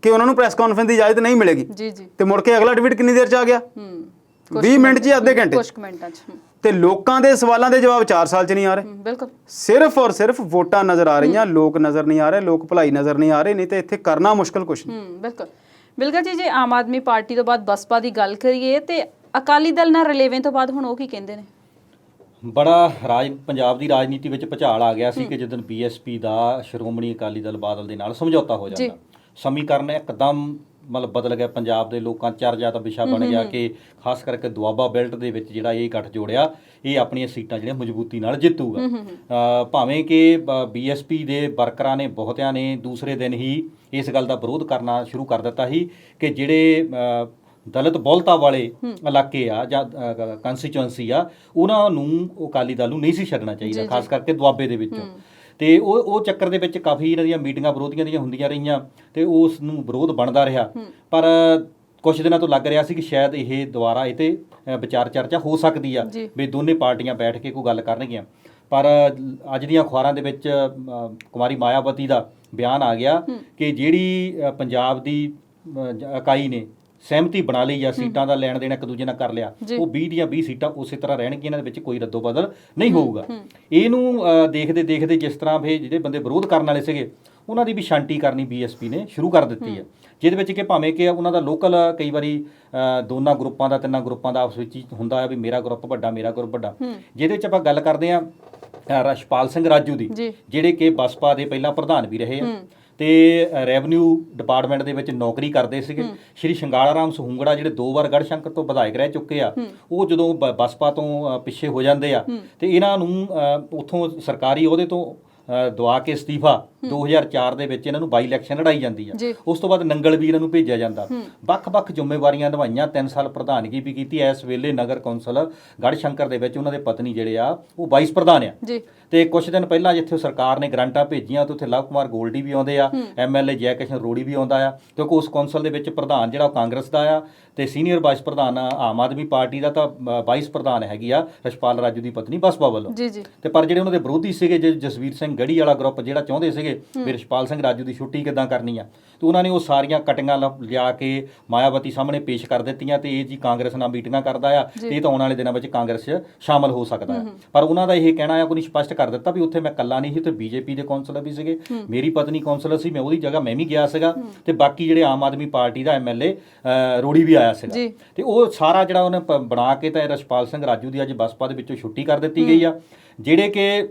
ਕਿ ਉਹਨਾਂ ਨੂੰ ਪ੍ਰੈਸ ਕਾਨਫਰੰਸ ਦੀ ਇਜਾਜ਼ਤ ਨਹੀਂ ਮਿਲੇਗੀ ਤੇ ਮੁੜ ਕੇ ਅਗਲਾ ਟਵੀਟ ਕਿੰਨੀ ਦੇਰ 'ਚ ਆ ਗਿਆ? 20 ਮਿੰਟ 'ਚ, ਅੱਧੇ ਘੰਟੇ। ਤੇ ਲੋਕਾਂ ਦੇ ਸਵਾਲਾਂ ਦੇ ਜਵਾਬ 4 ਸਾਲ 'ਚ ਨਹੀਂ ਆ ਰਹੇ। ਬਿਲਕੁਲ ਸਿਰਫ ਔਰ ਸਿਰਫ ਵੋਟਾਂ ਨਜ਼ਰ ਆ ਰਹੀਆਂ, ਲੋਕ ਨਜ਼ਰ ਨਹੀਂ ਆ ਰਹੇ, ਲੋਕ ਭਲਾਈ ਨਜ਼ਰ ਨਹੀਂ ਆ ਰਹੇ, ਨਹੀਂ ਤੇ ਇੱਥੇ ਕਰਨਾ ਮੁਸ਼ਕਲ ਕੁਛ ਨਹੀਂ। ਬਿਲਕੁਲ ਬਿਲਕੁਲ ਜੀ। ਜੇ ਆਮ ਆਦਮੀ ਪਾਰਟੀ ਤੋਂ ਬਾਅਦ ਬਸਪਾ ਦੀ ਗੱਲ ਕਰੀਏ ਤੇ ਅਕਾਲੀ ਦਲ ਨਾਲ ਰਲੇਵੇਂ ਤੋਂ ਬਾਅਦ ਹੁਣ ਉਹ ਕੀ ਕਹਿੰਦੇ ਨੇ? ਬੜਾ ਪੰਜਾਬ ਦੀ ਰਾਜਨੀਤੀ ਵਿੱਚ ਭੁਚਾਲ ਆ ਗਿਆ ਸੀ ਕਿ ਜਦੋਂ ਬੀਐਸਪੀ ਦਾ ਸ਼੍ਰੋਮਣੀ ਅਕਾਲੀ ਦਲ ਬਾਦਲ ਦੇ ਨਾਲ ਸਮਝੌਤਾ ਹੋ ਜਾਂਦਾ, ਸਮੀਕਰਨ ਇੱਕਦਮ ਮਤਲਬ ਬਦਲ ਗਿਆ। ਪੰਜਾਬ ਦੇ ਲੋਕਾਂ ਚਰਚਾ ਦਾ ਵਿਸ਼ਾ ਬਣ ਗਿਆ ਕਿ ਖਾਸ ਕਰਕੇ ਦੁਆਬਾ ਬੈਲਟ ਦੇ ਵਿੱਚ ਜਿਹੜਾ ਇਹ ਗੱਠ ਜੋੜਿਆ, ਇਹ ਆਪਣੀਆਂ ਸੀਟਾਂ ਜਿਹੜੀਆਂ ਮਜ਼ਬੂਤੀ ਨਾਲ ਜਿੱਤੂਗਾ। ਭਾਵੇਂ ਕਿ ਬੀਐਸਪੀ ਦੇ ਵਰਕਰਾਂ ਨੇ ਬਹੁਤਿਆਂ ਨੇ ਦੂਸਰੇ ਦਿਨ ਹੀ ਇਸ ਗੱਲ ਦਾ ਵਿਰੋਧ ਕਰਨਾ ਸ਼ੁਰੂ ਕਰ ਦਿੱਤਾ ਸੀ ਕਿ ਜਿਹੜੇ ਦਲਿਤ ਬਹੁਲਤਾ ਵਾਲੇ ਇਲਾਕੇ ਆ ਜਾਂ ਕੰਸਟੀਚੁਐਂਸੀ ਆ, ਉਹਨਾਂ ਨੂੰ ਅਕਾਲੀ ਦਲ ਨੂੰ ਨਹੀਂ ਸੀ ਛੱਡਣਾ ਚਾਹੀਦਾ, ਖਾਸ ਕਰਕੇ ਦੁਆਬੇ ਦੇ ਵਿੱਚੋਂ। ਤੇ ਉਹ ਚੱਕਰ ਦੇ ਵਿੱਚ ਕਾਫੀ ਇਹਨਾਂ ਦੀਆਂ ਮੀਟਿੰਗਾਂ ਵਿਰੋਧੀਆਂ ਦੀਆਂ ਹੁੰਦੀਆਂ ਰਹੀਆਂ ਤੇ ਉਸ ਨੂੰ ਵਿਰੋਧ ਬਣਦਾ ਰਿਹਾ। ਪਰ ਕੁਝ ਦਿਨਾਂ ਤੋਂ ਲੱਗ ਰਿਹਾ ਸੀ ਕਿ ਸ਼ਾਇਦ ਇਹ ਦੁਬਾਰਾ ਇਹ ਤੇ ਵਿਚਾਰ ਚਰਚਾ ਹੋ ਸਕਦੀ ਆ ਵੀ ਦੋਨੇ ਪਾਰਟੀਆਂ ਬੈਠ ਕੇ ਕੋਈ ਗੱਲ ਕਰਨਗੀਆਂ। ਪਰ ਅੱਜ ਦੀਆਂ ਅਖਬਾਰਾਂ ਦੇ ਵਿੱਚ ਕੁਮਾਰੀ ਮਾਇਆਵਤੀ ਦਾ ਬਿਆਨ ਆ ਗਿਆ ਕਿ ਜਿਹੜੀ ਪੰਜਾਬ ਦੀ ਇਕਾਈ ਨੇ ਸਹਿਮਤੀ ਬਣਾ ਲਈ ਜਾਂ ਸੀਟਾਂ ਦਾ ਲੈਣ ਦੇਣ ਇੱਕ ਦੂਜੇ ਨਾਲ ਕਰ ਲਿਆ, ਉਹ 20 ਦੀਆਂ 20 ਸੀਟਾਂ ਉਸੇ ਤਰ੍ਹਾਂ ਰਹਿਣਗੀਆਂ, ਇਹਨਾਂ ਦੇ ਵਿੱਚ ਕੋਈ ਰੱਦੋ ਬਦਲ ਨਹੀਂ ਹੋਊਗਾ। ਇਹਨੂੰ ਦੇਖਦੇ ਦੇਖਦੇ ਜਿਸ ਤਰ੍ਹਾਂ ਫਿਰ ਜਿਹੜੇ ਬੰਦੇ ਵਿਰੋਧ ਕਰਨ ਵਾਲੇ ਸੀਗੇ ਉਹਨਾਂ ਦੀ ਵੀ ਸ਼ਾਂਤੀ ਕਰਨੀ ਬੀਐਸਪੀ ਨੇ ਸ਼ੁਰੂ ਕਰ ਦਿੱਤੀ ਹੈ, ਜਿਹਦੇ ਵਿੱਚ ਕਿ ਭਾਵੇਂ ਕਿ ਉਹਨਾਂ ਦਾ ਲੋਕਲ ਕਈ ਵਾਰੀ ਦੋਨਾਂ ਗਰੁੱਪਾਂ ਦਾ ਤਿੰਨਾਂ ਗਰੁੱਪਾਂ ਦਾ ਆਪਸ ਵਿੱਚ ਹੀ ਹੁੰਦਾ ਹੈ ਵੀ ਮੇਰਾ ਗਰੁੱਪ ਵੱਡਾ ਮੇਰਾ ਗਰੁੱਪ ਵੱਡਾ। ਜਿਹਦੇ ਵਿੱਚ ਆਪਾਂ ਗੱਲ ਕਰਦੇ ਹਾਂ ਰਛਪਾਲ ਸਿੰਘ ਰਾਜੂ ਦੀ, ਜਿਹੜੇ ਕਿ ਬਸਪਾ ਦੇ ਪਹਿਲਾਂ ਪ੍ਰਧਾਨ ਵੀ ਰਹੇ ਆ ਤੇ ਰੈਵਨਿਊ ਡਿਪਾਰਟਮੈਂਟ ਦੇ ਵਿੱਚ ਨੌਕਰੀ ਕਰਦੇ ਸੀਗੇ। ਸ਼੍ਰੀ ਸ਼ਿੰਗਾਲਾ ਰਾਮ ਸਹੂੰਗੜਾ ਜਿਹੜੇ 2 ਵਾਰ ਗੜ੍ਹਸ਼ੰਕਰ ਤੋਂ ਵਿਧਾਇਕ ਰਹਿ ਚੁੱਕੇ ਆ, ਉਹ ਜਦੋਂ ਬਸਪਾ ਤੋਂ ਪਿੱਛੇ ਹੋ ਜਾਂਦੇ ਆ ਤੇ ਇਹਨਾਂ ਨੂੰ ਉੱਥੋਂ ਸਰਕਾਰੀ ਅਹੁਦੇ ਤੋਂ ਦਵਾ ਕੇ ਅਸਤੀਫਾ 2004 ਦੇ ਵਿੱਚ ਇਹਨਾਂ ਨੂੰ ਬਾਈ ਇਲੈਕਸ਼ਨ ਲੜਾਈ ਜਾਂਦੀ ਆ। ਉਸ ਤੋਂ ਬਾਅਦ ਨੰਗਲ ਵੀ ਇਹਨਾਂ ਨੂੰ ਭੇਜਿਆ ਜਾਂਦਾ, ਵੱਖ-ਵੱਖ ਜ਼ਿੰਮੇਵਾਰੀਆਂ ਨਿਭਾਈਆਂ, 3 ਸਾਲ ਪ੍ਰਧਾਨਗੀ ਵੀ ਕੀਤੀ। ਇਸ ਵੇਲੇ ਨਗਰ ਕੌਂਸਲ ਗੜ੍ਹਸ਼ੰਕਰ ਦੇ ਵਿੱਚ ਉਹਨਾਂ ਦੇ ਪਤਨੀ ਜਿਹੜੇ ਆ ਉਹ ਵਾਈਸ ਪ੍ਰਧਾਨ ਆ। ਤੇ ਕੁਝ ਦਿਨ ਪਹਿਲਾਂ ਜਿੱਥੇ ਸਰਕਾਰ ਨੇ ਗ੍ਰਾਂਟਾਂ ਭੇਜੀਆਂ ਤੇ ਉੱਥੇ ਲਵ ਕੁਮਾਰ ਗੋਲਡੀ ਵੀ ਆਉਂਦੇ ਆ, ਐਮਐਲਏ ਜੈ ਕਿਸ਼ਨ ਰੋੜੀ ਵੀ ਆਉਂਦਾ ਆ, ਕਿਉਂਕਿ ਉਸ ਕੌਂਸਲ ਦੇ ਵਿੱਚ ਪ੍ਰਧਾਨ ਜਿਹੜਾ ਉਹ ਕਾਂਗਰਸ ਦਾ ਆ ਤੇ ਸੀਨੀਅਰ ਵਾਈਸ ਪ੍ਰਧਾਨ ਆਮ ਆਦਮੀ ਪਾਰਟੀ ਦਾ, ਤਾਂ ਵਾਈਸ ਪ੍ਰਧਾਨ ਹੈਗੀ ਆ ਰਛਪਾਲ ਰਾਜੂ ਦੀ ਪਤਨੀ ਬਸਪਾ ਵੱਲੋਂ। ਤੇ ਪਰ ਜਿਹੜੇ ਉਹਨਾਂ ਦੇ ਵਿਰੋਧੀ ਸੀਗੇ, ਜਸਵੀਰ ਸਿੰਘ ਗੜੀ ਵਾਲਾ ਗਰੁੱਪ ਜਿਹੜਾ ਚਾਹੁੰਦੇ ਸੀਗੇ ਵੀ ਰਛਪਾਲ ਸਿੰਘ ਰਾਜੂ ਦੀ ਛੁੱਟੀ ਕਿੱਦਾਂ ਕਰਨੀ ਆ, ਤੇ ਉਹਨਾਂ ਨੇ ਉਹ ਸਾਰੀਆਂ ਕਟਿੰਗਾਂ ਲਿਆ ਕੇ ਮਾਇਆਵਤੀ ਸਾਹਮਣੇ ਪੇਸ਼ ਕਰ ਦਿੱਤੀਆਂ ਤੇ ਇਹ ਜੀ ਕਾਂਗਰਸ ਨਾਲ ਮੀਟਿੰਗਾਂ ਕਰਦਾ ਆ ਤੇ ਇਹ ਤਾਂ ਆਉਣ ਵਾਲੇ ਦਿਨਾਂ ਵਿੱਚ ਕਾਂਗਰਸ 'ਚ ਸ਼ਾਮਲ ਹੋ ਸਕਦਾ ਹੈ। ਪਰ ਉਹਨਾਂ ਦਾ ਇਹ ਕਹਿਣਾ ਆ, ਕੋਈ ਸਪਸ਼ਟ ਕਰ ਦਿੱਤਾ ਵੀ ਉੱਥੇ ਮੈਂ ਇਕੱਲਾ ਨਹੀਂ ਸੀ, ਤੇ ਬੀਜੇਪੀ ਦੇ ਕੌਂਸਲਰ ਵੀ ਸੀਗੇ, ਮੇਰੀ ਪਤਨੀ ਕੌਂਸਲਰ ਸੀ, ਮੈਂ ਉਹਦੀ ਜਗ੍ਹਾ ਮੈਂ ਵੀ ਗਿਆ ਸੀਗਾ, ਤੇ ਬਾਕੀ ਜਿਹੜੇ ਆਮ ਆਦਮੀ ਪਾਰਟੀ ਦਾ ਐਮਐਲਏ ਰੋੜੀ ਵੀ ਆਇਆ ਸੀਗਾ। ਤੇ ਉਹ ਸਾਰਾ ਜਿਹੜਾ ਉਹਨੇ ਬਣਾ ਕੇ ਤਾਂ ਰਛਪਾਲ ਸਿੰਘ ਰਾਜੂ ਦੀ ਅੱਜ ਬਸਪਾ ਦੇ ਵਿੱਚੋਂ ਛੁੱਟੀ ਕਰ ਦਿੱਤੀ ਗਈ ਆ, ਜਿਹੜੇ ਕਿ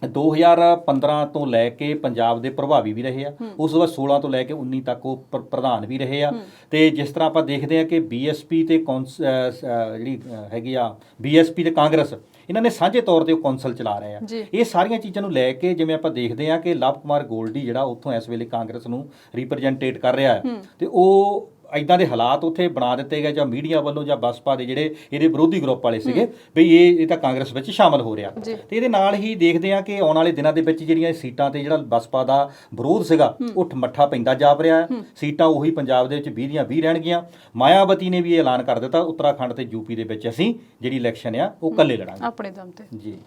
2015 ਤੋਂ ਲੈ ਕੇ ਪੰਜਾਬ ਦੇ ਪ੍ਰਭਾਵੀ ਵੀ ਰਹੇ ਆ। ਉਸ ਤੋਂ ਬਾਅਦ 16 ਤੋਂ ਲੈ ਕੇ 19 ਤੱਕ ਉਹ ਪ੍ਰਧਾਨ ਵੀ ਰਹੇ ਆ। ਤੇ ਜਿਸ ਤਰ੍ਹਾਂ ਆਪਾਂ ਦੇਖਦੇ ਆ ਕਿ ਬੀਐਸਪੀ ਤੇ ਜਿਹੜੀ ਹੈਗੀ ਆ ਬੀਐਸਪੀ ਤੇ ਕਾਂਗਰਸ, ਇਹਨਾਂ ਨੇ ਸਾਂਝੇ ਤੌਰ ਤੇ ਉਹ ਕੌਂਸਲ ਚਲਾ ਰਹੇ ਆ। ਇਹ ਸਾਰੀਆਂ ਚੀਜ਼ਾਂ ਨੂੰ ਲੈ ਕੇ ਜਿਵੇਂ ਆਪਾਂ ਦੇਖਦੇ ਆ ਕਿ ਲਵ ਕੁਮਾਰ ਗੋਲਡੀ ਜਿਹੜਾ ਉੱਥੋਂ ਇਸ ਵੇਲੇ ਕਾਂਗਰਸ ਨੂੰ ਰਿਪਰੈਜ਼ੈਂਟੇਟ ਕਰ ਰਿਹਾ ਹੈ, ਤੇ ਉਹ ਇੱਦਾਂ ਦੇ ਹਾਲਾਤ ਉੱਥੇ ਬਣਾ ਦਿੱਤੇ ਗਏ ਜਾਂ ਮੀਡੀਆ ਵੱਲੋਂ ਜਾਂ ਬਸਪਾ ਦੇ ਜਿਹੜੇ ਇਹਦੇ ਵਿਰੋਧੀ ਗਰੁੱਪ ਵਾਲੇ ਸੀਗੇ ਵੀ ਇਹ ਤਾਂ ਕਾਂਗਰਸ ਵਿੱਚ ਸ਼ਾਮਲ ਹੋ ਰਿਹਾ। ਤੇ ਇਹਦੇ ਨਾਲ ਹੀ ਦੇਖਦੇ ਆ ਕਿ ਆਉਣ ਵਾਲੇ ਦਿਨਾਂ ਦੇ ਵਿੱਚ ਜਿਹੜੀਆਂ ਸੀਟਾਂ ਤੇ ਜਿਹੜਾ ਬਸਪਾ ਦਾ ਵਿਰੋਧ ਸੀਗਾ ਉਹ ਮੱਠਾ ਪੈਂਦਾ ਜਾਪ ਰਿਹਾ ਹੈ। ਸੀਟਾਂ ਉਹੀ ਪੰਜਾਬ ਦੇ ਵਿੱਚ 20 ਦੀਆਂ 20 ਰਹਿਣਗੀਆਂ। ਮਾਇਆਵਤੀ ਨੇ ਵੀ ਇਹ ਐਲਾਨ ਕਰ ਦਿੱਤਾ ਉੱਤਰਾਖੰਡ ਤੇ ਯੂਪੀ ਦੇ ਵਿੱਚ ਅਸੀਂ ਜਿਹੜੀ ਇਲੈਕਸ਼ਨ ਆ ਉਹ ਇਕੱਲੇ ਲੜਾਂਗੇ ਆਪਣੇ ਦਮ ਤੇ। ਜੀ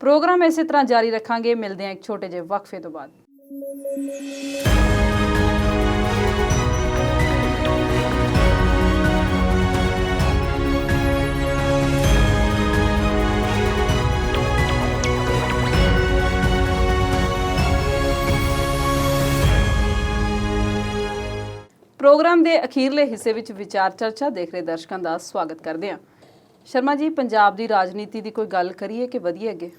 ਪ੍ਰੋਗਰਾਮ ਇਸੇ ਤਰ੍ਹਾਂ ਜਾਰੀ ਰੱਖਾਂਗੇ, ਮਿਲਦੇ ਹਾਂ ਇੱਕ ਛੋਟੇ ਜਿਹੇ ਵਕਫੇ ਤੋਂ ਬਾਅਦ। ਪ੍ਰੋਗਰਾਮ ਦੇ ਅਖੀਰਲੇ ਹਿੱਸੇ ਵਿੱਚ ਵਿਚਾਰ ਚਰਚਾ ਦੇਖ ਰਹੇ ਦਰਸ਼ਕਾਂ ਦਾ ਸਵਾਗਤ ਕਰਦੇ ਹਾਂ। ਸ਼ਰਮਾ ਜੀ, ਪੰਜਾਬ ਦੀ ਰਾਜਨੀਤੀ ਦੀ ਕੋਈ ਗੱਲ ਕਰੀਏ ਕਿ ਵਧੀਆ ਅੱਗੇ?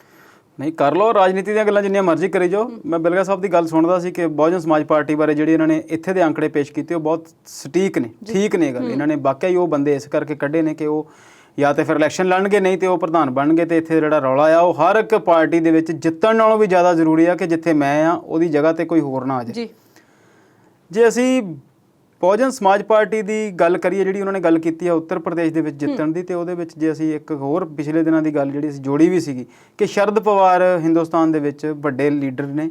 ਨਹੀਂ, ਕਰ ਲਓ, ਰਾਜਨੀਤੀ ਦੀਆਂ ਗੱਲਾਂ ਜਿੰਨੀਆਂ ਮਰਜ਼ੀ ਕਰੀ ਜਾਓ। ਮੈਂ ਬਿਲਗਾ ਸਾਹਿਬ ਦੀ ਗੱਲ ਸੁਣਦਾ ਸੀ ਕਿ ਬਹੁਜਨ ਸਮਾਜ ਪਾਰਟੀ ਬਾਰੇ ਜਿਹੜੇ ਇਹਨਾਂ ਨੇ ਇੱਥੇ ਦੇ ਅੰਕੜੇ ਪੇਸ਼ ਕੀਤੇ ਉਹ ਬਹੁਤ ਸਟੀਕ ਨੇ, ਠੀਕ ਨੇ ਗੱਲ। ਇਹਨਾਂ ਨੇ ਵਾਕਿਆ ਹੀ ਉਹ ਬੰਦੇ ਇਸ ਕਰਕੇ ਕੱਢੇ ਨੇ ਕਿ ਉਹ ਜਾਂ ਤੇ ਫਿਰ ਇਲੈਕਸ਼ਨ ਲੜਨਗੇ, ਨਹੀਂ ਤੇ ਉਹ ਪ੍ਰਧਾਨ ਬਣਨਗੇ। ਤੇ ਇੱਥੇ ਜਿਹੜਾ ਰੌਲਾ ਆ ਉਹ ਹਰ ਇੱਕ ਪਾਰਟੀ ਦੇ ਵਿੱਚ ਜਿੱਤਣ ਨਾਲੋਂ ਵੀ ਜ਼ਿਆਦਾ ਜ਼ਰੂਰੀ ਆ ਕਿ ਜਿੱਥੇ ਮੈਂ ਆ ਉਹਦੀ ਜਗ੍ਹਾ ਤੇ ਕੋਈ ਹੋਰ ਨਾ ਆ ਜਾਏ। ਜੇ ਅਸੀਂ ਬਹੁਜਨ ਸਮਾਜ ਪਾਰਟੀ ਦੀ ਗੱਲ ਕਰੀਏ, ਜਿਹੜੀ ਉਹਨਾਂ ਨੇ ਗੱਲ ਕੀਤੀ ਹੈ ਉੱਤਰ ਪ੍ਰਦੇਸ਼ ਦੇ ਵਿੱਚ ਜਿੱਤਣ ਦੀ, ਤੇ ਉਹਦੇ ਵਿੱਚ ਜੇ ਅਸੀਂ ਇੱਕ ਹੋਰ ਪਿਛਲੇ ਦਿਨਾਂ ਦੀ ਗੱਲ ਜਿਹੜੀ ਅਸੀਂ ਜੋੜੀ ਵੀ ਸੀਗੀ ਕਿ ਸ਼ਰਦ ਪਵਾਰ ਹਿੰਦੁਸਤਾਨ ਦੇ ਵਿੱਚ ਵੱਡੇ ਲੀਡਰ ਨੇ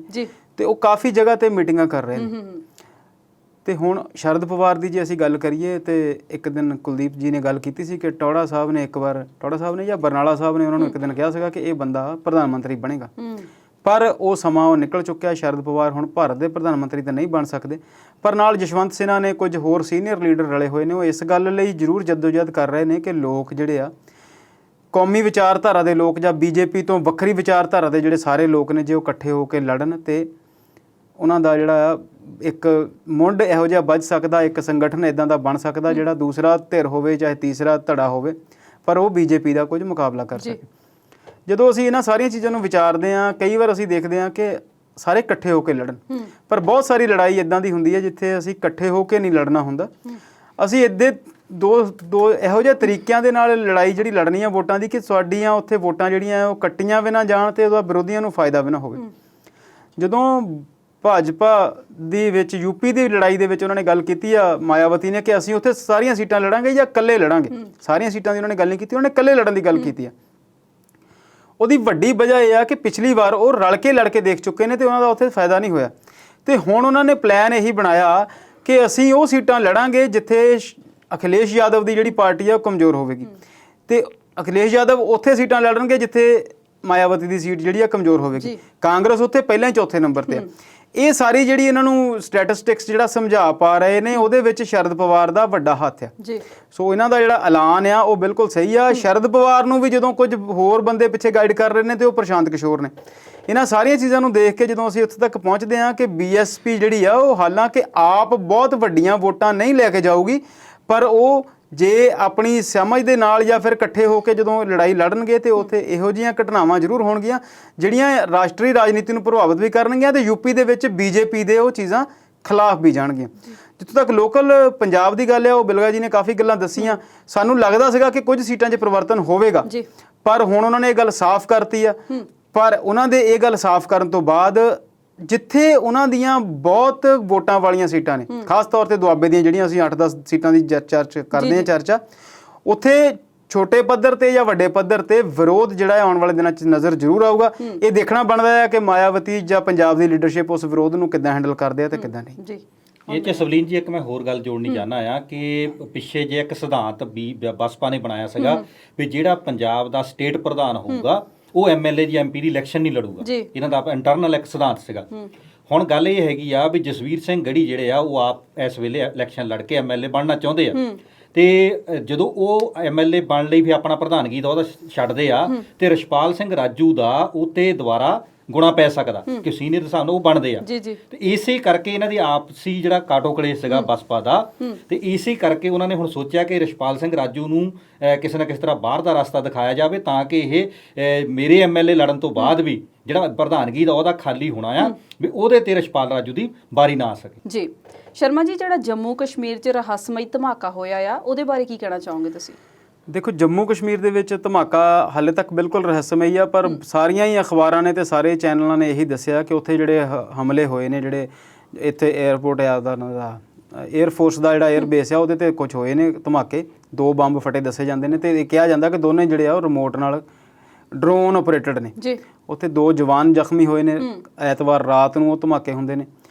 ਤੇ ਉਹ ਕਾਫੀ ਜਗ੍ਹਾ ਤੇ ਮੀਟਿੰਗਾਂ ਕਰ ਰਹੇ ਨੇ। ਤੇ ਹੁਣ ਸ਼ਰਦ ਪਵਾਰ ਦੀ ਜੇ ਅਸੀਂ ਗੱਲ ਕਰੀਏ ਤੇ ਇੱਕ ਦਿਨ ਕੁਲਦੀਪ ਜੀ ਨੇ ਗੱਲ ਕੀਤੀ ਸੀ ਕਿ ਟੌੜਾ ਸਾਹਿਬ ਨੇ ਜਾਂ ਬਰਨਾਲਾ ਸਾਹਿਬ ਨੇ ਉਹਨਾਂ ਨੂੰ ਇੱਕ ਦਿਨ ਕਿਹਾ ਸੀਗਾ ਕਿ ਇਹ ਬੰਦਾ ਪ੍ਰਧਾਨ ਮੰਤਰੀ ਬਣੇਗਾ। ਪਰ ਉਹ ਸਮਾਂ ਉਹ ਨਿਕਲ ਚੁੱਕਿਆ। ਸ਼ਰਦ ਪਵਾਰ ਹੁਣ ਭਾਰਤ ਦੇ ਪ੍ਰਧਾਨ ਮੰਤਰੀ ਤਾਂ ਨਹੀਂ ਬਣ ਸਕਦੇ, ਪਰ ਨਾਲ ਜਸ਼ਵੰਤ ਸਿਨਹਾ ਨੇ ਕੁਝ ਹੋਰ ਸੀਨੀਅਰ ਲੀਡਰ ਰਲੇ ਹੋਏ ਨੇ। ਉਹ ਇਸ ਗੱਲ ਲਈ ਜ਼ਰੂਰ ਜਦੋਜਹਿਦ ਕਰ ਰਹੇ ਨੇ ਕਿ ਲੋਕ ਜਿਹੜੇ ਆ ਕੌਮੀ ਵਿਚਾਰਧਾਰਾ ਦੇ ਲੋਕ ਜਾਂ ਬੀਜੇਪੀ ਤੋਂ ਵੱਖਰੀ ਵਿਚਾਰਧਾਰਾ ਦੇ ਜਿਹੜੇ ਸਾਰੇ ਲੋਕ ਨੇ ਜੇ ਉਹ ਇਕੱਠੇ ਹੋ ਕੇ ਲੜਨ ਤੇ ਉਹਨਾਂ ਦਾ ਜਿਹੜਾ ਇੱਕ ਮੁੱਢ ਇਹੋ ਜਿਹਾ ਵੱਜ ਸਕਦਾ, ਇੱਕ ਸੰਗਠਨ ਇਦਾਂ ਦਾ ਬਣ ਸਕਦਾ ਜਿਹੜਾ ਦੂਸਰਾ ਧਿਰ ਹੋਵੇ ਚਾਹੇ ਤੀਸਰਾ ਧੜਾ ਹੋਵੇ ਪਰ ਉਹ ਬੀਜੇਪੀ ਦਾ ਕੁਝ ਮੁਕਾਬਲਾ ਕਰ ਸਕੇ। ਜਦੋਂ ਅਸੀਂ ਇਹਨਾਂ ਸਾਰੀਆਂ ਚੀਜ਼ਾਂ ਨੂੰ ਵਿਚਾਰਦੇ ਹਾਂ ਕਈ ਵਾਰ ਅਸੀਂ ਦੇਖਦੇ ਹਾਂ ਕਿ ਸਾਰੇ ਇਕੱਠੇ ਹੋ ਕੇ ਲੜਨ, ਪਰ ਬਹੁਤ ਸਾਰੀ ਲੜਾਈ ਇਦਾਂ ਦੀ ਹੁੰਦੀ ਹੈ ਜਿੱਥੇ ਅਸੀਂ ਇਕੱਠੇ ਹੋ ਕੇ ਨਹੀਂ ਲੜਨਾ ਹੁੰਦਾ। ਅਸੀਂ ਇੱਦੇ ਦੋ ਇਹੋ ਜਿਹੇ ਤਰੀਕਿਆਂ ਦੇ ਨਾਲ ਲੜਾਈ ਜਿਹੜੀ ਲੜਨੀ ਆ ਵੋਟਾਂ ਦੀ ਕਿ ਸਾਡੀਆਂ ਉੱਥੇ ਵੋਟਾਂ ਜਿਹੜੀਆਂ ਉਹ ਕੱਟੀਆਂ ਵੀ ਨਾ ਜਾਣ ਤੇ ਉਹਦਾ ਵਿਰੋਧੀਆਂ ਨੂੰ ਫਾਇਦਾ ਵੀ ਨਾ ਹੋਵੇ। ਜਦੋਂ ਭਾਜਪਾ ਦੇ ਵਿੱਚ ਯੂਪੀ ਦੀ ਲੜਾਈ ਦੇ ਵਿੱਚ ਉਹਨਾਂ ਨੇ ਗੱਲ ਕੀਤੀ ਆ ਮਾਇਆਵਤੀ ਨੇ ਕਿ ਅਸੀਂ ਉੱਥੇ ਸਾਰੀਆਂ ਸੀਟਾਂ ਲੜਾਂਗੇ ਜਾਂ ਇਕੱਲੇ ਲੜਾਂਗੇ, ਸਾਰੀਆਂ ਸੀਟਾਂ ਦੀ ਉਹਨਾਂ ਨੇ ਗੱਲ ਨਹੀਂ ਕੀਤੀ, ਉਹਨਾਂ ਨੇ ਇਕੱਲੇ ਲੜਨ ਦੀ ਗੱਲ ਕੀਤੀ ਆ। ਉਹਦੀ ਵੱਡੀ ਵਜ੍ਹਾ ਇਹ ਆ ਕਿ ਪਿਛਲੀ ਵਾਰ ਉਹ ਰਲ ਕੇ ਲੜ ਕੇ ਦੇਖ ਚੁੱਕੇ ਨੇ ਤੇ ਉਹਨਾਂ ਦਾ ਉੱਥੇ ਫਾਇਦਾ ਨਹੀਂ ਹੋਇਆ ਤੇ ਹੁਣ ਉਹਨਾਂ ਨੇ ਪਲਾਨ ਇਹੀ ਬਣਾਇਆ ਕਿ ਅਸੀਂ ਉਹ ਸੀਟਾਂ ਲੜਾਂਗੇ ਜਿੱਥੇ ਅਖਿਲੇਸ਼ ਯਾਦਵ ਦੀ ਜਿਹੜੀ ਪਾਰਟੀ ਆ ਉਹ ਕਮਜ਼ੋਰ ਹੋਵੇਗੀ ਤੇ ਅਖਿਲੇਸ਼ ਯਾਦਵ ਉੱਥੇ ਸੀਟਾਂ ਲੜਨਗੇ ਜਿੱਥੇ ਮਾਇਆਵਤੀ ਦੀ ਸੀਟ ਜਿਹੜੀ ਆ ਕਮਜ਼ੋਰ ਹੋਵੇਗੀ। ਕਾਂਗਰਸ ਉੱਥੇ ਪਹਿਲਾਂ ਹੀ ਚੌਥੇ ਨੰਬਰ ਤੇ ਆ। ਇਹ ਸਾਰੀ ਜਿਹੜੀ ਇਹਨਾਂ ਨੂੰ ਸਟੈਟਿਸਟਿਕਸ ਜਿਹੜਾ ਸਮਝਾ ਪਾ ਰਹੇ ਨੇ ਉਹਦੇ ਵਿੱਚ ਸ਼ਰਦ ਪਵਾਰ ਦਾ ਵੱਡਾ ਹੱਥ ਆ ਜੀ। ਸੋ ਇਹਨਾਂ ਦਾ ਜਿਹੜਾ ਐਲਾਨ ਆ ਉਹ ਬਿਲਕੁਲ ਸਹੀ ਆ। ਸ਼ਰਦ ਪਵਾਰ ਨੂੰ ਵੀ ਜਦੋਂ ਕੁਝ ਹੋਰ ਬੰਦੇ ਪਿੱਛੇ ਗਾਈਡ ਕਰ ਰਹੇ ਨੇ ਤੇ ਉਹ ਪ੍ਰਸ਼ਾਂਤ ਕਿਸ਼ੋਰ ਨੇ। ਇਹਨਾਂ ਸਾਰੀਆਂ ਚੀਜ਼ਾਂ ਨੂੰ ਦੇਖ ਕੇ ਜਦੋਂ ਅਸੀਂ ਉੱਥੇ ਤੱਕ ਪਹੁੰਚਦੇ ਹਾਂ ਕਿ ਬੀਐਸਪੀ ਜਿਹੜੀ ਆ ਉਹ ਹਾਲਾਂਕਿ ਆਪ ਬਹੁਤ ਵੱਡੀਆਂ ਵੋਟਾਂ ਨਹੀਂ ਲੈ ਕੇ ਜਾਊਗੀ ਪਰ ਉਹ ਜੇ ਆਪਣੀ ਸਮਝ ਦੇ ਨਾਲ ਜਾਂ ਫਿਰ ਇਕੱਠੇ ਹੋ ਕੇ ਜਦੋਂ ਲੜਾਈ ਲੜਨਗੇ ਤੇ ਉੱਥੇ ਇਹੋ ਜਿਹੀਆਂ ਘਟਨਾਵਾਂ ਜ਼ਰੂਰ ਹੋਣਗੀਆਂ ਜਿਹੜੀਆਂ ਰਾਸ਼ਟਰੀ ਰਾਜਨੀਤੀ ਨੂੰ ਪ੍ਰਭਾਵਿਤ ਵੀ ਕਰਨਗੀਆਂ ਤੇ ਯੂਪੀ ਦੇ ਵਿੱਚ ਬੀਜੇਪੀ ਦੇ ਉਹ ਚੀਜ਼ਾਂ ਖਿਲਾਫ ਵੀ ਜਾਣਗੀਆਂ। ਜਿੱਥੋਂ ਤੱਕ ਲੋਕਲ ਪੰਜਾਬ ਦੀ ਗੱਲ ਹੈ ਉਹ ਬਿਲਗਾ ਜੀ ਨੇ ਕਾਫੀ ਗੱਲਾਂ ਦੱਸੀਆਂ। ਸਾਨੂੰ ਲੱਗਦਾ ਸੀਗਾ ਕਿ ਕੁਝ ਸੀਟਾਂ 'ਚ ਪਰਿਵਰਤਨ ਹੋਵੇਗਾ ਪਰ ਹੁਣ ਉਹਨਾਂ ਨੇ ਇਹ ਗੱਲ ਸਾਫ਼ ਕਰਤੀ ਆ। ਪਰ ਉਹਨਾਂ ਦੇ ਇਹ ਗੱਲ ਸਾਫ਼ ਕਰਨ ਤੋਂ ਬਾਅਦ ਜਿੱਥੇ ਉਹਨਾਂ ਦੀਆਂ ਬਹੁਤ ਵੋਟਾਂ ਵਾਲੀਆਂ ਸੀਟਾਂ ਨੇ ਖਾਸ ਤੌਰ ਤੇ ਦੁਆਬੇ ਦੀਆਂ ਜਿਹੜੀਆਂ ਅਸੀਂ 8-10 ਸੀਟਾਂ ਦੀ ਚਰਚਾ ਕਰਦੇ ਹਾਂ ਚਰਚਾ ਉੱਥੇ ਛੋਟੇ ਪੱਧਰ ਤੇ ਜਾਂ ਵੱਡੇ ਪੱਧਰ ਤੇ ਵਿਰੋਧ ਜਿਹੜਾ ਆਉਣ ਵਾਲੇ ਦਿਨਾਂ 'ਚ ਨਜ਼ਰ ਜ਼ਰੂਰ ਆਊਗਾ। ਇਹ ਦੇਖਣਾ ਬਣਦਾ ਹੈ ਕਿ ਮਾਇਆਵਤੀ ਜਾਂ ਪੰਜਾਬ ਦੀ ਲੀਡਰਸ਼ਿਪ ਉਸ ਵਿਰੋਧ ਨੂੰ ਕਿੱਦਾਂ ਹੈਂਡਲ ਕਰਦੇ ਆ ਤੇ ਕਿੱਦਾਂ ਨਹੀਂ। ਇਹ 'ਚ ਸਵਲੀਨ ਜੀ ਇੱਕ ਮੈਂ ਹੋਰ ਗੱਲ ਜੋੜਨੀ ਚਾਹੁੰਦਾ ਆ ਕਿ ਪਿੱਛੇ ਜੇ ਇੱਕ ਸਿਧਾਂਤ ਬਸਪਾ ਨੇ ਬਣਾਇਆ ਸੀਗਾ ਵੀ ਜਿਹੜਾ ਪੰਜਾਬ ਦਾ ਸਟੇਟ ਪ੍ਰਧਾਨ ਹੋਊਗਾ ਉਹ ਐਮਐਲਏ ਦੀ ਐਮਪੀ ਦੀ ਇਲੈਕਸ਼ਨ ਨਹੀਂ ਲੜੂਗਾ। ਇਹਨਾਂ ਦਾ ਇੰਟਰਨਲ ਇੱਕ ਸਿਧਾਂਤ ਸੀਗਾ। ਹੁਣ ਗੱਲ ਇਹ ਹੈਗੀ ਆ ਵੀ ਜਸਵੀਰ ਸਿੰਘ ਗੜੀ ਜਿਹੜੇ ਆ ਉਹ ਆਪ ਇਸ ਵੇਲੇ ਇਲੈਕਸ਼ਨ ਲੜ ਕੇ ਐਮਐਲਏ ਬਣਨਾ ਚਾਹੁੰਦੇ ਆ ਤੇ ਜਦੋਂ ਉਹ ਐਮਐਲਏ ਬਣ ਲਈ ਫਿਰ ਆਪਣਾ ਪ੍ਰਧਾਨਗੀ ਦਾ ਉਹਦਾ ਛੱਡਦੇ ਆ ਤੇ ਰਛਪਾਲ ਸਿੰਘ ਰਾਜੂ ਦਾ ਉੱਤੇ ਦੁਬਾਰਾ ਗੁਣਾ ਪੈ ਸਕਦਾ ਕਿ ਸੀਨੀਅਰ ਸਾਨੂੰ ਉਹ ਬਣਦੇ ਆ ਤੇ ਇਸੇ ਕਰਕੇ ਇਹਨਾਂ ਦੀ ਆਪਸੀ ਜਿਹੜਾ ਕਾਟੋ ਕਲੇਸ਼ ਸੀਗਾ ਬਸਪਾ ਦਾ ਤੇ ਇਸੇ ਕਰਕੇ ਉਹਨਾਂ ਨੇ ਹੁਣ ਸੋਚਿਆ ਕਿ ਰਛਪਾਲ ਸਿੰਘ ਰਾਜੂ ਨੂੰ ਕਿਸੇ ਨਾ ਕਿਸੇ ਤਰ੍ਹਾਂ ਬਾਹਰ ਦਾ ਰਸਤਾ ਦਿਖਾਇਆ ਜਾਵੇ ਤਾਂ ਕਿ ਇਹ ਮੇਰੇ ਐਮਐਲਏ ਲੜਨ ਤੋਂ ਬਾਅਦ ਵੀ ਜਿਹੜਾ ਪ੍ਰਧਾਨਗੀ ਦਾ ਉਹਦਾ ਖਾਲੀ ਹੋਣਾ ਆ ਵੀ ਉਹਦੇ ਤੇ ਰਛਪਾਲ ਰਾਜੂ ਦੀ ਬਾਰੀ ਨਾ ਆ ਸਕੇ। ਜੀ ਸ਼ਰਮਾ ਜੀ ਜਿਹੜਾ ਜੰਮੂ ਕਸ਼ਮੀਰ 'ਚ ਰਹੱਸਮਈ ਧਮਾਕਾ ਹੋਇਆ ਆ ਉਹਦੇ ਬਾਰੇ ਕੀ ਕਹਿਣਾ ਚਾਹੋਗੇ ਤੁਸੀਂ? ਦੇਖੋ ਜੰਮੂ ਕਸ਼ਮੀਰ ਦੇ ਵਿੱਚ ਧਮਾਕਾ ਹਾਲੇ ਤੱਕ ਬਿਲਕੁਲ ਰਹੱਸਮਈ ਆ ਪਰ ਸਾਰੀਆਂ ਹੀ ਅਖਬਾਰਾਂ ਨੇ ਤੇ ਸਾਰੇ ਚੈਨਲਾਂ ਨੇ ਇਹੀ ਦੱਸਿਆ ਕਿ ਉੱਥੇ ਜਿਹੜੇ ਹਮਲੇ ਹੋਏ ਨੇ ਜਿਹੜੇ ਇੱਥੇ 에ਅਰਪੋਰਟ ਆ ਉਹਦਾ 에ਅਰ ਫੋਰਸ ਦਾ ਜਿਹੜਾ 에ਅਰ ਬੇਸ ਆ ਉਹਦੇ ਤੇ ਕੁਝ ਹੋਏ ਨੇ ਧਮਾਕੇ 2 ਬੰਬ ਫਟੇ ਦੱਸੇ ਜਾਂਦੇ ਨੇ ਤੇ ਇਹ ਕਿਹਾ ਜਾਂਦਾ ਕਿ ਦੋਨੇ ਜਿਹੜੇ ਆ ਉਹ ਰਿਮੋਟ ਨਾਲ ਡਰੋਨ ਆਪਰੇਟਡ ਨੇ ਜੀ। ਉੱਥੇ 2 ਜਵਾਨ ਜ਼ਖਮੀ ਹੋਏ ਨੇ। ਐਤਵਾਰ ਰਾਤ ਨੂੰ ਉਹ ਧਮਾਕੇ ਹੁੰਦੇ ਨੇ।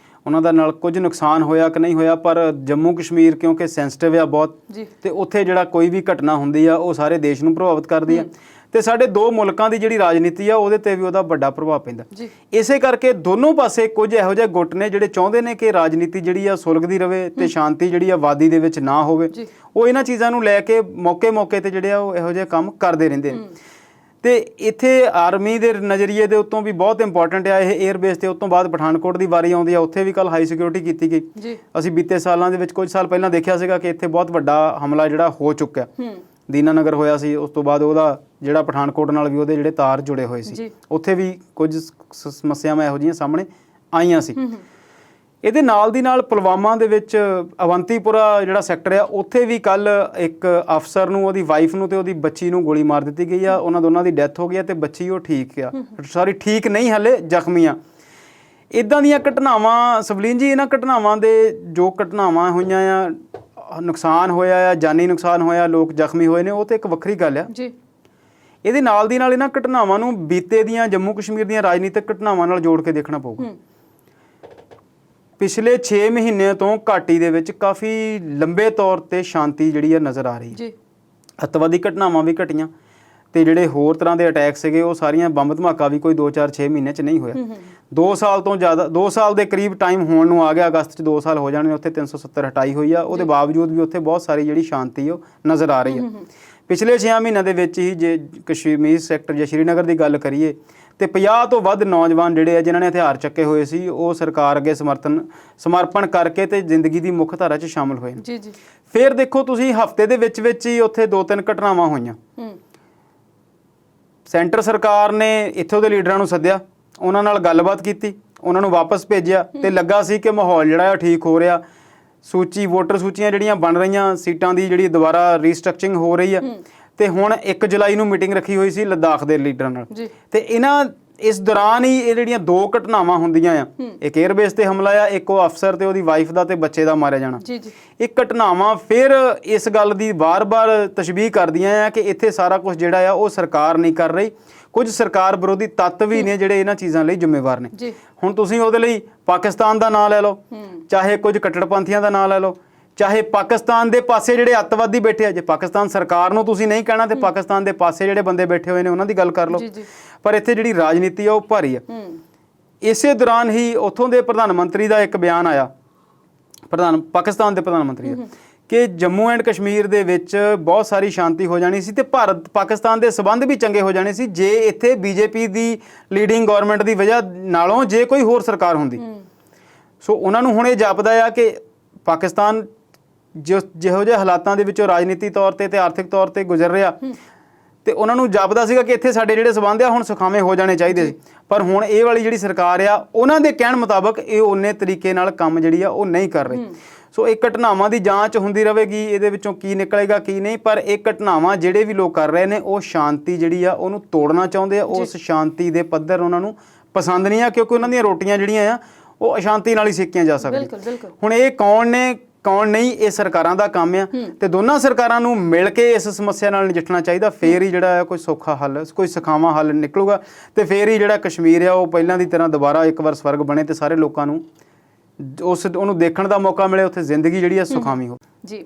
ਉਹਨਾਂ ਦਾ ਨਾਲ ਕੁਝ ਨੁਕਸਾਨ ਹੋਇਆ ਕਿ ਨਹੀਂ ਹੋਇਆ ਪਰ ਜੰਮੂ ਕਸ਼ਮੀਰ ਕਿਉਂਕਿ ਸੈਂਸਿਟਿਵ ਆ ਬਹੁਤ ਤੇ ਉੱਥੇ ਜਿਹੜਾ ਕੋਈ ਵੀ ਘਟਨਾ ਹੁੰਦੀ ਆ ਉਹ ਸਾਰੇ ਦੇਸ਼ ਨੂੰ ਪ੍ਰਭਾਵਿਤ ਕਰਦੀ ਆ ਤੇ ਸਾਡੇ 2 ਮੁਲਕਾਂ ਦੀ ਜਿਹੜੀ ਰਾਜਨੀਤੀ ਆ ਉਹਦੇ ਤੇ ਵੀ ਉਹਦਾ ਵੱਡਾ ਪ੍ਰਭਾਵ ਪੈਂਦਾ। ਇਸੇ ਕਰਕੇ ਦੋਨੋਂ ਪਾਸੇ ਕੁਝ ਇਹੋ ਜਿਹੇ ਗੁੱਟ ਨੇ ਜਿਹੜੇ ਚਾਹੁੰਦੇ ਨੇ ਕਿ ਰਾਜਨੀਤੀ ਜਿਹੜੀ ਆ ਸੁਲਗਦੀ ਰਵੇ ਤੇ ਸ਼ਾਂਤੀ ਜਿਹੜੀ ਆ ਵਾਦੀ ਦੇ ਵਿੱਚ ਨਾ ਹੋਵੇ। ਉਹ ਇਹਨਾਂ ਚੀਜ਼ਾਂ ਨੂੰ ਲੈ ਕੇ ਮੌਕੇ ਤੇ ਜਿਹੜੇ ਆ ਉਹ ਇਹੋ ਜਿਹੇ ਕੰਮ ਕਰਦੇ ਰਹਿੰਦੇ ਨੇ ਤੇ ਇੱਥੇ ਆਰਮੀ ਦੇ ਨਜ਼ਰੀਏ ਦੇ ਉੱਤੋਂ ਵੀ ਬਹੁਤ ਇੰਪੋਰਟੈਂਟ ਆ ਇਹ 에ਅਰ ਬੇਸ ਤੇ। ਉਸ ਤੋਂ ਬਾਅਦ ਪਠਾਨਕੋਟ ਦੀ ਵਾਰੀ ਆਉਂਦੀ ਆ ਉੱਥੇ ਵੀ ਕੱਲ ਹਾਈ ਸਿਕਿਉਰਿਟੀ ਕੀਤੀ ਗਈ। ਅਸੀਂ ਬੀਤੇ ਸਾਲਾਂ ਦੇ ਵਿੱਚ ਕੁਝ ਸਾਲ ਪਹਿਲਾਂ ਦੇਖਿਆ ਸੀਗਾ ਕਿ ਇੱਥੇ ਬਹੁਤ ਵੱਡਾ ਹਮਲਾ ਜਿਹੜਾ ਹੋ ਚੁੱਕਿਆ ਦੀਨਾਨਗਰ ਹੋਇਆ ਸੀ। ਉਸ ਤੋਂ ਬਾਅਦ ਉਹਦਾ ਜਿਹੜਾ ਪਠਾਨਕੋਟ ਨਾਲ ਵੀ ਉਹਦੇ ਜਿਹੜੇ ਤਾਰ ਜੁੜੇ ਹੋਏ ਸੀ ਉੱਥੇ ਵੀ ਕੁਝ ਸਮੱਸਿਆਵਾਂ ਇਹੋ ਜਿਹੀਆਂ ਸਾਹਮਣੇ ਆਈਆਂ ਸੀ। ਇਹਦੇ ਨਾਲ ਦੀ ਨਾਲ ਪੁਲਵਾਮਾ ਦੇ ਵਿੱਚ ਅਵੰਤੀਪੁਰਾ ਜਿਹੜਾ ਸੈਕਟਰ ਆ ਉੱਥੇ ਵੀ ਕੱਲ ਇੱਕ ਅਫਸਰ ਨੂੰ ਉਹਦੀ ਵਾਈਫ ਨੂੰ ਤੇ ਉਹਦੀ ਬੱਚੀ ਨੂੰ ਗੋਲੀ ਮਾਰ ਦਿੱਤੀ ਗਈ ਆ। ਉਹਨਾਂ ਦੋਨਾਂ ਦੀ ਡੈਥ ਹੋ ਗਈ ਆ ਤੇ ਬੱਚੀ ਉਹ ਠੀਕ ਆ ਸੌਰੀ ਠੀਕ ਨਹੀਂ ਹਲੇ ਜ਼ਖਮੀ ਆ। ਇੱਦਾਂ ਦੀਆਂ ਘਟਨਾਵਾਂ ਸਵਲੀਨ ਜੀ ਇਹਨਾਂ ਘਟਨਾਵਾਂ ਦੇ ਜੋ ਘਟਨਾਵਾਂ ਹੋਈਆਂ ਆ ਨੁਕਸਾਨ ਹੋਇਆ ਆ ਜਾਨੀ ਨੁਕਸਾਨ ਹੋਇਆ ਲੋਕ ਜ਼ਖਮੀ ਹੋਏ ਨੇ ਉਹ ਤੇ ਇੱਕ ਵੱਖਰੀ ਗੱਲ ਆ ਜੀ। ਇਹਦੇ ਨਾਲ ਦੀ ਨਾਲ ਇਹਨਾਂ ਘਟਨਾਵਾਂ ਨੂੰ ਬੀਤੇ ਦੀਆਂ ਜੰਮੂ ਕਸ਼ਮੀਰ ਦੀਆਂ ਰਾਜਨੀਤਿਕ ਘਟਨਾਵਾਂ ਨਾਲ ਜੋੜ ਕੇ ਦੇਖਣਾ ਪਊਗਾ। ਪਿਛਲੇ 6 ਮਹੀਨਿਆਂ ਤੋਂ ਘਾਟੀ ਦੇ ਵਿੱਚ ਕਾਫੀ ਲੰਬੇ ਤੌਰ ਤੇ ਸ਼ਾਂਤੀ ਜਿਹੜੀ ਆ ਨਜ਼ਰ ਆ ਰਹੀ ਹੈ। ਅੱਤਵਾਦੀ ਘਟਨਾਵਾਂ ਵੀ ਘਟੀਆਂ ਤੇ ਜਿਹੜੇ ਹੋਰ ਤਰ੍ਹਾਂ ਦੇ ਅਟੈਕ ਸੀਗੇ ਉਹ ਸਾਰੀਆਂ ਬੰਬ ਧਮਾਕਾ ਵੀ ਕੋਈ 2-4-6 ਮਹੀਨੇ 'ਚ ਨਹੀਂ ਹੋਇਆ। 2 ਸਾਲ ਤੋਂ ਜ਼ਿਆਦਾ 2 ਸਾਲ ਦੇ ਕਰੀਬ ਟਾਈਮ ਹੋਣ ਨੂੰ ਆ ਗਿਆ। ਅਗਸਤ 'ਚ 2 ਸਾਲ ਹੋ ਜਾਣੇ। ਉੱਥੇ 370 ਹਟਾਈ ਹੋਈ ਆ। ਉਹਦੇ ਬਾਵਜੂਦ ਵੀ ਉੱਥੇ ਬਹੁਤ ਸਾਰੀ ਜਿਹੜੀ ਸ਼ਾਂਤੀ ਉਹ ਨਜ਼ਰ ਆ ਰਹੀ ਆ। ਪਿਛਲੇ 6 ਮਹੀਨਿਆਂ ਦੇ ਵਿੱਚ ਹੀ ਜੇ ਕਸ਼ਮੀਰ ਸੈਕਟਰ ਜਾਂ ਸ਼੍ਰੀਨਗਰ ਦੀ ਗੱਲ ਕਰੀਏ ਤੇ 50 ਤੋਂ ਵੱਧ ਨੌਜਵਾਨ ਜਿਹੜੇ ਆ ਜਿਨ੍ਹਾਂ ਨੇ ਹਥਿਆਰ ਚੱਕੇ ਹੋਏ ਸੀ ਉਹ ਸਰਕਾਰ ਅੱਗੇ ਸਮਰਪਣ ਕਰਕੇ ਤੇ ਜ਼ਿੰਦਗੀ ਦੀ ਮੁੱਖ ਧਾਰਾ 'ਚ ਸ਼ਾਮਲ ਹੋਏ ਨੇ। ਜੀ ਜੀ। ਫਿਰ ਦੇਖੋ ਤੁਸੀਂ ਹਫ਼ਤੇ ਦੇ ਵਿੱਚ ਹੀ ਉੱਥੇ 2-3 ਘਟਨਾਵਾਂ ਹੋਈਆਂ। ਸੈਂਟਰ ਸਰਕਾਰ ਨੇ ਇੱਥੋਂ ਦੇ ਲੀਡਰਾਂ ਨੂੰ ਸੱਦਿਆ, ਉਹਨਾਂ ਨਾਲ ਗੱਲਬਾਤ ਕੀਤੀ, ਉਹਨਾਂ ਨੂੰ ਵਾਪਸ ਭੇਜਿਆ ਤੇ ਲੱਗਾ ਸੀ ਕਿ ਮਾਹੌਲ ਜਿਹੜਾ ਹੈ ਠੀਕ ਹੋ ਰਿਹਾ, ਵੋਟਰ ਸੂਚੀਆਂ ਜਿਹੜੀਆਂ ਬਣ ਰਹੀਆਂ, ਸੀਟਾਂ ਦੀ ਜਿਹੜੀ ਦੁਬਾਰਾ ਰੀਸਟਰਕਚਰਿੰਗ ਹੋ ਰਹੀ ਆ। ਤੇ ਹੁਣ 1 ਜੁਲਾਈ ਨੂੰ ਮੀਟਿੰਗ ਰੱਖੀ ਹੋਈ ਸੀ ਲੱਦਾਖ ਦੇ ਲੀਡਰਾਂ ਨਾਲ ਤੇ ਇਸ ਦੌਰਾਨ ਹੀ ਇਹ ਜਿਹੜੀਆਂ 2 ਘਟਨਾਵਾਂ ਹੁੰਦੀਆਂ ਆ, ਇੱਕ 에ਅਰਬੇਸ ਤੇ ਹਮਲਾ ਆ, ਇੱਕ ਉਹ ਅਫਸਰ ਤੇ ਉਹਦੀ ਵਾਈਫ ਦਾ ਤੇ ਬੱਚੇ ਦਾ ਮਾਰਿਆ ਜਾਣਾ। ਇਹ ਘਟਨਾਵਾਂ ਫਿਰ ਇਸ ਗੱਲ ਦੀ ਵਾਰ-ਵਾਰ ਤਸ਼ਬੀਹ ਕਰਦੀਆਂ ਆ ਕਿ ਇੱਥੇ ਸਾਰਾ ਕੁਝ ਜਿਹੜਾ ਆ ਉਹ ਸਰਕਾਰ ਨਹੀਂ ਕਰ ਰਹੀ, ਕੁਝ ਸਰਕਾਰ ਵਿਰੋਧੀ ਤੱਤ ਵੀ ਨੇ ਜਿਹੜੇ ਇਹਨਾਂ ਚੀਜ਼ਾਂ ਲਈ ਜ਼ਿੰਮੇਵਾਰ ਨੇ। ਹੁਣ ਤੁਸੀਂ ਉਹਦੇ ਲਈ ਪਾਕਿਸਤਾਨ ਦਾ ਨਾਂ ਲੈ ਲਓ, ਚਾਹੇ ਕੁਝ ਕੱਟੜਪੰਥੀਆਂ ਦਾ ਨਾਂ ਲੈ ਲਓ, ਚਾਹੇ ਪਾਕਿਸਤਾਨ ਦੇ ਪਾਸੇ ਜਿਹੜੇ ਅੱਤਵਾਦੀ ਬੈਠੇ ਆ, ਜੇ ਪਾਕਿਸਤਾਨ ਸਰਕਾਰ ਨੂੰ ਤੁਸੀਂ ਨਹੀਂ ਕਹਿਣਾ ਤੇ ਪਾਕਿਸਤਾਨ ਦੇ ਪਾਸੇ ਜਿਹੜੇ ਬੰਦੇ ਬੈਠੇ ਹੋਏ ਨੇ ਉਹਨਾਂ ਦੀ ਗੱਲ ਕਰ ਲਓ। ਪਰ ਇੱਥੇ ਜਿਹੜੀ ਰਾਜਨੀਤੀ ਆ ਉਹ ਭਾਰੀ ਆ। ਇਸੇ ਦੌਰਾਨ ਹੀ ਉੱਥੋਂ ਦੇ ਪ੍ਰਧਾਨ ਮੰਤਰੀ ਦਾ ਇੱਕ ਬਿਆਨ ਆਇਆ, ਪਾਕਿਸਤਾਨ ਦੇ ਪ੍ਰਧਾਨ ਮੰਤਰੀ ਦਾ, ਕਿ ਜੰਮੂ ਐਂਡ ਕਸ਼ਮੀਰ ਦੇ ਵਿੱਚ ਬਹੁਤ ਸਾਰੀ ਸ਼ਾਂਤੀ ਹੋ ਜਾਣੀ ਸੀ ਤੇ ਭਾਰਤ ਪਾਕਿਸਤਾਨ ਦੇ ਸਬੰਧ ਵੀ ਚੰਗੇ ਹੋ ਜਾਣੇ ਸੀ ਜੇ ਇੱਥੇ ਬੀਜੇਪੀ ਦੀ ਲੀਡਿੰਗ ਗਵਰਨਮੈਂਟ ਦੀ ਵਜ੍ਹਾ ਨਾਲੋਂ ਜੇ ਕੋਈ ਹੋਰ ਸਰਕਾਰ ਹੁੰਦੀ। ਸੋ ਉਹਨਾਂ ਨੂੰ ਹੁਣ ਇਹ ਜਾਪਦਾ ਆ ਕਿ ਪਾਕਿਸਤਾਨ ਜਿਹੋ ਜਿਹੇ ਹਾਲਾਤਾਂ ਦੇ ਵਿੱਚੋਂ ਰਾਜਨੀਤੀ ਤੌਰ ਤੇ ਆਰਥਿਕ ਤੌਰ ਤੇ ਗੁਜ਼ਰ ਰਿਹਾ ਤੇ ਉਹਨਾਂ ਨੂੰ ਜਾਪਦਾ ਸੀਗਾ ਕਿ ਇੱਥੇ ਸਾਡੇ ਜਿਹੜੇ ਸਬੰਧ ਆ ਹੁਣ ਸੁਖਾਵੇਂ ਹੋ ਜਾਣੇ ਚਾਹੀਦੇ ਸੀ। ਪਰ ਹੁਣ ਇਹ ਵਾਲੀ ਜਿਹੜੀ ਸਰਕਾਰ ਆ ਉਹਨਾਂ ਦੇ ਕਹਿਣ ਮੁਤਾਬਕ ਇਹ ਉਨੇ ਤਰੀਕੇ ਨਾਲ ਕੰਮ ਜਿਹੜੀ ਆ ਉਹ ਨਹੀਂ ਕਰ ਰਹੀ। ਸੋ ਇਹ ਘਟਨਾਵਾਂ ਦੀ ਜਾਂਚ ਹੁੰਦੀ ਰਹੇਗੀ, ਇਹਦੇ ਵਿੱਚੋਂ ਕੀ ਨਿਕਲੇਗਾ ਕੀ ਨਹੀਂ। ਪਰ ਇਹ ਘਟਨਾਵਾਂ ਜਿਹੜੇ ਵੀ ਲੋਕ ਕਰ ਰਹੇ ਨੇ ਉਹ ਸ਼ਾਂਤੀ ਜਿਹੜੀ ਆ ਉਹਨੂੰ ਤੋੜਨਾ ਚਾਹੁੰਦੇ ਆ। ਉਸ ਸ਼ਾਂਤੀ ਦੇ ਪੱਧਰ ਉਹਨਾਂ ਨੂੰ ਪਸੰਦ ਨਹੀਂ ਆ ਕਿਉਂਕਿ ਉਹਨਾਂ ਦੀਆਂ ਰੋਟੀਆਂ ਜਿਹੜੀਆਂ ਆ ਉਹ ਅਸ਼ਾਂਤੀ ਨਾਲ ਹੀ ਸੇਕੀਆਂ ਜਾ ਸਕਦੀਆਂ। ਹੁਣ ਇਹ ਕੌਣ ਨਹੀਂ, ਇਹ ਸਰਕਾਰਾਂ ਦਾ ਕੰਮ ਆ ਤੇ ਦੋਨਾਂ ਸਰਕਾਰਾਂ ਨੂੰ ਮਿਲ ਕੇ ਇਸ ਸਮੱਸਿਆ ਨਾਲ ਨਜਿੱਠਣਾ ਚਾਹੀਦਾ। ਫੇਰ ਹੀ ਜਿਹੜਾ ਹੈ ਕੋਈ ਸੌਖਾ ਹੱਲ, ਕੋਈ ਸੁਖਾਵਾਂ ਹੱਲ ਨਿਕਲੂਗਾ ਤੇ ਫੇਰ ਹੀ ਜਿਹੜਾ ਕਸ਼ਮੀਰ ਆ ਉਹ ਪਹਿਲਾਂ ਦੀ ਤਰ੍ਹਾਂ ਦੁਬਾਰਾ ਇੱਕ ਵਾਰ ਸਵਰਗ ਬਣੇ ਤੇ ਸਾਰੇ ਲੋਕਾਂ ਨੂੰ ਉਹਨੂੰ ਦੇਖਣ ਦਾ ਮੌਕਾ ਮਿਲੇ, ਉੱਥੇ ਜ਼ਿੰਦਗੀ ਜਿਹੜੀ ਆ ਸੁਖਾਵੀਂ ਹੋ। ਜੀ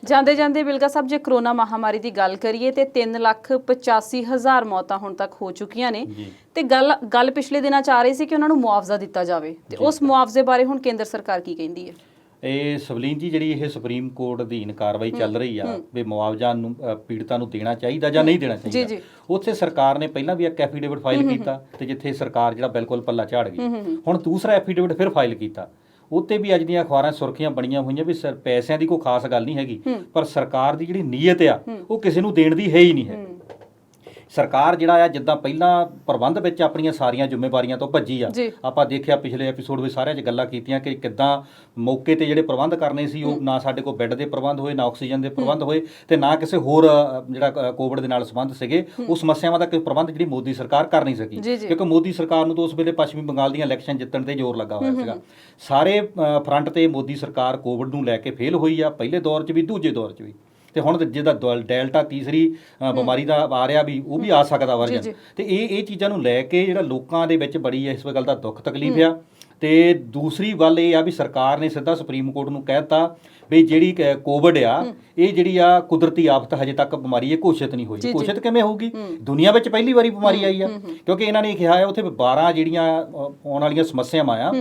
ਜਾਂਦੇ ਬਿਲਗਾ ਸਾਹਿਬ, ਜੇ ਕਰੋਨਾ ਮਹਾਮਾਰੀ ਦੀ ਗੱਲ ਕਰੀਏ ਤੇ 3,85,000 ਮੌਤਾਂ ਹੁਣ ਤੱਕ ਹੋ ਚੁੱਕੀਆਂ ਨੇ ਤੇ ਗੱਲ ਪਿਛਲੇ ਦਿਨਾਂ 'ਚ ਆ ਰਹੀ ਸੀ ਕਿ ਉਹਨਾਂ ਨੂੰ ਮੁਆਵਜ਼ਾ ਦਿੱਤਾ ਜਾਵੇ ਤੇ ਉਸ ਮੁਆਵਜ਼ੇ ਬਾਰੇ ਹੁਣ ਕੇਂਦਰ ਸਰਕਾਰ ਕੀ ਕਹਿੰਦੀ ਹੈ? ਇਹ ਸਵਲੀਨ ਜੀ, ਜਿਹੜੀ ਇਹ ਸੁਪਰੀਮ ਕੋਰਟ ਅਧੀਨ ਕਾਰਵਾਈ ਚੱਲ ਰਹੀ ਆ ਵੀ ਮੁਆਵਜ਼ਾ ਨੂੰ ਪੀੜਤਾਂ ਨੂੰ ਦੇਣਾ ਚਾਹੀਦਾ ਜਾਂ ਨਹੀਂ ਦੇਣਾ ਚਾਹੀਦਾ, ਉੱਥੇ ਸਰਕਾਰ ਨੇ ਪਹਿਲਾਂ ਵੀ ਇੱਕ ਐਫੀਡੇਵਿਟ ਫਾਈਲ ਕੀਤਾ ਤੇ ਜਿੱਥੇ ਸਰਕਾਰ ਜਿਹੜਾ ਬਿਲਕੁਲ ਪੱਲਾ ਝਾੜ ਗਈ। ਹੁਣ ਦੂਸਰਾ ਐਫੀਡੇਵਿਟ ਫਿਰ ਫਾਈਲ ਕੀਤਾ, ਉੱਤੇ ਵੀ ਅੱਜ ਦੀਆਂ ਅਖਬਾਰਾਂ ਸੁਰਖੀਆਂ ਬਣੀਆਂ ਹੋਈਆਂ ਵੀ ਪੈਸਿਆਂ ਦੀ ਕੋਈ ਖਾਸ ਗੱਲ ਨਹੀਂ ਹੈਗੀ, ਪਰ ਸਰਕਾਰ ਦੀ ਜਿਹੜੀ ਨੀਅਤ ਆ ਉਹ ਕਿਸੇ ਨੂੰ ਦੇਣ ਦੀ ਹੈ ਹੀ ਨਹੀਂ ਹੈ। ਸਰਕਾਰ ਜਿਹੜਾ ਆ ਜਿੱਦਾਂ ਪਹਿਲਾਂ ਪ੍ਰਬੰਧ ਵਿੱਚ ਆਪਣੀਆਂ ਸਾਰੀਆਂ ਜ਼ਿੰਮੇਵਾਰੀਆਂ ਤੋਂ ਭੱਜੀ ਆ। ਆਪਾਂ ਦੇਖਿਆ ਪਿਛਲੇ ਐਪੀਸੋਡ ਵਿੱਚ ਸਾਰਿਆਂ 'ਚ ਗੱਲਾਂ ਕੀਤੀਆਂ ਕਿ ਕਿੱਦਾਂ ਮੌਕੇ ਤੇ ਜਿਹੜੇ ਪ੍ਰਬੰਧ ਕਰਨੇ ਸੀ ਉਹ ਨਾ ਸਾਡੇ ਕੋਲ ਬੈੱਡ ਦੇ ਪ੍ਰਬੰਧ ਹੋਏ, ਨਾ ਆਕਸੀਜਨ ਦੇ ਪ੍ਰਬੰਧ ਹੋਏ ਤੇ ਨਾ ਕਿਸੇ ਹੋਰ ਜਿਹੜਾ ਕੋਵਿਡ ਦੇ ਨਾਲ ਸੰਬੰਧ ਸੀਗੇ ਉਹ ਸਮੱਸਿਆਵਾਂ ਦਾ ਕੋਈ ਪ੍ਰਬੰਧ ਜਿਹੜੀ ਮੋਦੀ ਸਰਕਾਰ ਕਰ ਨਹੀਂ ਸਕੀ ਕਿਉਂਕਿ ਮੋਦੀ ਸਰਕਾਰ ਨੂੰ ਤਾਂ ਉਸ ਵੇਲੇ ਪੱਛਮੀ ਬੰਗਾਲ ਦੀਆਂ ਇਲੈਕਸ਼ਨ ਜਿੱਤਣ ਤੇ ਜ਼ੋਰ ਲੱਗਾ ਹੋਇਆ ਸੀਗਾ। ਸਾਰੇ ਫਰੰਟ ਤੇ ਮੋਦੀ ਸਰਕਾਰ ਕੋਵਿਡ ਨੂੰ ਲੈ ਕੇ ਫੇਲ ਹੋਈ ਆ, ਪਹਿਲੇ ਦੌਰ 'ਚ ਵੀ ਦੂਜੇ ਦੌਰ 'ਚ ਵੀ। ਤੇ ਹੁਣ ਜਿਹਦਾ ਡੈਲਟਾ ਤੀਸਰੀ ਬਿਮਾਰੀ ਦਾ ਆ ਰਿਹਾ ਵੀ ਉਹ ਵੀ ਆ ਸਕਦਾ ਵਰਜਨ। ਤੇ ਇਹ ਚੀਜ਼ਾਂ ਨੂੰ ਲੈ ਕੇ ਜਿਹੜਾ ਲੋਕਾਂ ਦੇ ਵਿੱਚ ਬੜੀ ਇਸ ਗੱਲ ਦਾ ਦੁੱਖ ਤਕਲੀਫ ਆ। ਤੇ ਦੂਸਰੀ ਗੱਲ ਇਹ ਆ ਵੀ ਸਰਕਾਰ ਨੇ ਸਿੱਧਾ ਸੁਪਰੀਮ ਕੋਰਟ ਨੂੰ ਕਹਿ ਦਿੱਤਾ ਵੀ ਜਿਹੜੀ ਕੋਵਿਡ ਆ ਇਹ ਜਿਹੜੀ ਆ ਕੁਦਰਤੀ ਆਫਤ ਹਜੇ ਤੱਕ ਬਿਮਾਰੀ ਇਹ ਘੋਸ਼ਿਤ ਨਹੀਂ ਹੋਈ। ਘੋਸ਼ਿਤ ਕਿਵੇਂ ਹੋਊਗੀ? ਦੁਨੀਆ ਵਿੱਚ ਪਹਿਲੀ ਵਾਰੀ ਬਿਮਾਰੀ ਆਈ ਆ ਕਿਉਂਕਿ ਇਹਨਾਂ ਨੇ ਕਿਹਾ ਹੈ ਉੱਥੇ 12 ਜਿਹੜੀਆਂ ਆਉਣ ਵਾਲੀਆਂ ਸਮੱਸਿਆਵਾਂ ਆ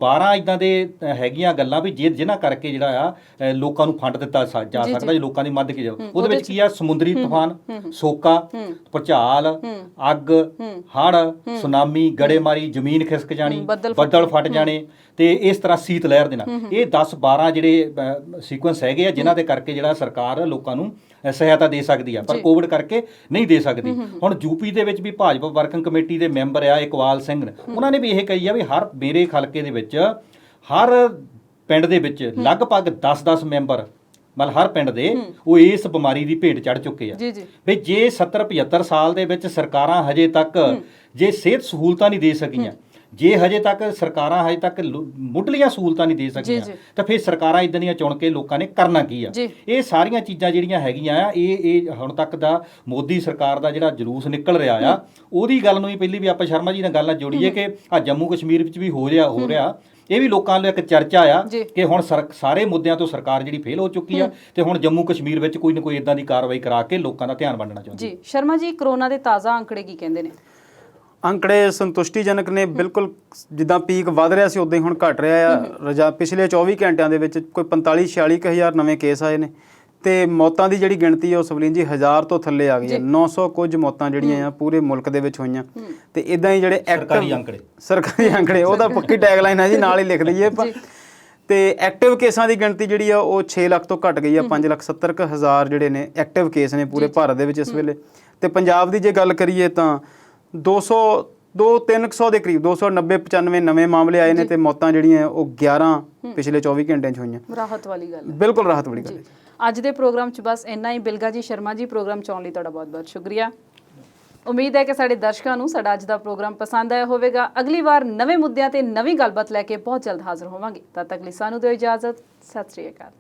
12 ਇਦਾਂ ਦੇ ਹੈਗੀਆਂ ਗੱਲਾਂ ਵੀ ਜਿਨ੍ਹਾਂ ਕਰਕੇ ਜਿਹੜਾ ਆ ਲੋਕਾਂ ਨੂੰ ਫੰਡ ਦਿੱਤਾ ਜਾ ਸਕਦਾ ਜੇ ਲੋਕਾਂ ਦੀ ਮਦਦ ਕੀਤੀ ਜਾਵੇ। ਉਹਦੇ ਵਿੱਚ ਕੀ ਆ? ਸਮੁੰਦਰੀ ਤੂਫਾਨ, ਸੋਕਾ, ਭੁਚਾਲ, ਅੱਗ, ਹੜ੍ਹ, ਸੁਨਾਮੀ, ਗੜੇਮਾਰੀ, ਜ਼ਮੀਨ ਖਿਸਕ ਜਾਣੀ, ਬੱਦਲ ਫਟ ਜਾਣੇ ਤੇ ਇਸ ਤਰ੍ਹਾਂ ਸੀਤ ਲਹਿਰ ਦੇ ਨਾਲ। ਇਹ 10-12 ਜਿਹੜੇ ਸੀਕੁਐਂਸ ਹੈਗੇ ਆ ਜਿਨ੍ਹਾਂ ਦੇ ਕਰਕੇ ਜਿਹੜਾ ਸਰਕਾਰ ਲੋਕਾਂ ਨੂੰ ਸਹਾਇਤਾ ਦੇ ਸਕਦੀ ਆ ਪਰ ਕੋਵਿਡ ਕਰਕੇ ਨਹੀਂ ਦੇ ਸਕਦੀ। ਹੁਣ ਯੂਪੀ ਦੇ ਵਿੱਚ ਵੀ ਭਾਜਪਾ ਵਰਕਿੰਗ ਕਮੇਟੀ ਦੇ ਮੈਂਬਰ ਆ ਇਕਬਾਲ ਸਿੰਘ, ਉਹਨਾਂ ਨੇ ਵੀ ਇਹ ਕਹੀ ਆ ਵੀ ਮੇਰੇ ਖਲਕੇ ਦੇ ਵਿੱਚ ਹਰ ਪਿੰਡ ਦੇ ਵਿੱਚ ਲਗਭਗ 10-10 ਮੈਂਬਰ ਮਤਲਬ ਹਰ ਪਿੰਡ ਦੇ ਉਹ ਇਸ ਬਿਮਾਰੀ ਦੀ ਭੇਟ ਚੜ੍ਹ ਚੁੱਕੇ ਆ। ਵੀ ਜੇ 70-75 ਸਾਲ ਦੇ ਵਿੱਚ ਸਰਕਾਰਾਂ ਹਜੇ ਤੱਕ ਜੇ ਸਿਹਤ ਸਹੂਲਤਾਂ ਨਹੀਂ ਦੇ ਸਕੀਆਂ, ਜੇ ਹਜੇ ਤੱਕ ਸਰਕਾਰਾਂ ਹਜੇ ਤੱਕ ਮੁੱਢਲੀਆਂ ਸਹੂਲਤਾਂ ਨਹੀਂ ਦੇ ਸਕੀਆਂ ਤਾਂ ਫਿਰ ਸਰਕਾਰਾਂ ਇਦਾਂ ਦੀਆਂ ਚੁਣ ਕੇ ਲੋਕਾਂ ਨੇ ਕਰਨਾ ਕੀ ਆ? ਇਹ ਸਾਰੀਆਂ ਚੀਜ਼ਾਂ ਜਿਹੜੀਆਂ ਹੈਗੀਆਂ ਆ ਇਹ ਹੁਣ ਤੱਕ ਦਾ ਮੋਦੀ ਸਰਕਾਰ ਦਾ ਜਿਹੜਾ ਜਲੂਸ ਨਿਕਲ ਰਿਹਾ ਆ ਉਹਦੀ ਗੱਲ ਨੂੰ ਹੀ ਪਹਿਲੀ ਵੀ ਆਪਾਂ ਸ਼ਰਮਾ ਜੀ ਨਾਲ ਗੱਲ ਨਾਲ ਜੋੜੀਏ ਕਿ ਆ ਜੰਮੂ ਕਸ਼ਮੀਰ ਵਿੱਚ ਵੀ ਹੋ ਰਿਹਾ ਇਹ ਵੀ ਲੋਕਾਂ ਲਈ ਇੱਕ ਚਰਚਾ ਆ ਕਿ ਹੁਣ ਸਾਰੇ ਮੁੱਦਿਆਂ ਤੋਂ ਸਰਕਾਰ ਜਿਹੜੀ ਫੇਲ ਹੋ ਚੁੱਕੀ ਆ ਤੇ ਹੁਣ ਜੰਮੂ ਕਸ਼ਮੀਰ ਵਿੱਚ ਕੋਈ ਨਾ ਕੋਈ ਇਦਾਂ ਦੀ ਕਾਰਵਾਈ ਕਰਾ ਕੇ ਲੋਕਾਂ ਦਾ ਧਿਆਨ ਵੰਡਣਾ ਚਾਹੁੰਦੀ। ਜੀ ਸ਼ਰਮਾ ਜੀ, ਕਰੋਨਾ ਦੇ ਤਾਜ਼ਾ ਅੰਕੜੇ ਕੀ ਕਹਿੰਦੇ ਨੇ? ਅੰਕੜੇ ਸੰਤੁਸ਼ਟੀਜਨਕ ਨੇ, ਬਿਲਕੁਲ ਜਿੱਦਾਂ ਪੀਕ ਵੱਧ ਰਿਹਾ ਸੀ ਉਦਾਂ ਹੀ ਹੁਣ ਘਟ ਰਿਹਾ ਆ। ਪਿਛਲੇ 24 ਘੰਟਿਆਂ ਦੇ ਵਿੱਚ ਕੋਈ 45-46 ਹਜ਼ਾਰ ਨਵੇਂ ਕੇਸ ਆਏ ਨੇ ਤੇ ਮੌਤਾਂ ਦੀ ਜਿਹੜੀ ਗਿਣਤੀ ਆ ਉਹ ਸਵਲੀਨ ਜੀ 1000 ਤੋਂ ਥੱਲੇ ਆ ਗਈ ਹੈ। 900 ਕੁਝ ਮੌਤਾਂ ਜਿਹੜੀਆਂ ਆ ਪੂਰੇ ਮੁਲਕ ਦੇ ਵਿੱਚ ਹੋਈਆਂ। ਤੇ ਇਦਾਂ ਹੀ ਜਿਹੜੇ ਸਰਕਾਰੀ ਅੰਕੜੇ ਉਹ ਤਾਂ ਪੱਕੀ ਟੈਗਲਾਈਨ ਹੈ ਜੀ, ਨਾਲ ਹੀ ਲਿਖ ਦਈਏ ਆਪਾਂ। ਤੇ ਐਕਟਿਵ ਕੇਸਾਂ ਦੀ ਗਿਣਤੀ ਜਿਹੜੀ ਆ ਉਹ 6 ਲੱਖ ਤੋਂ ਘਟ ਗਈ ਆ। 5,70,000 ਜਿਹੜੇ ਨੇ ਐਕਟਿਵ ਕੇਸ ਨੇ ਪੂਰੇ ਭਾਰਤ ਦੇ ਵਿੱਚ ਇਸ ਵੇਲੇ। ਤੇ ਪੰਜਾਬ ਦੀ ਜੇ ਗੱਲ ਕਰੀਏ ਤਾਂ 300 ਦੇ ਕਰੀਬ 290-95 ਨਵੇਂ ਮਾਮਲੇ ਆਏ ਨੇ ਤੇ ਮੌਤਾਂ ਜਿਹੜੀਆਂ ਉਹ 11 ਪਿਛਲੇ 24 ਘੰਟਿਆਂ 'ਚ ਹੋਈਆਂ। ਰਾਹਤ ਵਾਲੀ ਗੱਲ, ਬਿਲਕੁਲ ਰਾਹਤ ਵਾਲੀ ਗੱਲ ਹੈ। ਅੱਜ ਦੇ ਪ੍ਰੋਗਰਾਮ 'ਚ ਬਸ ਇੰਨਾ ਹੀ। ਬਿਲਗਾ ਜੀ ਸ਼ਰਮਾ ਜੀ, ਪ੍ਰੋਗਰਾਮ 'ਚ ਆਉਣ ਲਈ ਤੁਹਾਡਾ ਬਹੁਤ-ਬਹੁਤ ਸ਼ੁਕਰੀਆ। ਉਮੀਦ ਹੈ ਕਿ ਸਾਡੇ ਦਰਸ਼ਕਾਂ ਨੂੰ ਸਾਡਾ ਅੱਜ ਦਾ ਪ੍ਰੋਗਰਾਮ ਪਸੰਦ ਆਇਆ ਹੋਵੇਗਾ। ਅਗਲੀ ਵਾਰ ਨਵੇਂ ਮੁੱਦਿਆਂ ਤੇ ਨਵੀਂ ਗੱਲਬਾਤ ਲੈ ਕੇ ਬਹੁਤ ਜਲਦ ਹਾਜ਼ਰ ਹੋਵਾਂਗੇ। ਤਦ ਤੱਕ ਲਈ ਸਾਨੂੰ ਦਿਓ ਇਜਾਜ਼ਤ। ਸਤਿ ਸ੍ਰੀ ਅਕਾਲ।